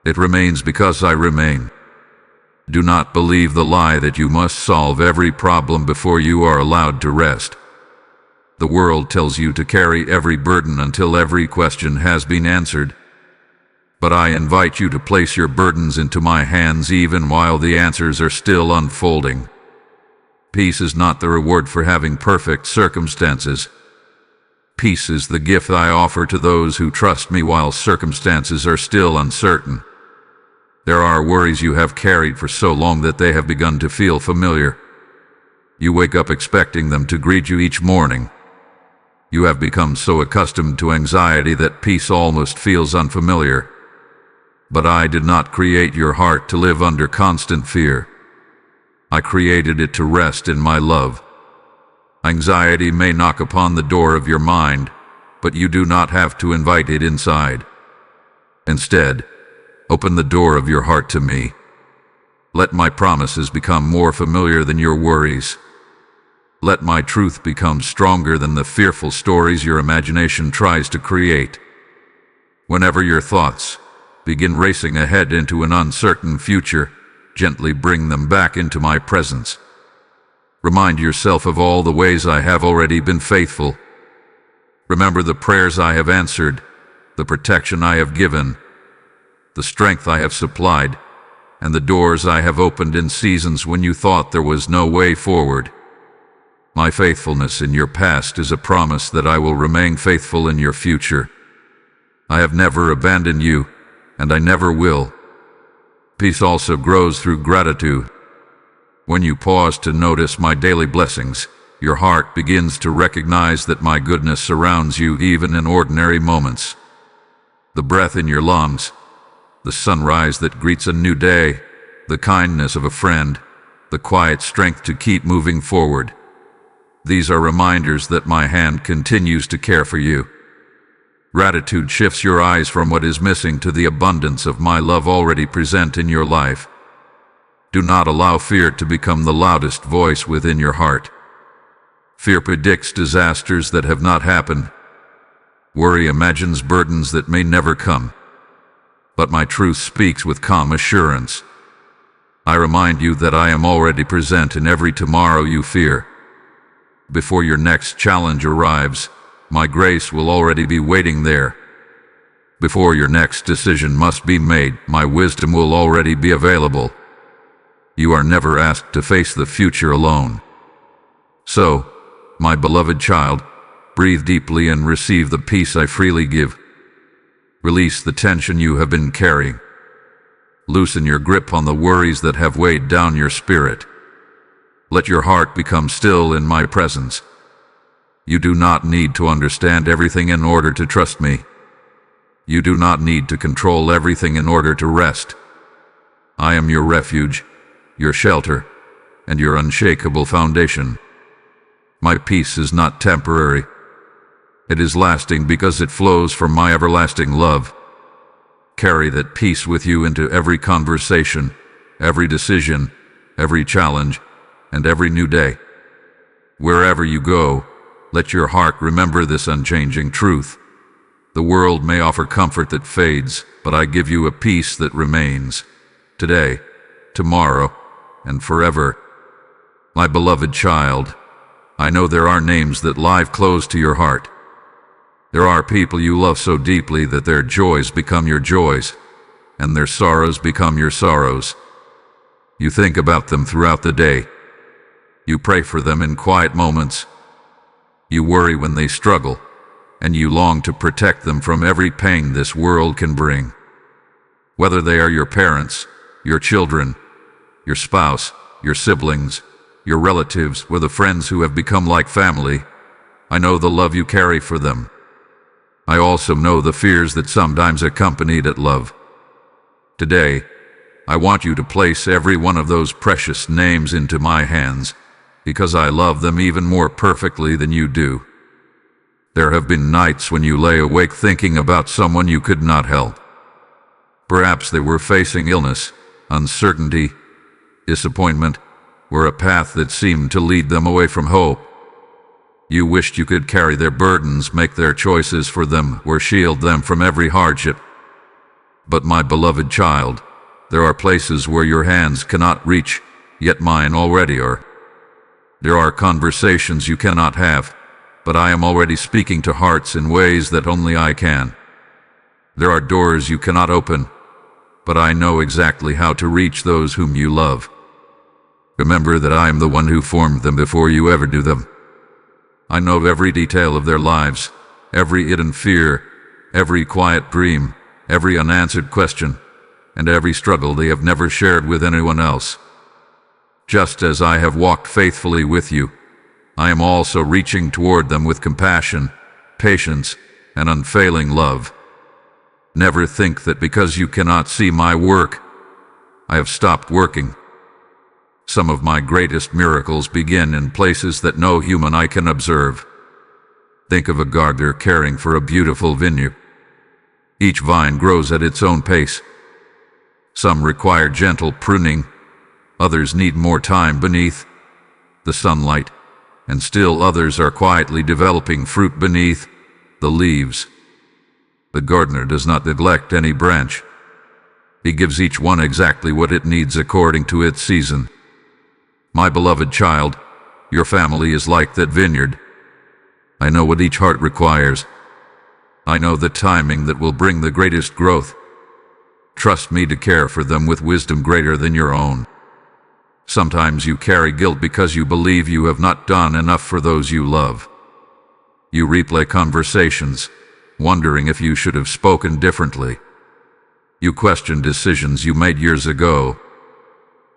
A: It remains because I remain. Do not believe the lie that you must solve every problem before you are allowed to rest. The world tells you to carry every burden until every question has been answered. But I invite you to place your burdens into my hands even while the answers are still unfolding. Peace is not the reward for having perfect circumstances. Peace is the gift I offer to those who trust me while circumstances are still uncertain. There are worries you have carried for so long that they have begun to feel familiar. You wake up expecting them to greet you each morning. You have become so accustomed to anxiety that peace almost feels unfamiliar. But I did not create your heart to live under constant fear. I created it to rest in my love. Anxiety may knock upon the door of your mind, but you do not have to invite it inside. Instead, open the door of your heart to me. Let my promises become more familiar than your worries. Let my truth become stronger than the fearful stories your imagination tries to create. Whenever your thoughts begin racing ahead into an uncertain future, gently bring them back into my presence. Remind yourself of all the ways I have already been faithful. Remember the prayers I have answered, the protection I have given, the strength I have supplied, and the doors I have opened in seasons when you thought there was no way forward. My faithfulness in your past is a promise that I will remain faithful in your future. I have never abandoned you, and I never will. Peace also grows through gratitude. When you pause to notice my daily blessings, your heart begins to recognize that my goodness surrounds you even in ordinary moments. The breath in your lungs, the sunrise that greets a new day, the kindness of a friend, the quiet strength to keep moving forward. These are reminders that my hand continues to care for you. Gratitude shifts your eyes from what is missing to the abundance of my love already present in your life. Do not allow fear to become the loudest voice within your heart. Fear predicts disasters that have not happened. Worry imagines burdens that may never come. But my truth speaks with calm assurance. I remind you that I am already present in every tomorrow you fear. Before your next challenge arrives, my grace will already be waiting there. Before your next decision must be made, my wisdom will already be available. You are never asked to face the future alone. So, my beloved child, breathe deeply and receive the peace I freely give. Release the tension you have been carrying. Loosen your grip on the worries that have weighed down your spirit. Let your heart become still in my presence. You do not need to understand everything in order to trust me. You do not need to control everything in order to rest. I am your refuge, your shelter, and your unshakable foundation. My peace is not temporary. It is lasting because it flows from my everlasting love. Carry that peace with you into every conversation, every decision, every challenge, and every new day. Wherever you go, let your heart remember this unchanging truth. The world may offer comfort that fades, but I give you a peace that remains, today, tomorrow, and forever. My beloved child, I know there are names that lie close to your heart. There are people you love so deeply that their joys become your joys, and their sorrows become your sorrows. You think about them throughout the day. You pray for them in quiet moments. You worry when they struggle, and you long to protect them from every pain this world can bring. Whether they are your parents, your children, your spouse, your siblings, your relatives, or the friends who have become like family, I know the love you carry for them. I also know the fears that sometimes accompany that love. Today, I want you to place every one of those precious names into my hands, because I love them even more perfectly than you do. There have been nights when you lay awake thinking about someone you could not help. Perhaps they were facing illness, uncertainty, disappointment, or a path that seemed to lead them away from hope. You wished you could carry their burdens, make their choices for them, or shield them from every hardship. But my beloved child, there are places where your hands cannot reach, yet mine already are. There are conversations you cannot have, but I am already speaking to hearts in ways that only I can. There are doors you cannot open, but I know exactly how to reach those whom you love. Remember that I am the one who formed them before you ever knew them. I know every detail of their lives, every hidden fear, every quiet dream, every unanswered question, and every struggle they have never shared with anyone else. Just as I have walked faithfully with you, I am also reaching toward them with compassion, patience, and unfailing love. Never think that because you cannot see my work, I have stopped working. Some of my greatest miracles begin in places that no human eye can observe. Think of a gardener caring for a beautiful vineyard. Each vine grows at its own pace. Some require gentle pruning, others need more time beneath the sunlight, and still others are quietly developing fruit beneath the leaves. The gardener does not neglect any branch. He gives each one exactly what it needs according to its season. My beloved child, your family is like that vineyard. I know what each heart requires. I know the timing that will bring the greatest growth. Trust me to care for them with wisdom greater than your own. Sometimes you carry guilt because you believe you have not done enough for those you love. You replay conversations, wondering if you should have spoken differently. You question decisions you made years ago.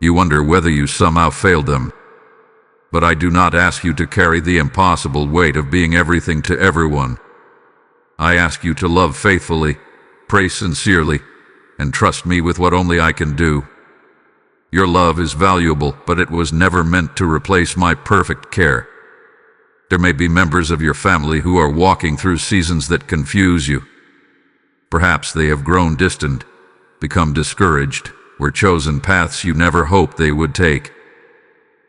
A: You wonder whether you somehow failed them. But I do not ask you to carry the impossible weight of being everything to everyone. I ask you to love faithfully, pray sincerely, and trust me with what only I can do. Your love is valuable, but it was never meant to replace my perfect care. There may be members of your family who are walking through seasons that confuse you. Perhaps they have grown distant, become discouraged, or chosen paths you never hoped they would take.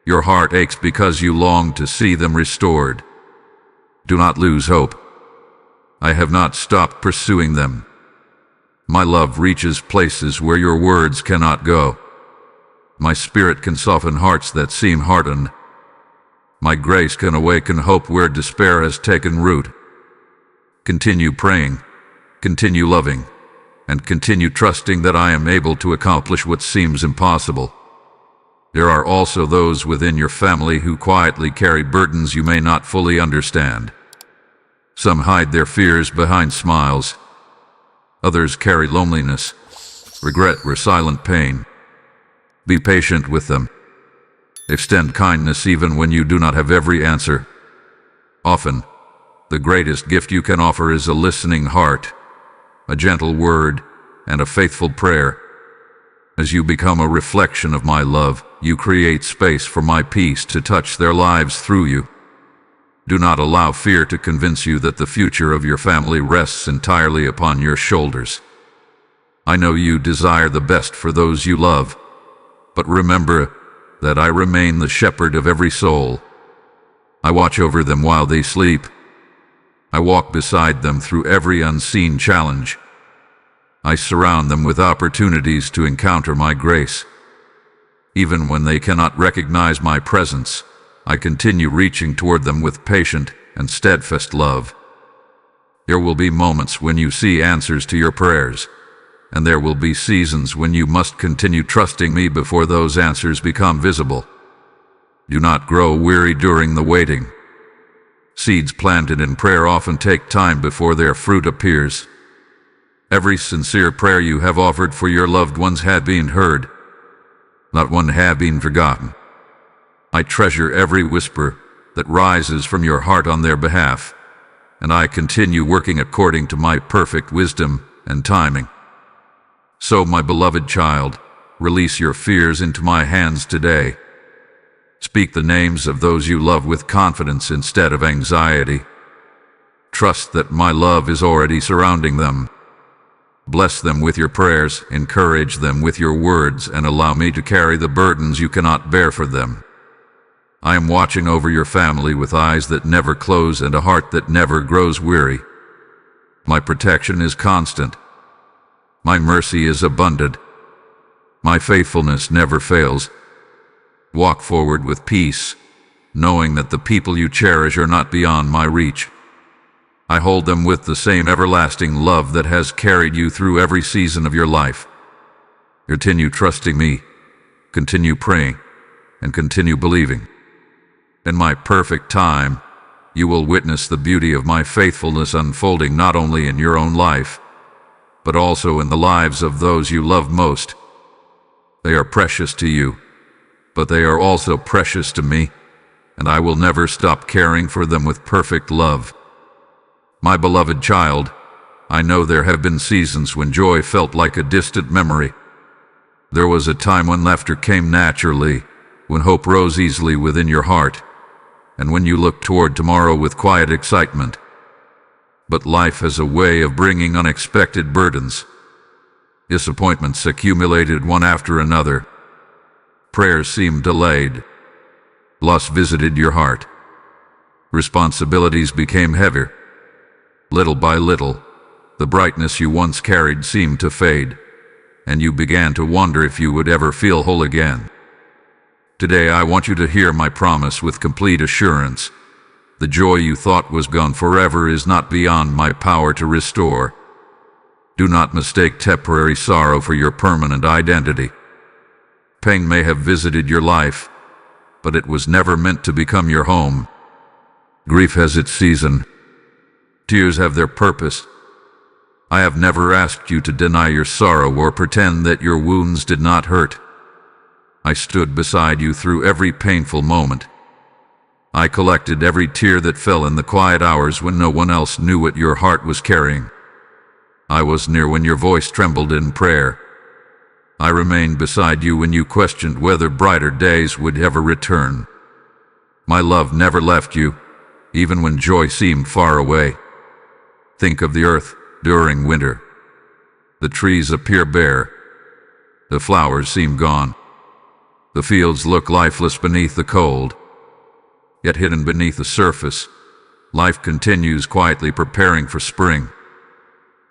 A: Your heart aches because you long to see them restored. Do not lose hope. I have not stopped pursuing them. My love reaches places where your words cannot go. My spirit can soften hearts that seem hardened. My grace can awaken hope where despair has taken root. Continue praying, continue loving, and continue trusting that I am able to accomplish what seems impossible. There are also those within your family who quietly carry burdens you may not fully understand. Some hide their fears behind smiles. Others carry loneliness, regret, or silent pain. Be patient with them. Extend kindness even when you do not have every answer. Often, the greatest gift you can offer is a listening heart, a gentle word, and a faithful prayer. As you become a reflection of my love, you create space for my peace to touch their lives through you. Do not allow fear to convince you that the future of your family rests entirely upon your shoulders. I know you desire the best for those you love, but remember that I remain the shepherd of every soul. I watch over them while they sleep. I walk beside them through every unseen challenge. I surround them with opportunities to encounter my grace. Even when they cannot recognize my presence, I continue reaching toward them with patient and steadfast love. There will be moments when you see answers to your prayers, and there will be seasons when you must continue trusting me before those answers become visible. Do not grow weary during the waiting. Seeds planted in prayer often take time before their fruit appears. Every sincere prayer you have offered for your loved ones had been heard. Not one had been forgotten. I treasure every whisper that rises from your heart on their behalf, and I continue working according to my perfect wisdom and timing. So, my beloved child, release your fears into my hands today. Speak the names of those you love with confidence instead of anxiety. Trust that my love is already surrounding them. Bless them with your prayers, encourage them with your words, and allow me to carry the burdens you cannot bear for them. I am watching over your family with eyes that never close and a heart that never grows weary. My protection is constant. My mercy is abundant. My faithfulness never fails. Walk forward with peace, knowing that the people you cherish are not beyond my reach. I hold them with the same everlasting love that has carried you through every season of your life. Continue trusting me, continue praying, and continue believing. In my perfect time, you will witness the beauty of my faithfulness unfolding not only in your own life, but also in the lives of those you love most. They are precious to you, but they are also precious to me, and I will never stop caring for them with perfect love. My beloved child, I know there have been seasons when joy felt like a distant memory. There was a time when laughter came naturally, when hope rose easily within your heart, and when you looked toward tomorrow with quiet excitement. But life has a way of bringing unexpected burdens. Disappointments accumulated one after another. Prayers seemed delayed. Loss visited your heart. Responsibilities became heavier. Little by little, the brightness you once carried seemed to fade, and you began to wonder if you would ever feel whole again. Today I want you to hear my promise with complete assurance. The joy you thought was gone forever is not beyond my power to restore. Do not mistake temporary sorrow for your permanent identity. Pain may have visited your life, but it was never meant to become your home. Grief has its season. Tears have their purpose. I have never asked you to deny your sorrow or pretend that your wounds did not hurt. I stood beside you through every painful moment. I collected every tear that fell in the quiet hours when no one else knew what your heart was carrying. I was near when your voice trembled in prayer. I remained beside you when you questioned whether brighter days would ever return. My love never left you, even when joy seemed far away. Think of the earth during winter. The trees appear bare. The flowers seem gone. The fields look lifeless beneath the cold. Yet hidden beneath the surface, life continues quietly preparing for spring.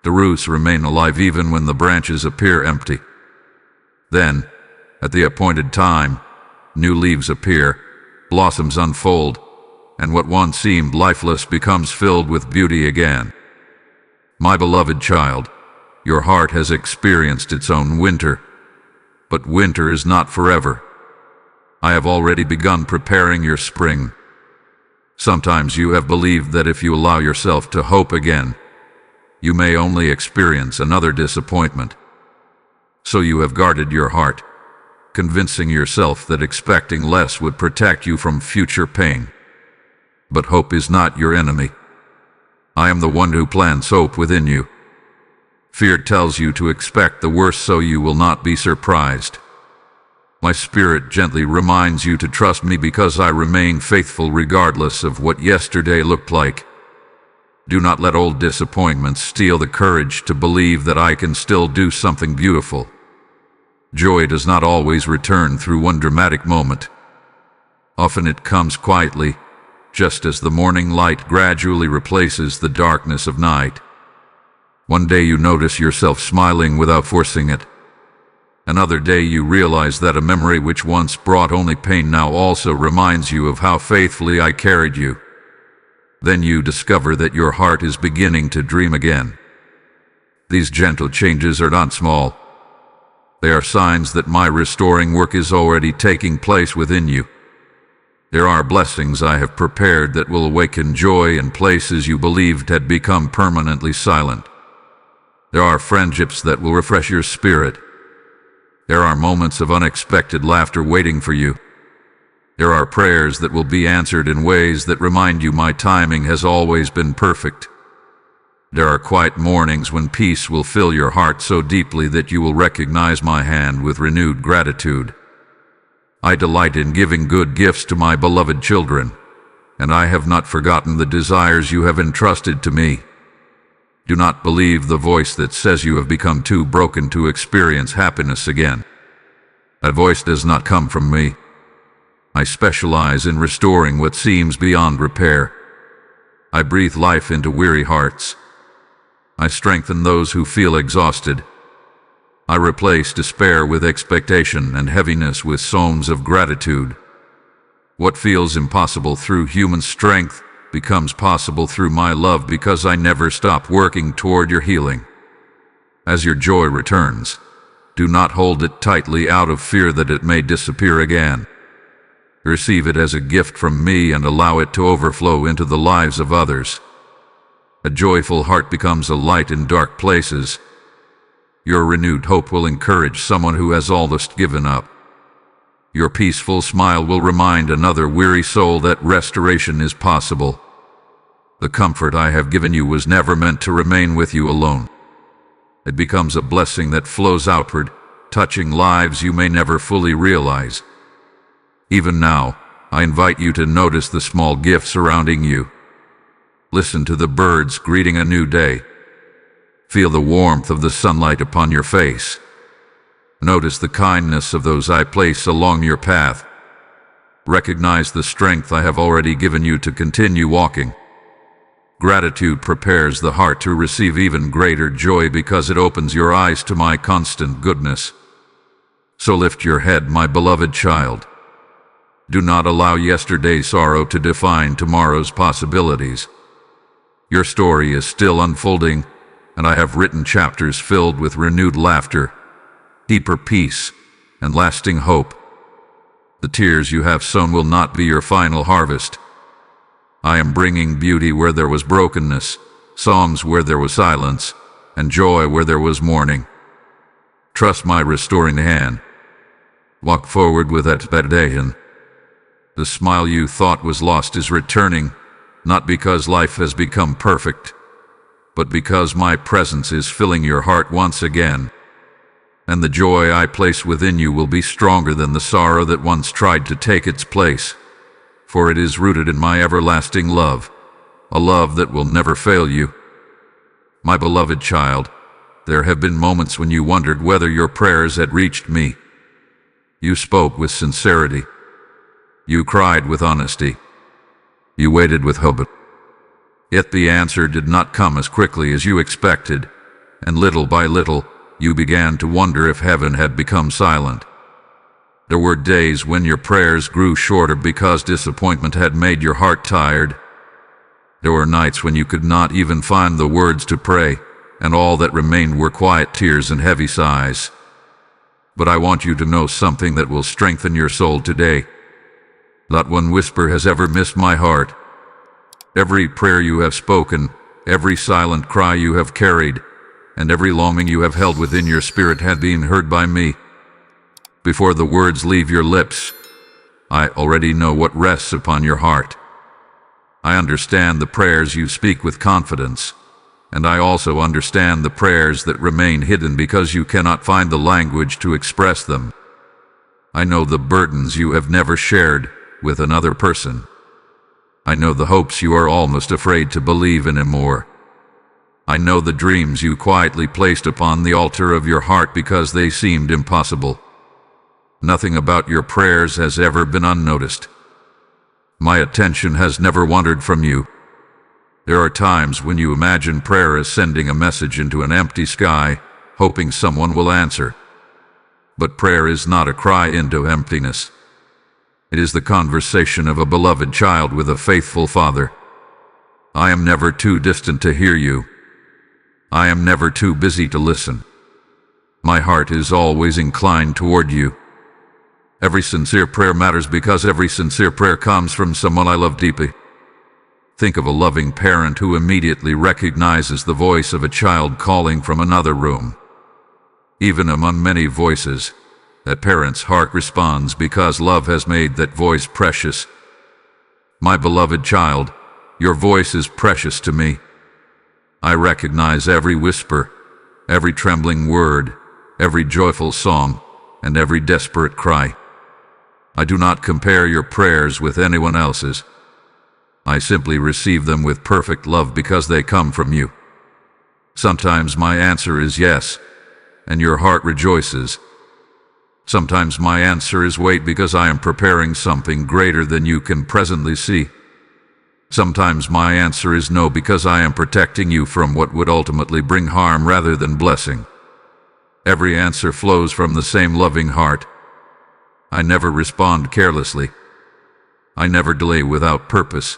A: The roots remain alive even when the branches appear empty. Then, at the appointed time, new leaves appear, blossoms unfold, and what once seemed lifeless becomes filled with beauty again. My beloved child, your heart has experienced its own winter, but winter is not forever. I have already begun preparing your spring. Sometimes you have believed that if you allow yourself to hope again, you may only experience another disappointment. So you have guarded your heart, convincing yourself that expecting less would protect you from future pain. But hope is not your enemy. I am the one who plants hope within you. Fear tells you to expect the worst so you will not be surprised. My spirit gently reminds you to trust me because I remain faithful regardless of what yesterday looked like. Do not let old disappointments steal the courage to believe that I can still do something beautiful. Joy does not always return through one dramatic moment. Often it comes quietly, just as the morning light gradually replaces the darkness of night. One day you notice yourself smiling without forcing it. Another day you realize that a memory which once brought only pain now also reminds you of how faithfully I carried you. Then you discover that your heart is beginning to dream again. These gentle changes are not small. They are signs that my restoring work is already taking place within you. There are blessings I have prepared that will awaken joy in places you believed had become permanently silent. There are friendships that will refresh your spirit. There are moments of unexpected laughter waiting for you. There are prayers that will be answered in ways that remind you my timing has always been perfect. There are quiet mornings when peace will fill your heart so deeply that you will recognize my hand with renewed gratitude. I delight in giving good gifts to my beloved children, and I have not forgotten the desires you have entrusted to me. Do not believe the voice that says you have become too broken to experience happiness again. That voice does not come from me. I specialize in restoring what seems beyond repair. I breathe life into weary hearts. I strengthen those who feel exhausted. I replace despair with expectation and heaviness with songs of gratitude. What feels impossible through human strength becomes possible through my love because I never stop working toward your healing. As your joy returns, do not hold it tightly out of fear that it may disappear again. Receive it as a gift from me and allow it to overflow into the lives of others. A joyful heart becomes a light in dark places. Your renewed hope will encourage someone who has almost given up. Your peaceful smile will remind another weary soul that restoration is possible. The comfort I have given you was never meant to remain with you alone. It becomes a blessing that flows outward, touching lives you may never fully realize. Even now, I invite you to notice the small gifts surrounding you. Listen to the birds greeting a new day. Feel the warmth of the sunlight upon your face. Notice the kindness of those I place along your path. Recognize the strength I have already given you to continue walking. Gratitude prepares the heart to receive even greater joy because it opens your eyes to my constant goodness. So lift your head, my beloved child. Do not allow yesterday's sorrow to define tomorrow's possibilities. Your story is still unfolding, and I have written chapters filled with renewed laughter, deeper peace, and lasting hope. The tears you have sown will not be your final harvest. I am bringing beauty where there was brokenness, songs where there was silence, and joy where there was mourning. Trust my restoring hand. Walk forward with expectation. The smile you thought was lost is returning, not because life has become perfect, but because my presence is filling your heart once again. And the joy I place within you will be stronger than the sorrow that once tried to take its place. for it is rooted in my everlasting love, a love that will never fail you. My beloved child, there have been moments when you wondered whether your prayers had reached me. You spoke with sincerity. You cried with honesty. You waited with hope. Yet the answer did not come as quickly as you expected, and little by little, you began to wonder if heaven had become silent. There were days when your prayers grew shorter because disappointment had made your heart tired. There were nights when you could not even find the words to pray, and all that remained were quiet tears and heavy sighs. But I want you to know something that will strengthen your soul today. Not one whisper has ever missed my heart. Every prayer you have spoken, every silent cry you have carried, and every longing you have held within your spirit had been heard by me. Before the words leave your lips, I already know what rests upon your heart. I understand the prayers you speak with confidence, and I also understand the prayers that remain hidden because you cannot find the language to express them. I know the burdens you have never shared with another person. I know the hopes you are almost afraid to believe in anymore. I know the dreams you quietly placed upon the altar of your heart because they seemed impossible. Nothing about your prayers has ever been unnoticed. My attention has never wandered from you. There are times when you imagine prayer as sending a message into an empty sky, hoping someone will answer. But prayer is not a cry into emptiness. It is the conversation of a beloved child with a faithful father. I am never too distant to hear you. I am never too busy to listen. My heart is always inclined toward you. Every sincere prayer matters because every sincere prayer comes from someone I love deeply. Think of a loving parent who immediately recognizes the voice of a child calling from another room. Even among many voices, that parent's heart responds because love has made that voice precious. My beloved child, your voice is precious to me. I recognize every whisper, every trembling word, every joyful song, and every desperate cry. I do not compare your prayers with anyone else's. I simply receive them with perfect love because they come from you. Sometimes my answer is yes, and your heart rejoices. Sometimes my answer is wait because I am preparing something greater than you can presently see. Sometimes my answer is no because I am protecting you from what would ultimately bring harm rather than blessing. Every answer flows from the same loving heart. I never respond carelessly. I never delay without purpose.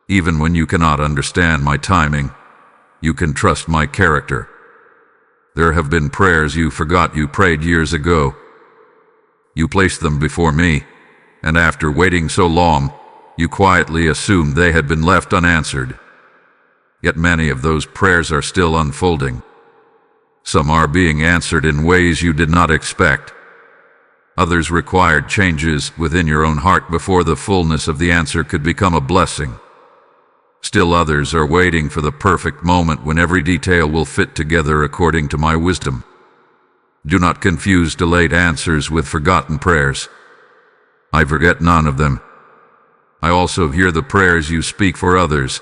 A: Even when you cannot understand my timing, you can trust my character. There have been prayers you forgot you prayed years ago. You placed them before me, and after waiting so long, you quietly assumed they had been left unanswered. Yet many of those prayers are still unfolding. Some are being answered in ways you did not expect. Others required changes within your own heart before the fullness of the answer could become a blessing. Still others are waiting for the perfect moment when every detail will fit together according to my wisdom. Do not confuse delayed answers with forgotten prayers. I forget none of them. I also hear the prayers you speak for others.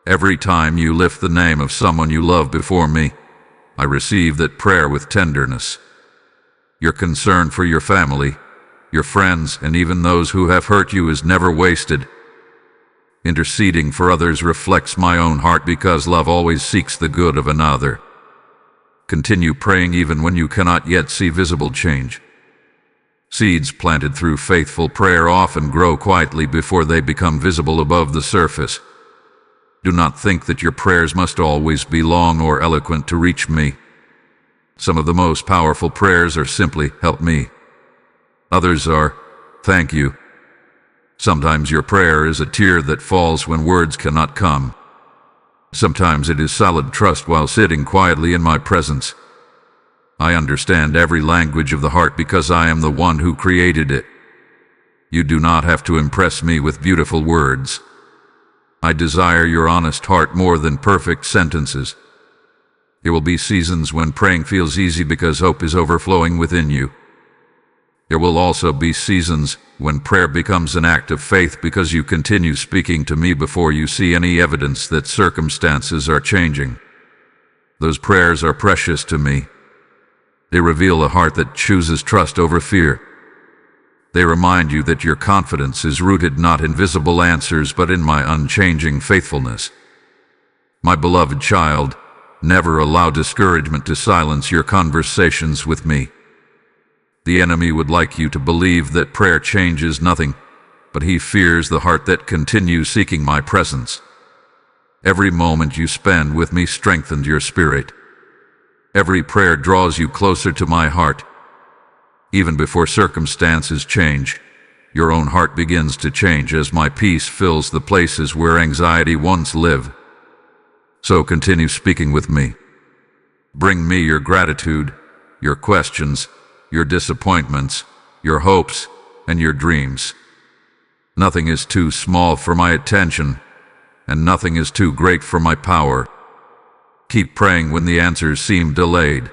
A: Every time you lift the name of someone you love before me, I receive that prayer with tenderness. Your concern for your family, your friends, and even those who have hurt you is never wasted. Interceding for others reflects my own heart because love always seeks the good of another. Continue praying even when you cannot yet see visible change. Seeds planted through faithful prayer often grow quietly before they become visible above the surface. Do not think that your prayers must always be long or eloquent to reach me. Some of the most powerful prayers are simply, "Help me." Others are, "Thank you." Sometimes your prayer is a tear that falls when words cannot come. Sometimes it is solid trust while sitting quietly in my presence. I understand every language of the heart because I am the one who created it. You do not have to impress me with beautiful words. I desire your honest heart more than perfect sentences. There will be seasons when praying feels easy because hope is overflowing within you. There will also be seasons when prayer becomes an act of faith because you continue speaking to me before you see any evidence that circumstances are changing. Those prayers are precious to me. They reveal a heart that chooses trust over fear. They remind you that your confidence is rooted not in visible answers but in my unchanging faithfulness. My beloved child, never allow discouragement to silence your conversations with me. The enemy would like you to believe that prayer changes nothing, but he fears the heart that continues seeking my presence. Every moment you spend with me strengthens your spirit. Every prayer draws you closer to my heart. Even before circumstances change, your own heart begins to change as my peace fills the places where anxiety once lived. So continue speaking with me. Bring me your gratitude, your questions, your disappointments, your hopes, and your dreams. Nothing is too small for my attention, and nothing is too great for my power. Keep praying when the answers seem delayed.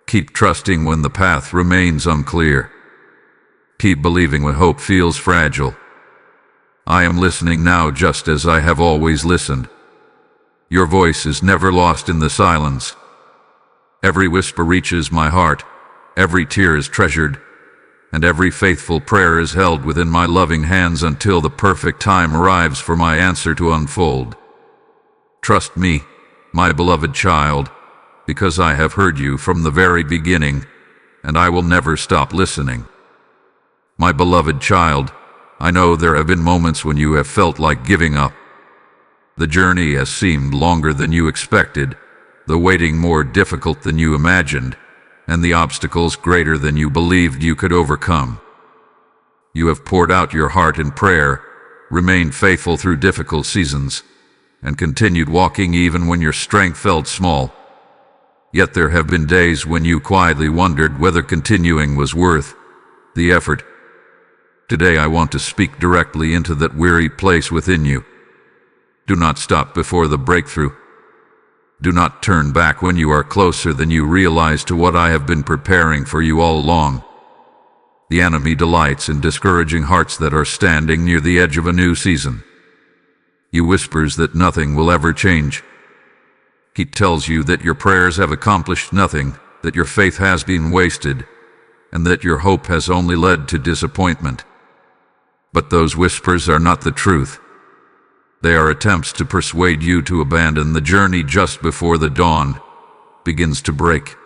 A: Keep trusting when the path remains unclear. Keep believing when hope feels fragile. I am listening now just as I have always listened. Your voice is never lost in the silence. Every whisper reaches my heart, every tear is treasured, and every faithful prayer is held within my loving hands until the perfect time arrives for my answer to unfold. Trust me, my beloved child, because I have heard you from the very beginning, and I will never stop listening. My beloved child, I know there have been moments when you have felt like giving up. The journey has seemed longer than you expected, the waiting more difficult than you imagined, and the obstacles greater than you believed you could overcome. You have poured out your heart in prayer, remained faithful through difficult seasons, and continued walking even when your strength felt small. Yet there have been days when you quietly wondered whether continuing was worth the effort. Today I want to speak directly into that weary place within you. Do not stop before the breakthrough. Do not turn back when you are closer than you realize to what I have been preparing for you all along. The enemy delights in discouraging hearts that are standing near the edge of a new season. He whispers that nothing will ever change. He tells you that your prayers have accomplished nothing, that your faith has been wasted, and that your hope has only led to disappointment. But those whispers are not the truth. They are attempts to persuade you to abandon the journey just before the dawn begins to break.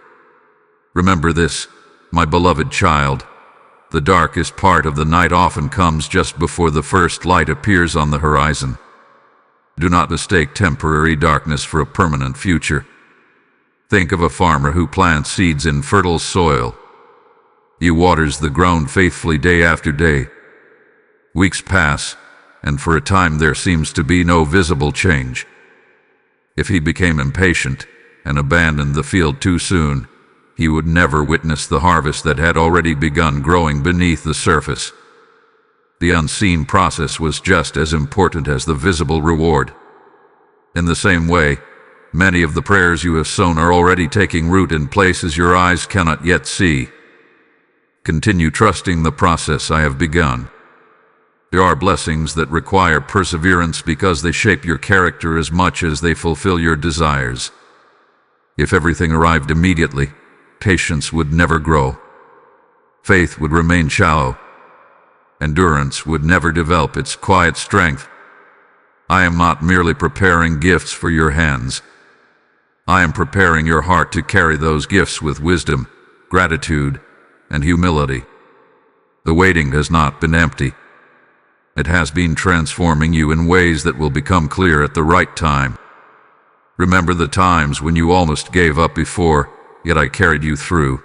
A: Remember this, my beloved child. The darkest part of the night often comes just before the first light appears on the horizon. Do not mistake temporary darkness for a permanent future. Think of a farmer who plants seeds in fertile soil. He waters the ground faithfully day after day. Weeks pass, and for a time there seems to be no visible change. If he became impatient and abandoned the field too soon, he would never witness the harvest that had already begun growing beneath the surface. The unseen process was just as important as the visible reward. In the same way, many of the prayers you have sown are already taking root in places your eyes cannot yet see. Continue trusting the process I have begun. There are blessings that require perseverance because they shape your character as much as they fulfill your desires. If everything arrived immediately, patience would never grow. Faith would remain shallow. Endurance would never develop its quiet strength. I am not merely preparing gifts for your hands. I am preparing your heart to carry those gifts with wisdom, gratitude, and humility. The waiting has not been empty. It has been transforming you in ways that will become clear at the right time. Remember the times when you almost gave up before, yet I carried you through.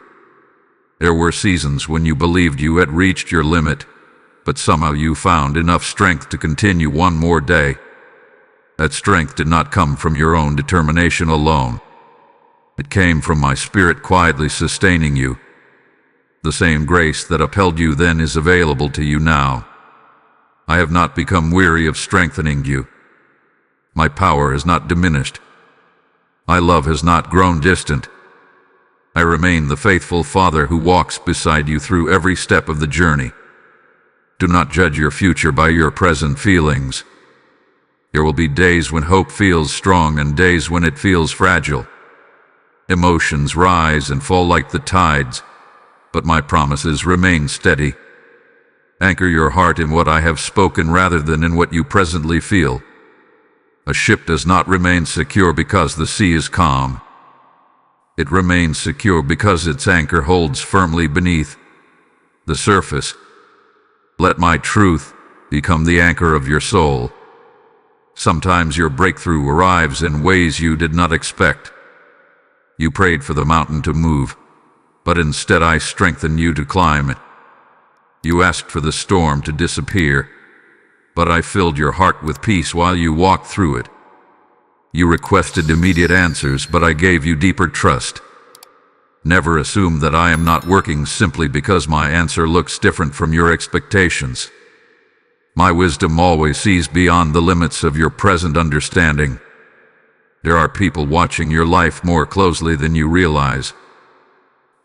A: There were seasons when you believed you had reached your limit, but somehow you found enough strength to continue one more day. That strength did not come from your own determination alone. It came from my Spirit quietly sustaining you. The same grace that upheld you then is available to you now. I have not become weary of strengthening you. My power has not diminished. My love has not grown distant. I remain the faithful Father who walks beside you through every step of the journey. Do not judge your future by your present feelings. There will be days when hope feels strong and days when it feels fragile. Emotions rise and fall like the tides, but my promises remain steady. Anchor your heart in what I have spoken rather than in what you presently feel. A ship does not remain secure because the sea is calm. It remains secure because its anchor holds firmly beneath the surface. Let my truth become the anchor of your soul. Sometimes your breakthrough arrives in ways you did not expect. You prayed for the mountain to move, but instead I strengthened you to climb it. You asked for the storm to disappear, but I filled your heart with peace while you walked through it. You requested immediate answers, but I gave you deeper trust. Never assume that I am not working simply because my answer looks different from your expectations. My wisdom always sees beyond the limits of your present understanding. There are people watching your life more closely than you realize.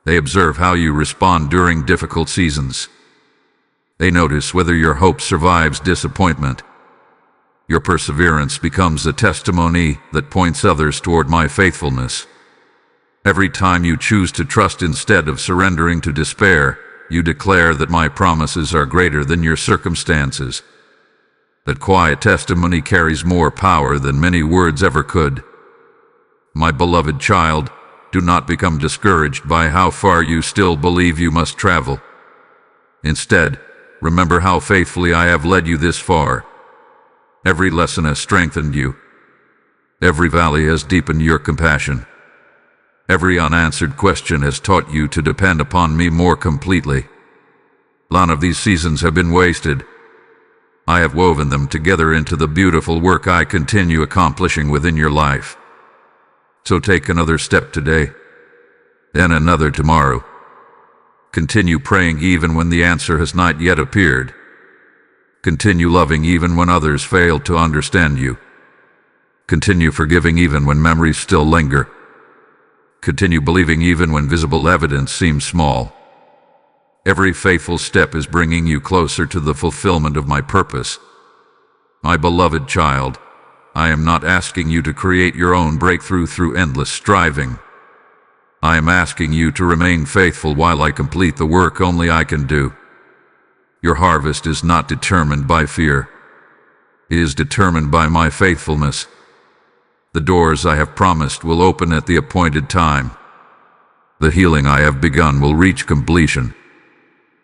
A: They observe how you respond during difficult seasons. They notice whether your hope survives disappointment. Your perseverance becomes a testimony that points others toward my faithfulness. Every time you choose to trust instead of surrendering to despair, you declare that my promises are greater than your circumstances. That quiet testimony carries more power than many words ever could. My beloved child, do not become discouraged by how far you still believe you must travel. Instead, remember how faithfully I have led you this far. Every lesson has strengthened you. Every valley has deepened your compassion. Every unanswered question has taught you to depend upon me more completely. None of these seasons have been wasted. I have woven them together into the beautiful work I continue accomplishing within your life. So take another step today, then another tomorrow. Continue praying even when the answer has not yet appeared. Continue loving even when others fail to understand you. Continue forgiving even when memories still linger. Continue believing even when visible evidence seems small. Every faithful step is bringing you closer to the fulfillment of my purpose. My beloved child, I am not asking you to create your own breakthrough through endless striving. I am asking you to remain faithful while I complete the work only I can do. Your harvest is not determined by fear. It is determined by my faithfulness. The doors I have promised will open at the appointed time. The healing I have begun will reach completion.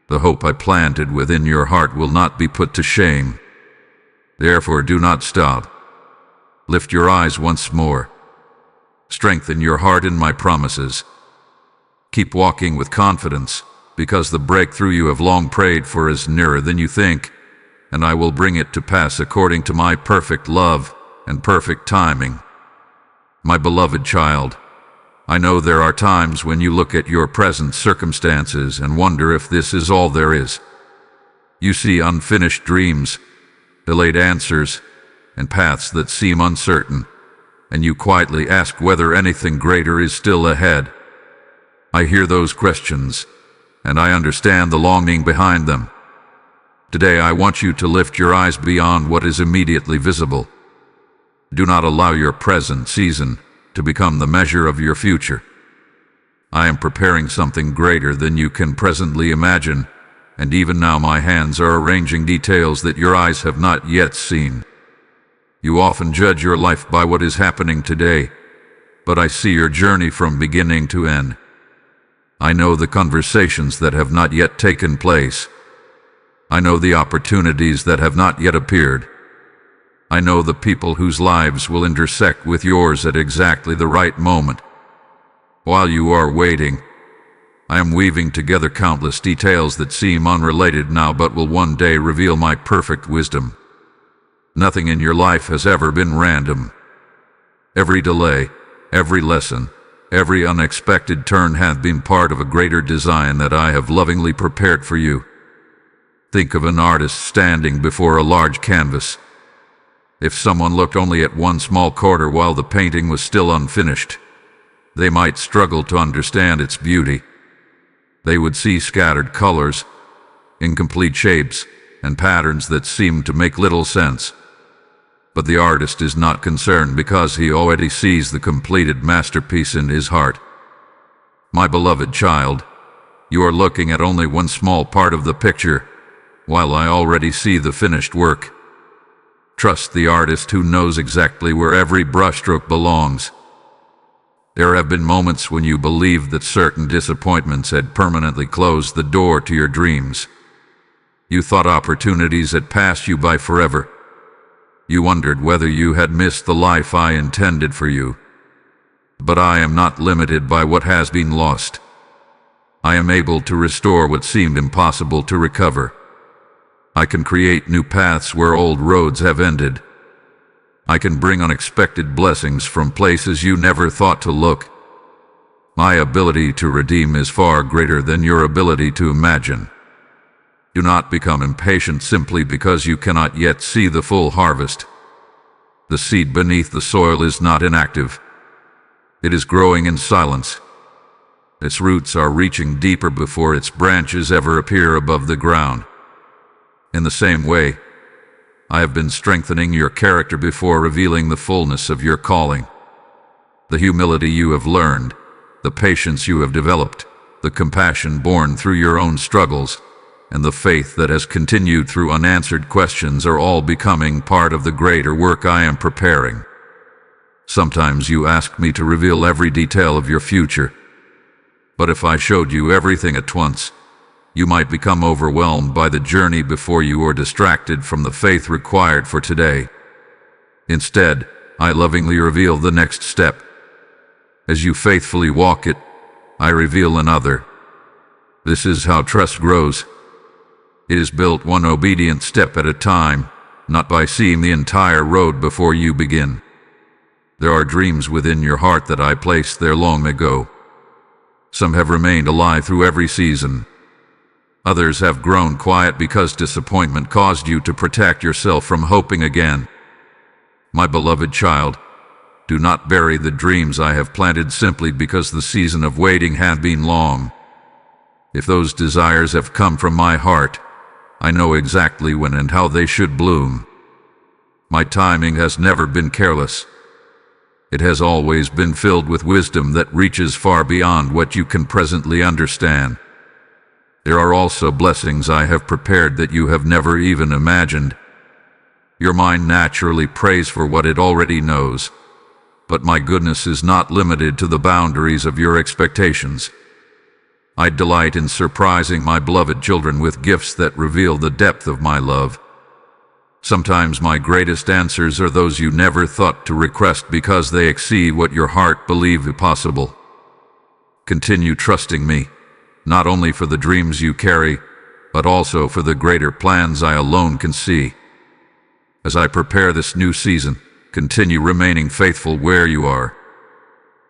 A: The hope I planted within your heart will not be put to shame. Therefore, do not stop. Lift your eyes once more. Strengthen your heart in my promises. Keep walking with confidence, because the breakthrough you have long prayed for is nearer than you think, and I will bring it to pass according to my perfect love and perfect timing. My beloved child, I know there are times when you look at your present circumstances and wonder if this is all there is. You see unfinished dreams, delayed answers, and paths that seem uncertain, and you quietly ask whether anything greater is still ahead. I hear those questions, and I understand the longing behind them. Today I want you to lift your eyes beyond what is immediately visible. Do not allow your present season to become the measure of your future. I am preparing something greater than you can presently imagine, and even now my hands are arranging details that your eyes have not yet seen. You often judge your life by what is happening today, but I see your journey from beginning to end. I know the conversations that have not yet taken place. I know the opportunities that have not yet appeared. I know the people whose lives will intersect with yours at exactly the right moment. While you are waiting, I am weaving together countless details that seem unrelated now but will one day reveal my perfect wisdom. Nothing in your life has ever been random. Every delay, every lesson, every unexpected turn hath been part of a greater design that I have lovingly prepared for you. Think of an artist standing before a large canvas. If someone looked only at one small corner while the painting was still unfinished, they might struggle to understand its beauty. They would see scattered colors, incomplete shapes, and patterns that seemed to make little sense. But the artist is not concerned because he already sees the completed masterpiece in his heart. My beloved child, you are looking at only one small part of the picture, while I already see the finished work. Trust the artist who knows exactly where every brushstroke belongs. There have been moments when you believed that certain disappointments had permanently closed the door to your dreams. You thought opportunities had passed you by forever. You wondered whether you had missed the life I intended for you. But I am not limited by what has been lost. I am able to restore what seemed impossible to recover. I can create new paths where old roads have ended. I can bring unexpected blessings from places you never thought to look. My ability to redeem is far greater than your ability to imagine. Do not become impatient simply because you cannot yet see the full harvest. The seed beneath the soil is not inactive. It is growing in silence. Its roots are reaching deeper before its branches ever appear above the ground. In the same way, I have been strengthening your character before revealing the fullness of your calling. The humility you have learned, the patience you have developed, the compassion born through your own struggles, and the faith that has continued through unanswered questions are all becoming part of the greater work I am preparing. Sometimes you ask me to reveal every detail of your future. But if I showed you everything at once, you might become overwhelmed by the journey before you or distracted from the faith required for today. Instead, I lovingly reveal the next step. As you faithfully walk it, I reveal another. This is how trust grows. It is built one obedient step at a time, not by seeing the entire road before you begin. There are dreams within your heart that I placed there long ago. Some have remained alive through every season. Others have grown quiet because disappointment caused you to protect yourself from hoping again. My beloved child, do not bury the dreams I have planted simply because the season of waiting has been long. If those desires have come from my heart, I know exactly when and how they should bloom. My timing has never been careless. It has always been filled with wisdom that reaches far beyond what you can presently understand. There are also blessings I have prepared that you have never even imagined. Your mind naturally prays for what it already knows, but my goodness is not limited to the boundaries of your expectations. I delight in surprising my beloved children with gifts that reveal the depth of my love. Sometimes my greatest answers are those you never thought to request because they exceed what your heart believed possible. Continue trusting me, not only for the dreams you carry, but also for the greater plans I alone can see. As I prepare this new season, continue remaining faithful where you are.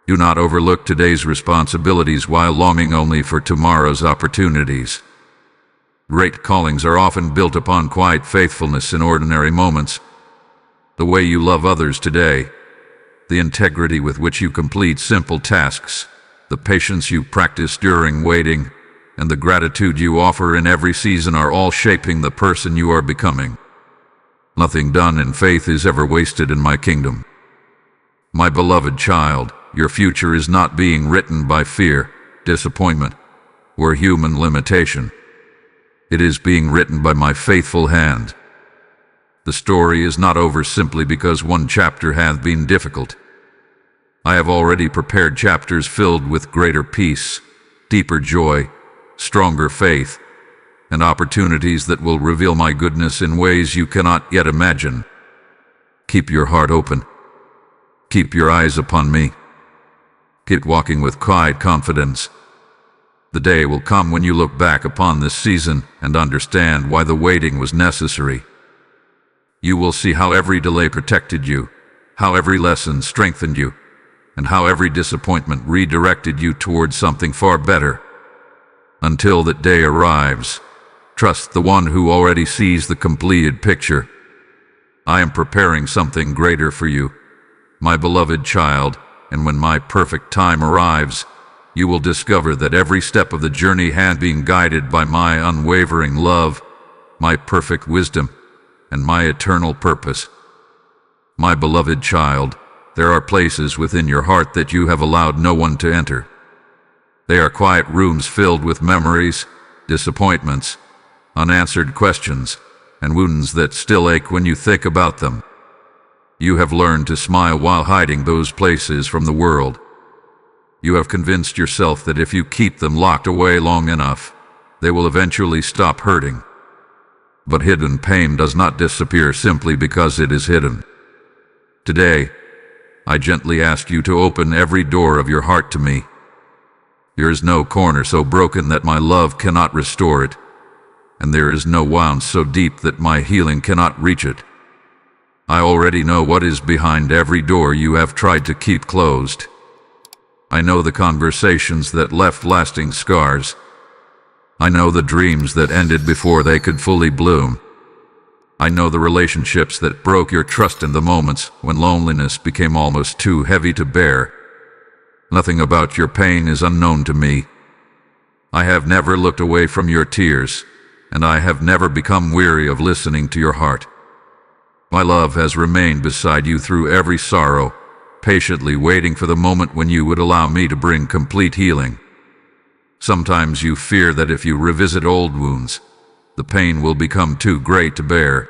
A: Do not overlook today's responsibilities while longing only for tomorrow's opportunities. Great callings are often built upon quiet faithfulness in ordinary moments. The way you love others today, the integrity with which you complete simple tasks, the patience you practice during waiting, and the gratitude you offer in every season are all shaping the person you are becoming. Nothing done in faith is ever wasted in my kingdom. My beloved child, your future is not being written by fear, disappointment, or human limitation. It is being written by my faithful hand. The story is not over simply because one chapter hath been difficult. I have already prepared chapters filled with greater peace, deeper joy, stronger faith, and opportunities that will reveal my goodness in ways you cannot yet imagine. Keep your heart open. Keep your eyes upon me. Keep walking with quiet confidence. The day will come when you look back upon this season and understand why the waiting was necessary. You will see how every delay protected you, how every lesson strengthened you, and how every disappointment redirected you towards something far better. Until that day arrives, trust the one who already sees the completed picture. I am preparing something greater for you, my beloved child, and when my perfect time arrives, you will discover that every step of the journey had been guided by my unwavering love, my perfect wisdom, and my eternal purpose. My beloved child, there are places within your heart that you have allowed no one to enter. They are quiet rooms filled with memories, disappointments, unanswered questions, and wounds that still ache when you think about them. You have learned to smile while hiding those places from the world. You have convinced yourself that if you keep them locked away long enough, they will eventually stop hurting. But hidden pain does not disappear simply because it is hidden. Today, I gently ask you to open every door of your heart to me. There is no corner so broken that my love cannot restore it, and there is no wound so deep that my healing cannot reach it. I already know what is behind every door you have tried to keep closed. I know the conversations that left lasting scars. I know the dreams that ended before they could fully bloom. I know the relationships that broke your trust in the moments when loneliness became almost too heavy to bear. Nothing about your pain is unknown to me. I have never looked away from your tears, and I have never become weary of listening to your heart. My love has remained beside you through every sorrow, patiently waiting for the moment when you would allow me to bring complete healing. Sometimes you fear that if you revisit old wounds, the pain will become too great to bear.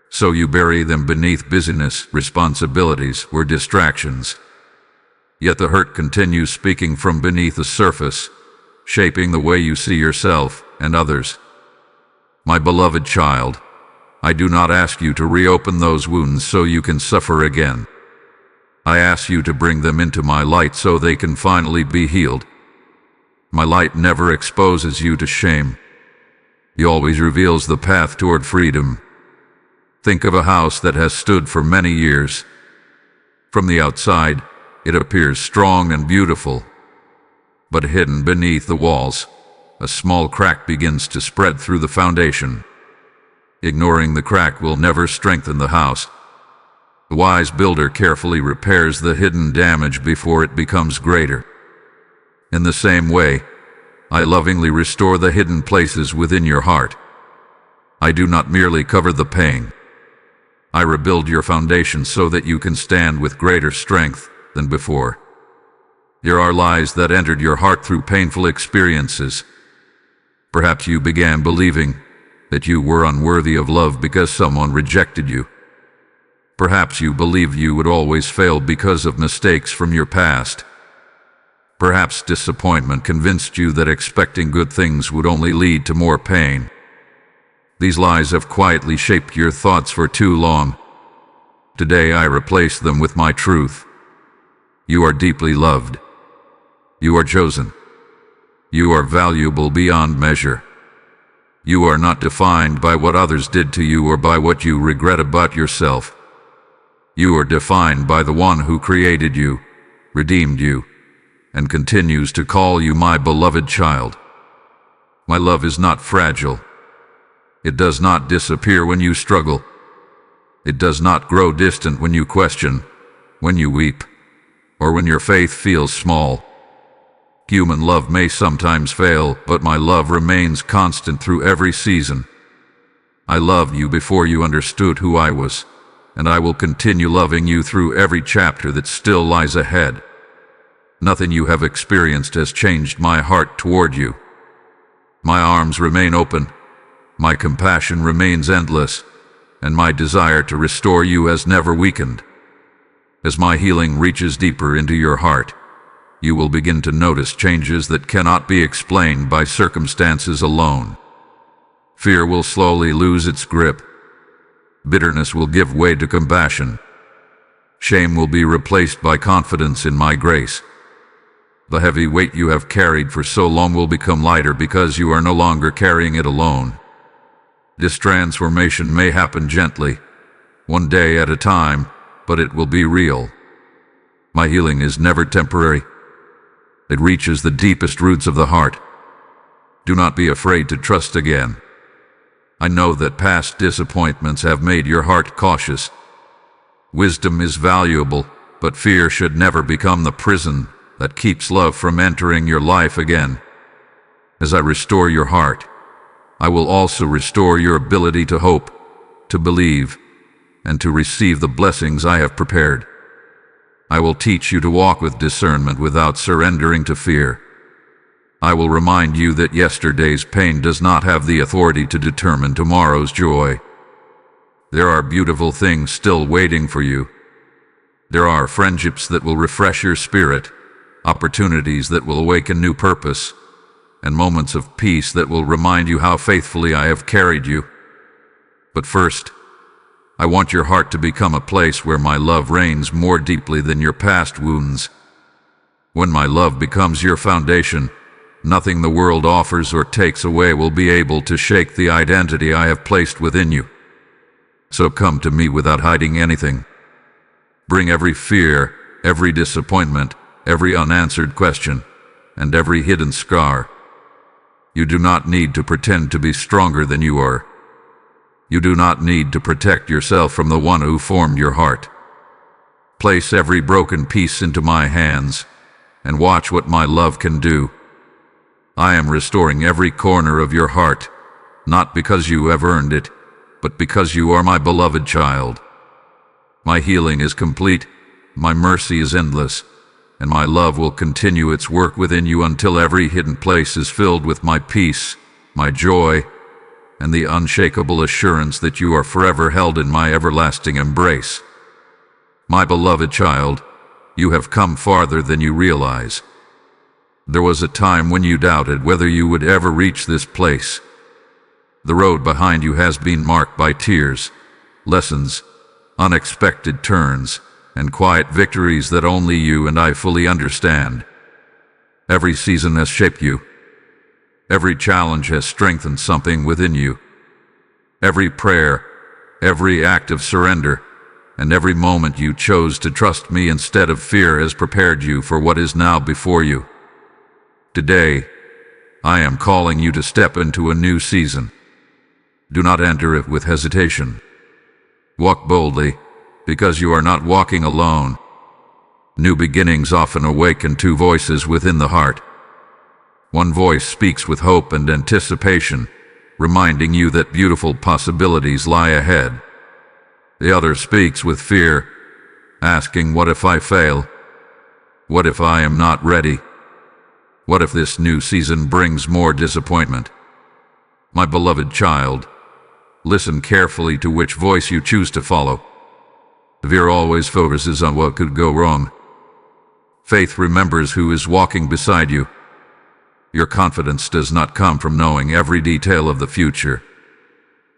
A: So you bury them beneath busyness, responsibilities, or distractions. Yet the hurt continues speaking from beneath the surface, shaping the way you see yourself and others. My beloved child, I do not ask you to reopen those wounds so you can suffer again. I ask you to bring them into my light so they can finally be healed. My light never exposes you to shame. It always reveals the path toward freedom. Think of a house that has stood for many years. From the outside, it appears strong and beautiful. But hidden beneath the walls, a small crack begins to spread through the foundation. Ignoring the crack will never strengthen the house. The wise builder carefully repairs the hidden damage before it becomes greater. In the same way, I lovingly restore the hidden places within your heart. I do not merely cover the pain. I rebuild your foundation so that you can stand with greater strength than before. There are lies that entered your heart through painful experiences. Perhaps you began believing that you were unworthy of love because someone rejected you. Perhaps you believed you would always fail because of mistakes from your past. Perhaps disappointment convinced you that expecting good things would only lead to more pain. These lies have quietly shaped your thoughts for too long. Today I replace them with my truth. You are deeply loved. You are chosen. You are valuable beyond measure. You are not defined by what others did to you or by what you regret about yourself. You are defined by the one who created you, redeemed you, and continues to call you my beloved child. My love is not fragile. It does not disappear when you struggle. It does not grow distant when you question, when you weep, or when your faith feels small. Human love may sometimes fail, but my love remains constant through every season. I loved you before you understood who I was, and I will continue loving you through every chapter that still lies ahead. Nothing you have experienced has changed my heart toward you. My arms remain open, my compassion remains endless, and my desire to restore you has never weakened. As my healing reaches deeper into your heart, you will begin to notice changes that cannot be explained by circumstances alone. Fear will slowly lose its grip. Bitterness will give way to compassion. Shame will be replaced by confidence in my grace. The heavy weight you have carried for so long will become lighter because you are no longer carrying it alone. This transformation may happen gently, one day at a time, but it will be real. My healing is never temporary. It reaches the deepest roots of the heart. Do not be afraid to trust again. I know that past disappointments have made your heart cautious. Wisdom is valuable, but fear should never become the prison that keeps love from entering your life again. As I restore your heart, I will also restore your ability to hope, to believe, and to receive the blessings I have prepared. I will teach you to walk with discernment without surrendering to fear. I will remind you that yesterday's pain does not have the authority to determine tomorrow's joy. There are beautiful things still waiting for you. There are friendships that will refresh your spirit, opportunities that will awaken new purpose, and moments of peace that will remind you how faithfully I have carried you. But first, I want your heart to become a place where my love reigns more deeply than your past wounds. When my love becomes your foundation, nothing the world offers or takes away will be able to shake the identity I have placed within you. So come to me without hiding anything. Bring every fear, every disappointment, every unanswered question, and every hidden scar. You do not need to pretend to be stronger than you are. You do not need to protect yourself from the one who formed your heart. Place every broken piece into my hands, and watch what my love can do. I am restoring every corner of your heart, not because you have earned it, but because you are my beloved child. My healing is complete, my mercy is endless, and my love will continue its work within you until every hidden place is filled with my peace, my joy, and the unshakable assurance that you are forever held in my everlasting embrace. My beloved child, you have come farther than you realize. There was a time when you doubted whether you would ever reach this place. The road behind you has been marked by tears, lessons, unexpected turns, and quiet victories that only you and I fully understand. Every season has shaped you. Every challenge has strengthened something within you. Every prayer, every act of surrender, and every moment you chose to trust me instead of fear has prepared you for what is now before you. Today, I am calling you to step into a new season. Do not enter it with hesitation. Walk boldly, because you are not walking alone. New beginnings often awaken two voices within the heart. One voice speaks with hope and anticipation, reminding you that beautiful possibilities lie ahead. The other speaks with fear, asking, "What if I fail? What if I am not ready? What if this new season brings more disappointment?" My beloved child, listen carefully to which voice you choose to follow. Fear always focuses on what could go wrong. Faith remembers who is walking beside you. Your confidence does not come from knowing every detail of the future.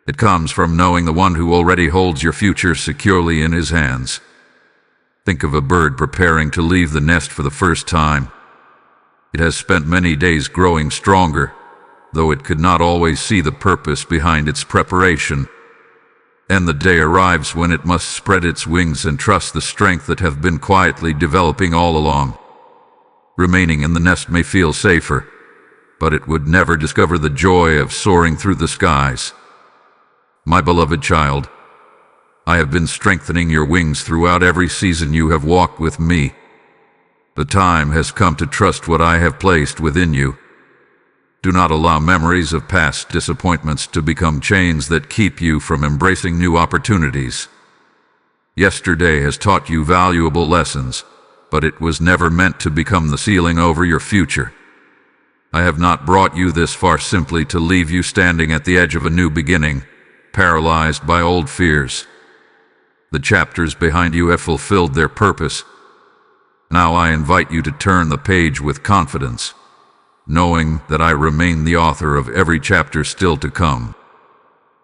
A: It comes from knowing the one who already holds your future securely in his hands. Think of a bird preparing to leave the nest for the first time. It has spent many days growing stronger, though it could not always see the purpose behind its preparation. And the day arrives when it must spread its wings and trust the strength that have been quietly developing all along. Remaining in the nest may feel safer, but it would never discover the joy of soaring through the skies. My beloved child, I have been strengthening your wings throughout every season you have walked with me. The time has come to trust what I have placed within you. Do not allow memories of past disappointments to become chains that keep you from embracing new opportunities. Yesterday has taught you valuable lessons, but it was never meant to become the ceiling over your future. I have not brought you this far simply to leave you standing at the edge of a new beginning, paralyzed by old fears. The chapters behind you have fulfilled their purpose. Now I invite you to turn the page with confidence, knowing that I remain the author of every chapter still to come.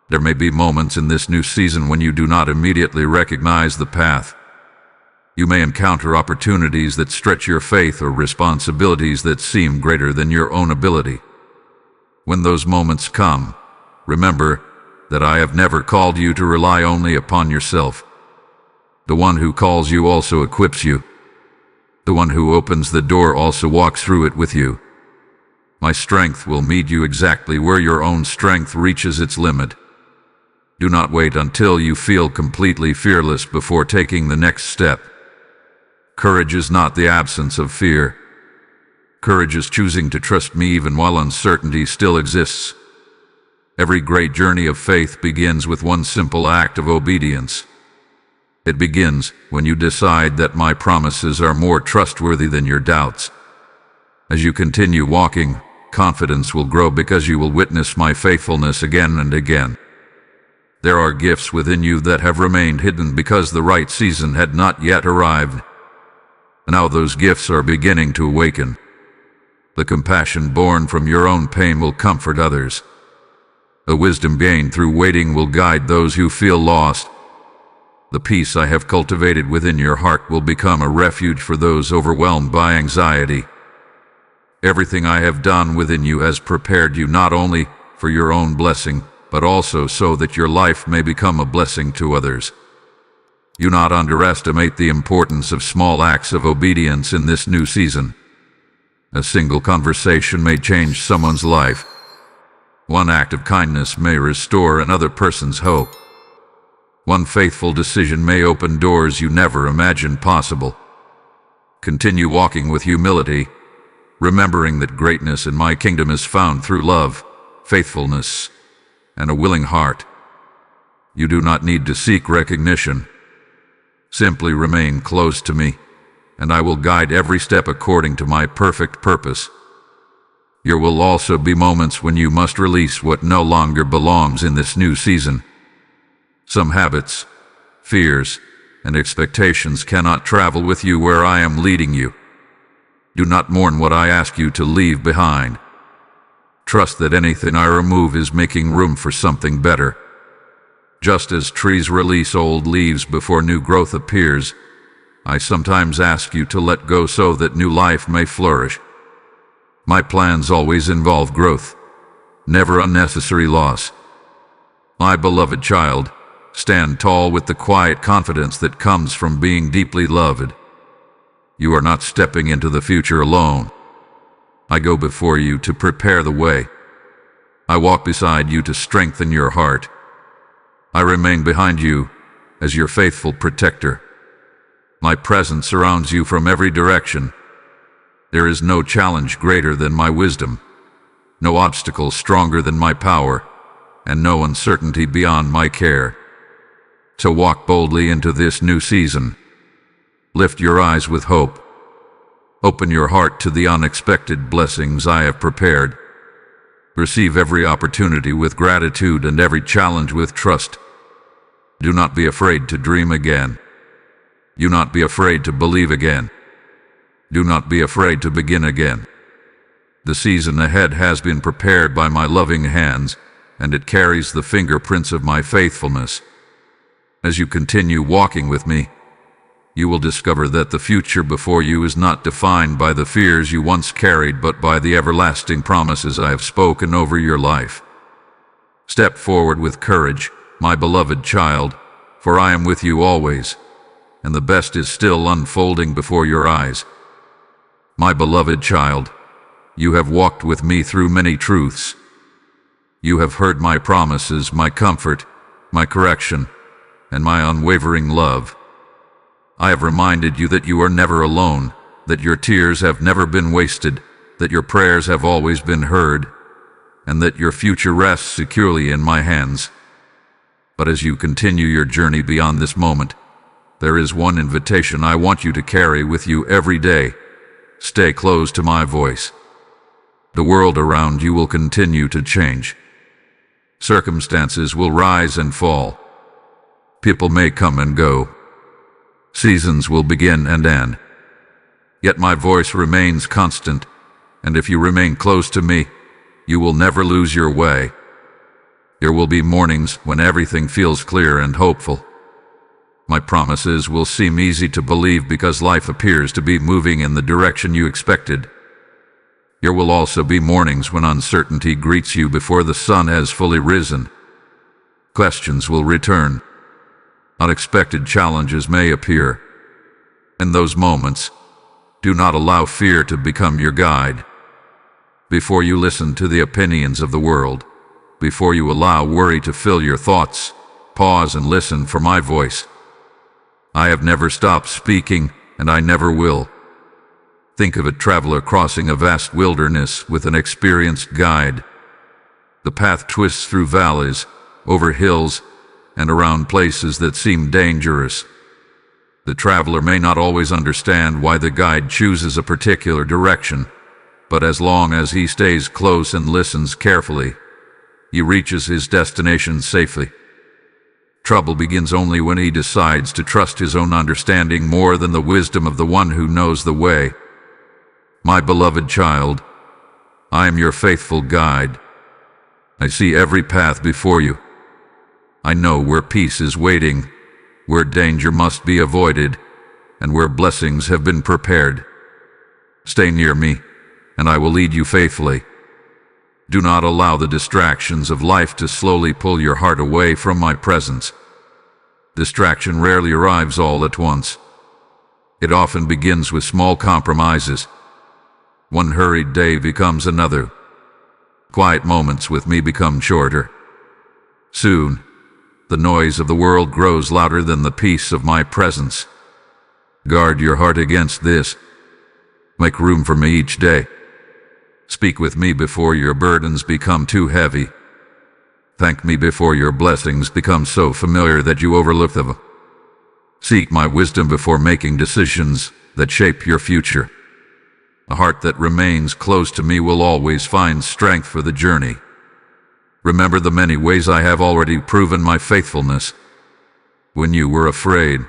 A: There may be moments in this new season when you do not immediately recognize the path. You may encounter opportunities that stretch your faith or responsibilities that seem greater than your own ability. When those moments come, remember that I have never called you to rely only upon yourself. The one who calls you also equips you. The one who opens the door also walks through it with you. My strength will meet you exactly where your own strength reaches its limit. Do not wait until you feel completely fearless before taking the next step. Courage is not the absence of fear. Courage is choosing to trust me even while uncertainty still exists. Every great journey of faith begins with one simple act of obedience. It begins when you decide that my promises are more trustworthy than your doubts. As you continue walking, confidence will grow because you will witness my faithfulness again and again. There are gifts within you that have remained hidden because the right season had not yet arrived. Now those gifts are beginning to awaken. The compassion born from your own pain will comfort others. The wisdom gained through waiting will guide those who feel lost. The peace I have cultivated within your heart will become a refuge for those overwhelmed by anxiety. Everything I have done within you has prepared you not only for your own blessing, but also so that your life may become a blessing to others. Do not underestimate the importance of small acts of obedience in this new season. A single conversation may change someone's life. One act of kindness may restore another person's hope. One faithful decision may open doors you never imagined possible. Continue walking with humility, remembering that greatness in my kingdom is found through love, faithfulness, and a willing heart. You do not need to seek recognition. Simply remain close to me, and I will guide every step according to my perfect purpose. There will also be moments when you must release what no longer belongs in this new season. Some habits, fears, and expectations cannot travel with you where I am leading you. Do not mourn what I ask you to leave behind. Trust that anything I remove is making room for something better. Just as trees release old leaves before new growth appears, I sometimes ask you to let go so that new life may flourish. My plans always involve growth, never unnecessary loss. My beloved child, stand tall with the quiet confidence that comes from being deeply loved. You are not stepping into the future alone. I go before you to prepare the way. I walk beside you to strengthen your heart. I remain behind you as your faithful protector. My presence surrounds you from every direction. There is no challenge greater than my wisdom, no obstacle stronger than my power, and no uncertainty beyond my care. So walk boldly into this new season. Lift your eyes with hope. Open your heart to the unexpected blessings I have prepared. Receive every opportunity with gratitude and every challenge with trust. Do not be afraid to dream again. Do not be afraid to believe again. Do not be afraid to begin again. The season ahead has been prepared by my loving hands, and it carries the fingerprints of my faithfulness. As you continue walking with me, you will discover that the future before you is not defined by the fears you once carried, but by the everlasting promises I have spoken over your life. Step forward with courage, my beloved child, for I am with you always, and the best is still unfolding before your eyes. My beloved child, you have walked with me through many truths. You have heard my promises, my comfort, my correction, and my unwavering love. I have reminded you that you are never alone, that your tears have never been wasted, that your prayers have always been heard, and that your future rests securely in my hands. But as you continue your journey beyond this moment, there is one invitation I want you to carry with you every day. Stay close to my voice. The world around you will continue to change. Circumstances will rise and fall. People may come and go. Seasons will begin and end. Yet my voice remains constant, and if you remain close to me, you will never lose your way. There will be mornings when everything feels clear and hopeful. My promises will seem easy to believe because life appears to be moving in the direction you expected. There will also be mornings when uncertainty greets you before the sun has fully risen. Questions will return. Unexpected challenges may appear. In those moments, do not allow fear to become your guide. Before you listen to the opinions of the world, before you allow worry to fill your thoughts, pause and listen for my voice. I have never stopped speaking, and I never will. Think of a traveler crossing a vast wilderness with an experienced guide. The path twists through valleys, over hills, and around places that seem dangerous. The traveler may not always understand why the guide chooses a particular direction, but as long as he stays close and listens carefully, he reaches his destination safely. Trouble begins only when he decides to trust his own understanding more than the wisdom of the one who knows the way. My beloved child, I am your faithful guide. I see every path before you. I know where peace is waiting, where danger must be avoided, and where blessings have been prepared. Stay near me, and I will lead you faithfully. Do not allow the distractions of life to slowly pull your heart away from my presence. Distraction rarely arrives all at once. It often begins with small compromises. One hurried day becomes another. Quiet moments with me become shorter. Soon, the noise of the world grows louder than the peace of my presence. Guard your heart against this. Make room for me each day. Speak with me before your burdens become too heavy. Thank me before your blessings become so familiar that you overlook them. Seek my wisdom before making decisions that shape your future. A heart that remains close to me will always find strength for the journey. Remember the many ways I have already proven my faithfulness. When you were afraid,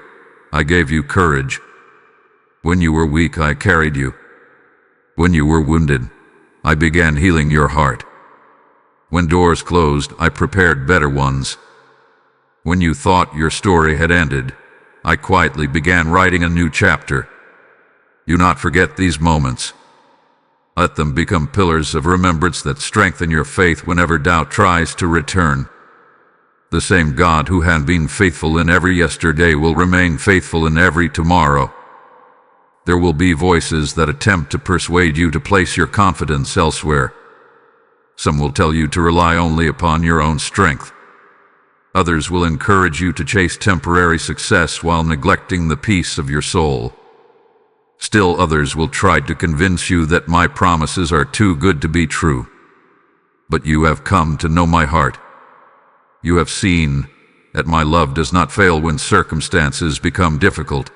A: I gave you courage. When you were weak, I carried you. When you were wounded, I began healing your heart. When doors closed, I prepared better ones. When you thought your story had ended, I quietly began writing a new chapter. Do not forget these moments. Let them become pillars of remembrance that strengthen your faith whenever doubt tries to return. The same God who had been faithful in every yesterday will remain faithful in every tomorrow. There will be voices that attempt to persuade you to place your confidence elsewhere. Some will tell you to rely only upon your own strength. Others will encourage you to chase temporary success while neglecting the peace of your soul. Still others will try to convince you that my promises are too good to be true. But you have come to know my heart. You have seen that my love does not fail when circumstances become difficult.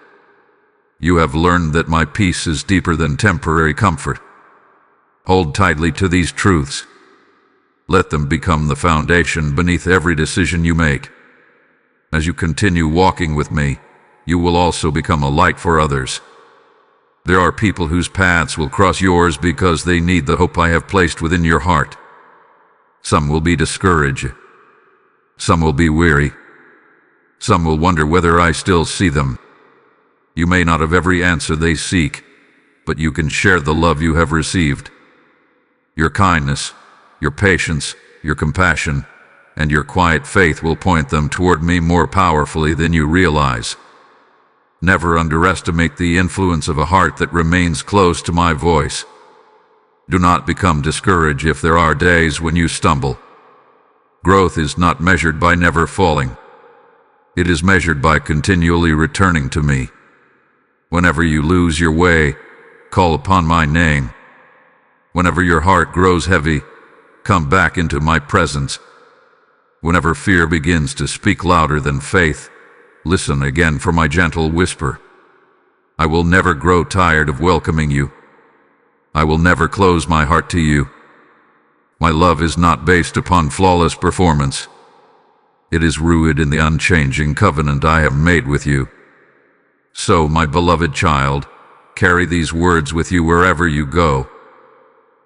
A: You have learned that my peace is deeper than temporary comfort. Hold tightly to these truths. Let them become the foundation beneath every decision you make. As you continue walking with me, you will also become a light for others. There are people whose paths will cross yours because they need the hope I have placed within your heart. Some will be discouraged. Some will be weary. Some will wonder whether I still see them. You may not have every answer they seek, but you can share the love you have received. Your kindness, your patience, your compassion, and your quiet faith will point them toward me more powerfully than you realize. Never underestimate the influence of a heart that remains close to my voice. Do not become discouraged if there are days when you stumble. Growth is not measured by never falling. It is measured by continually returning to me. Whenever you lose your way, call upon my name. Whenever your heart grows heavy, come back into my presence. Whenever fear begins to speak louder than faith, listen again for my gentle whisper. I will never grow tired of welcoming you. I will never close my heart to you. My love is not based upon flawless performance. It is rooted in the unchanging covenant I have made with you. So, my beloved child, carry these words with you wherever you go.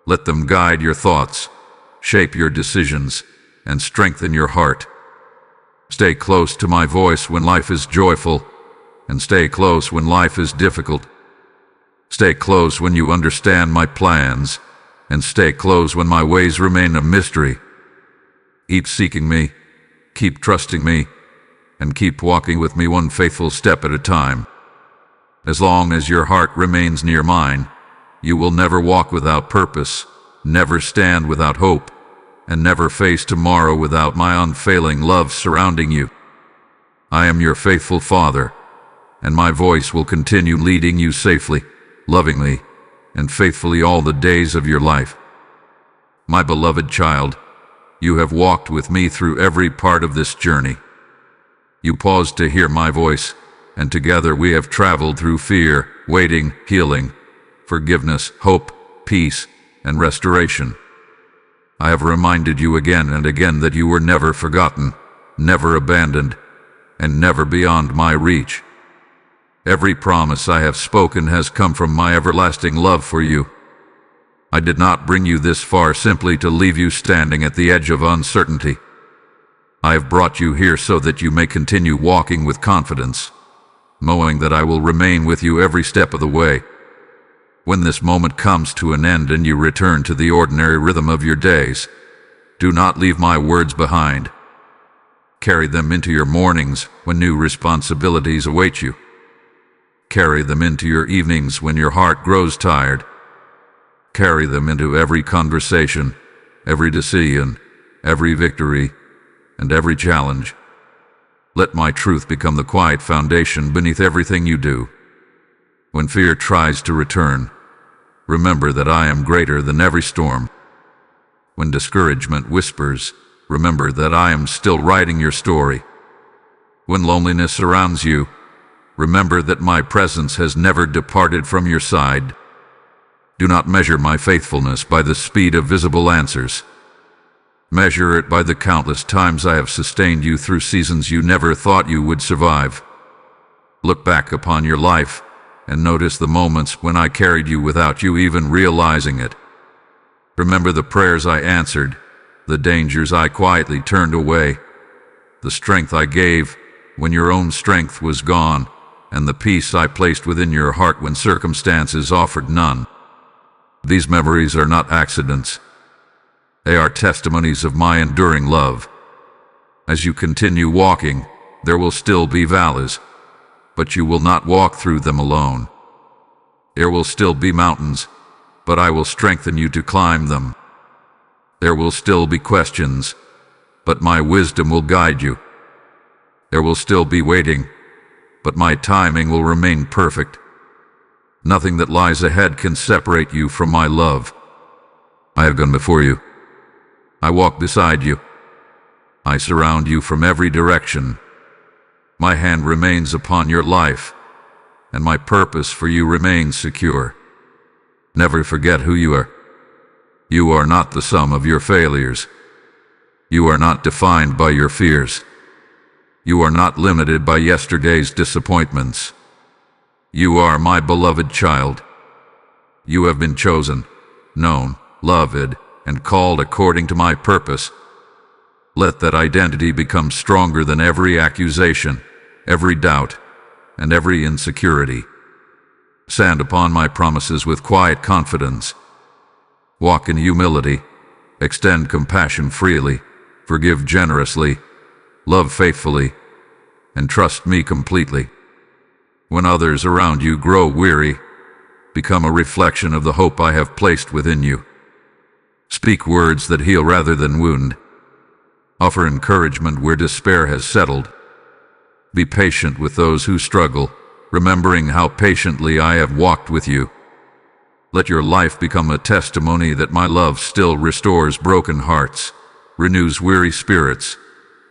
A: Let them guide your thoughts, shape your decisions, and strengthen your heart. Stay close to my voice when life is joyful, and stay close when life is difficult. Stay close when you understand my plans, and stay close when my ways remain a mystery. Keep seeking me, keep trusting me, and keep walking with me one faithful step at a time. As long as your heart remains near mine, you will never walk without purpose, never stand without hope, and never face tomorrow without my unfailing love surrounding you. I am your faithful Father, and my voice will continue leading you safely, lovingly, and faithfully all the days of your life. My beloved child, you have walked with me through every part of this journey. You paused to hear my voice, and together we have traveled through fear, waiting, healing, forgiveness, hope, peace, and restoration. I have reminded you again and again that you were never forgotten, never abandoned, and never beyond my reach. Every promise I have spoken has come from my everlasting love for you. I did not bring you this far simply to leave you standing at the edge of uncertainty. I have brought you here so that you may continue walking with confidence, knowing that I will remain with you every step of the way. When this moment comes to an end and you return to the ordinary rhythm of your days, do not leave my words behind. Carry them into your mornings when new responsibilities await you. Carry them into your evenings when your heart grows tired. Carry them into every conversation, every decision, every victory, and every challenge. Let my truth become the quiet foundation beneath everything you do. When fear tries to return, remember that I am greater than every storm. When discouragement whispers, remember that I am still writing your story. When loneliness surrounds you, remember that my presence has never departed from your side. Do not measure my faithfulness by the speed of visible answers. Measure it by the countless times I have sustained you through seasons you never thought you would survive. Look back upon your life and notice the moments when I carried you without you even realizing it. Remember the prayers I answered, the dangers I quietly turned away, the strength I gave when your own strength was gone, and the peace I placed within your heart when circumstances offered none. These memories are not accidents. They are testimonies of my enduring love. As you continue walking, there will still be valleys, but you will not walk through them alone. There will still be mountains, but I will strengthen you to climb them. There will still be questions, but my wisdom will guide you. There will still be waiting, but my timing will remain perfect. Nothing that lies ahead can separate you from my love. I have gone before you. I walk beside you. I surround you from every direction. My hand remains upon your life, and my purpose for you remains secure. Never forget who you are. You are not the sum of your failures. You are not defined by your fears. You are not limited by yesterday's disappointments. You are my beloved child. You have been chosen, known, loved, and called according to my purpose. Let that identity become stronger than every accusation, every doubt, and every insecurity. Stand upon my promises with quiet confidence. Walk in humility, extend compassion freely, forgive generously, love faithfully, and trust me completely. When others around you grow weary, become a reflection of the hope I have placed within you. Speak words that heal rather than wound. Offer encouragement where despair has settled. Be patient with those who struggle, remembering how patiently I have walked with you. Let your life become a testimony that my love still restores broken hearts, renews weary spirits,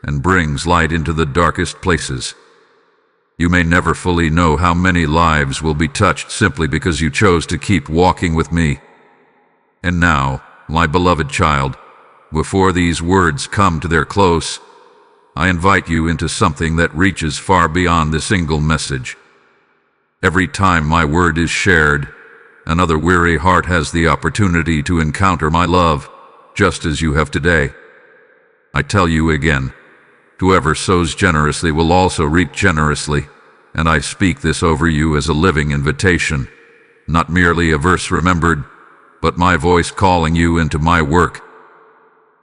A: and brings light into the darkest places. You may never fully know how many lives will be touched simply because you chose to keep walking with me. And now, my beloved child, before these words come to their close, I invite you into something that reaches far beyond the single message. Every time my word is shared, another weary heart has the opportunity to encounter my love, just as you have today. I tell you again, whoever sows generously will also reap generously, and I speak this over you as a living invitation, not merely a verse remembered, but my voice calling you into my work.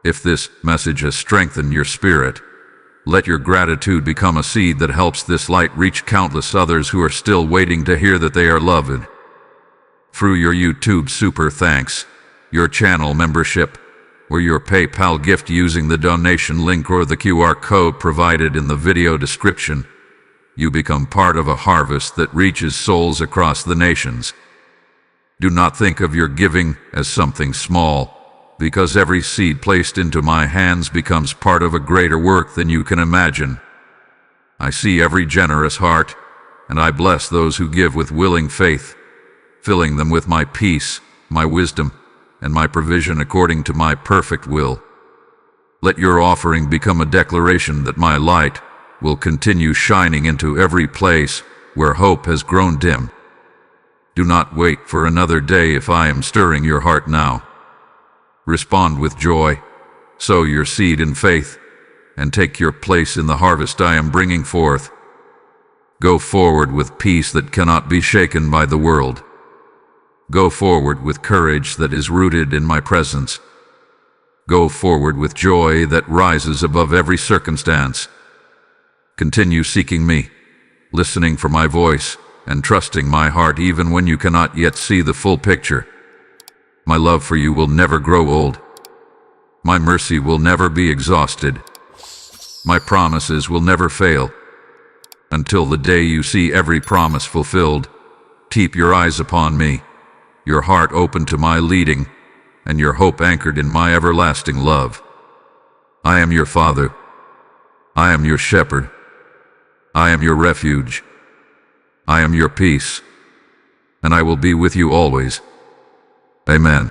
A: If this message has strengthened your spirit, let your gratitude become a seed that helps this light reach countless others who are still waiting to hear that they are loved. Through your YouTube super thanks, your channel membership, or your PayPal gift using the donation link or the QR code provided in the video description, you become part of a harvest that reaches souls across the nations. Do not think of your giving as something small, because every seed placed into my hands becomes part of a greater work than you can imagine. I see every generous heart, and I bless those who give with willing faith, filling them with my peace, my wisdom, and my provision according to my perfect will. Let your offering become a declaration that my light will continue shining into every place where hope has grown dim. Do not wait for another day if I am stirring your heart now. Respond with joy, sow your seed in faith, and take your place in the harvest I am bringing forth. Go forward with peace that cannot be shaken by the world. Go forward with courage that is rooted in my presence. Go forward with joy that rises above every circumstance. Continue seeking me, listening for my voice, and trusting my heart even when you cannot yet see the full picture. My love for you will never grow old. My mercy will never be exhausted. My promises will never fail. Until the day you see every promise fulfilled, keep your eyes upon me, your heart open to my leading, and your hope anchored in my everlasting love. I am your Father. I am your shepherd. I am your refuge. I am your peace, and I will be with you always. Amen.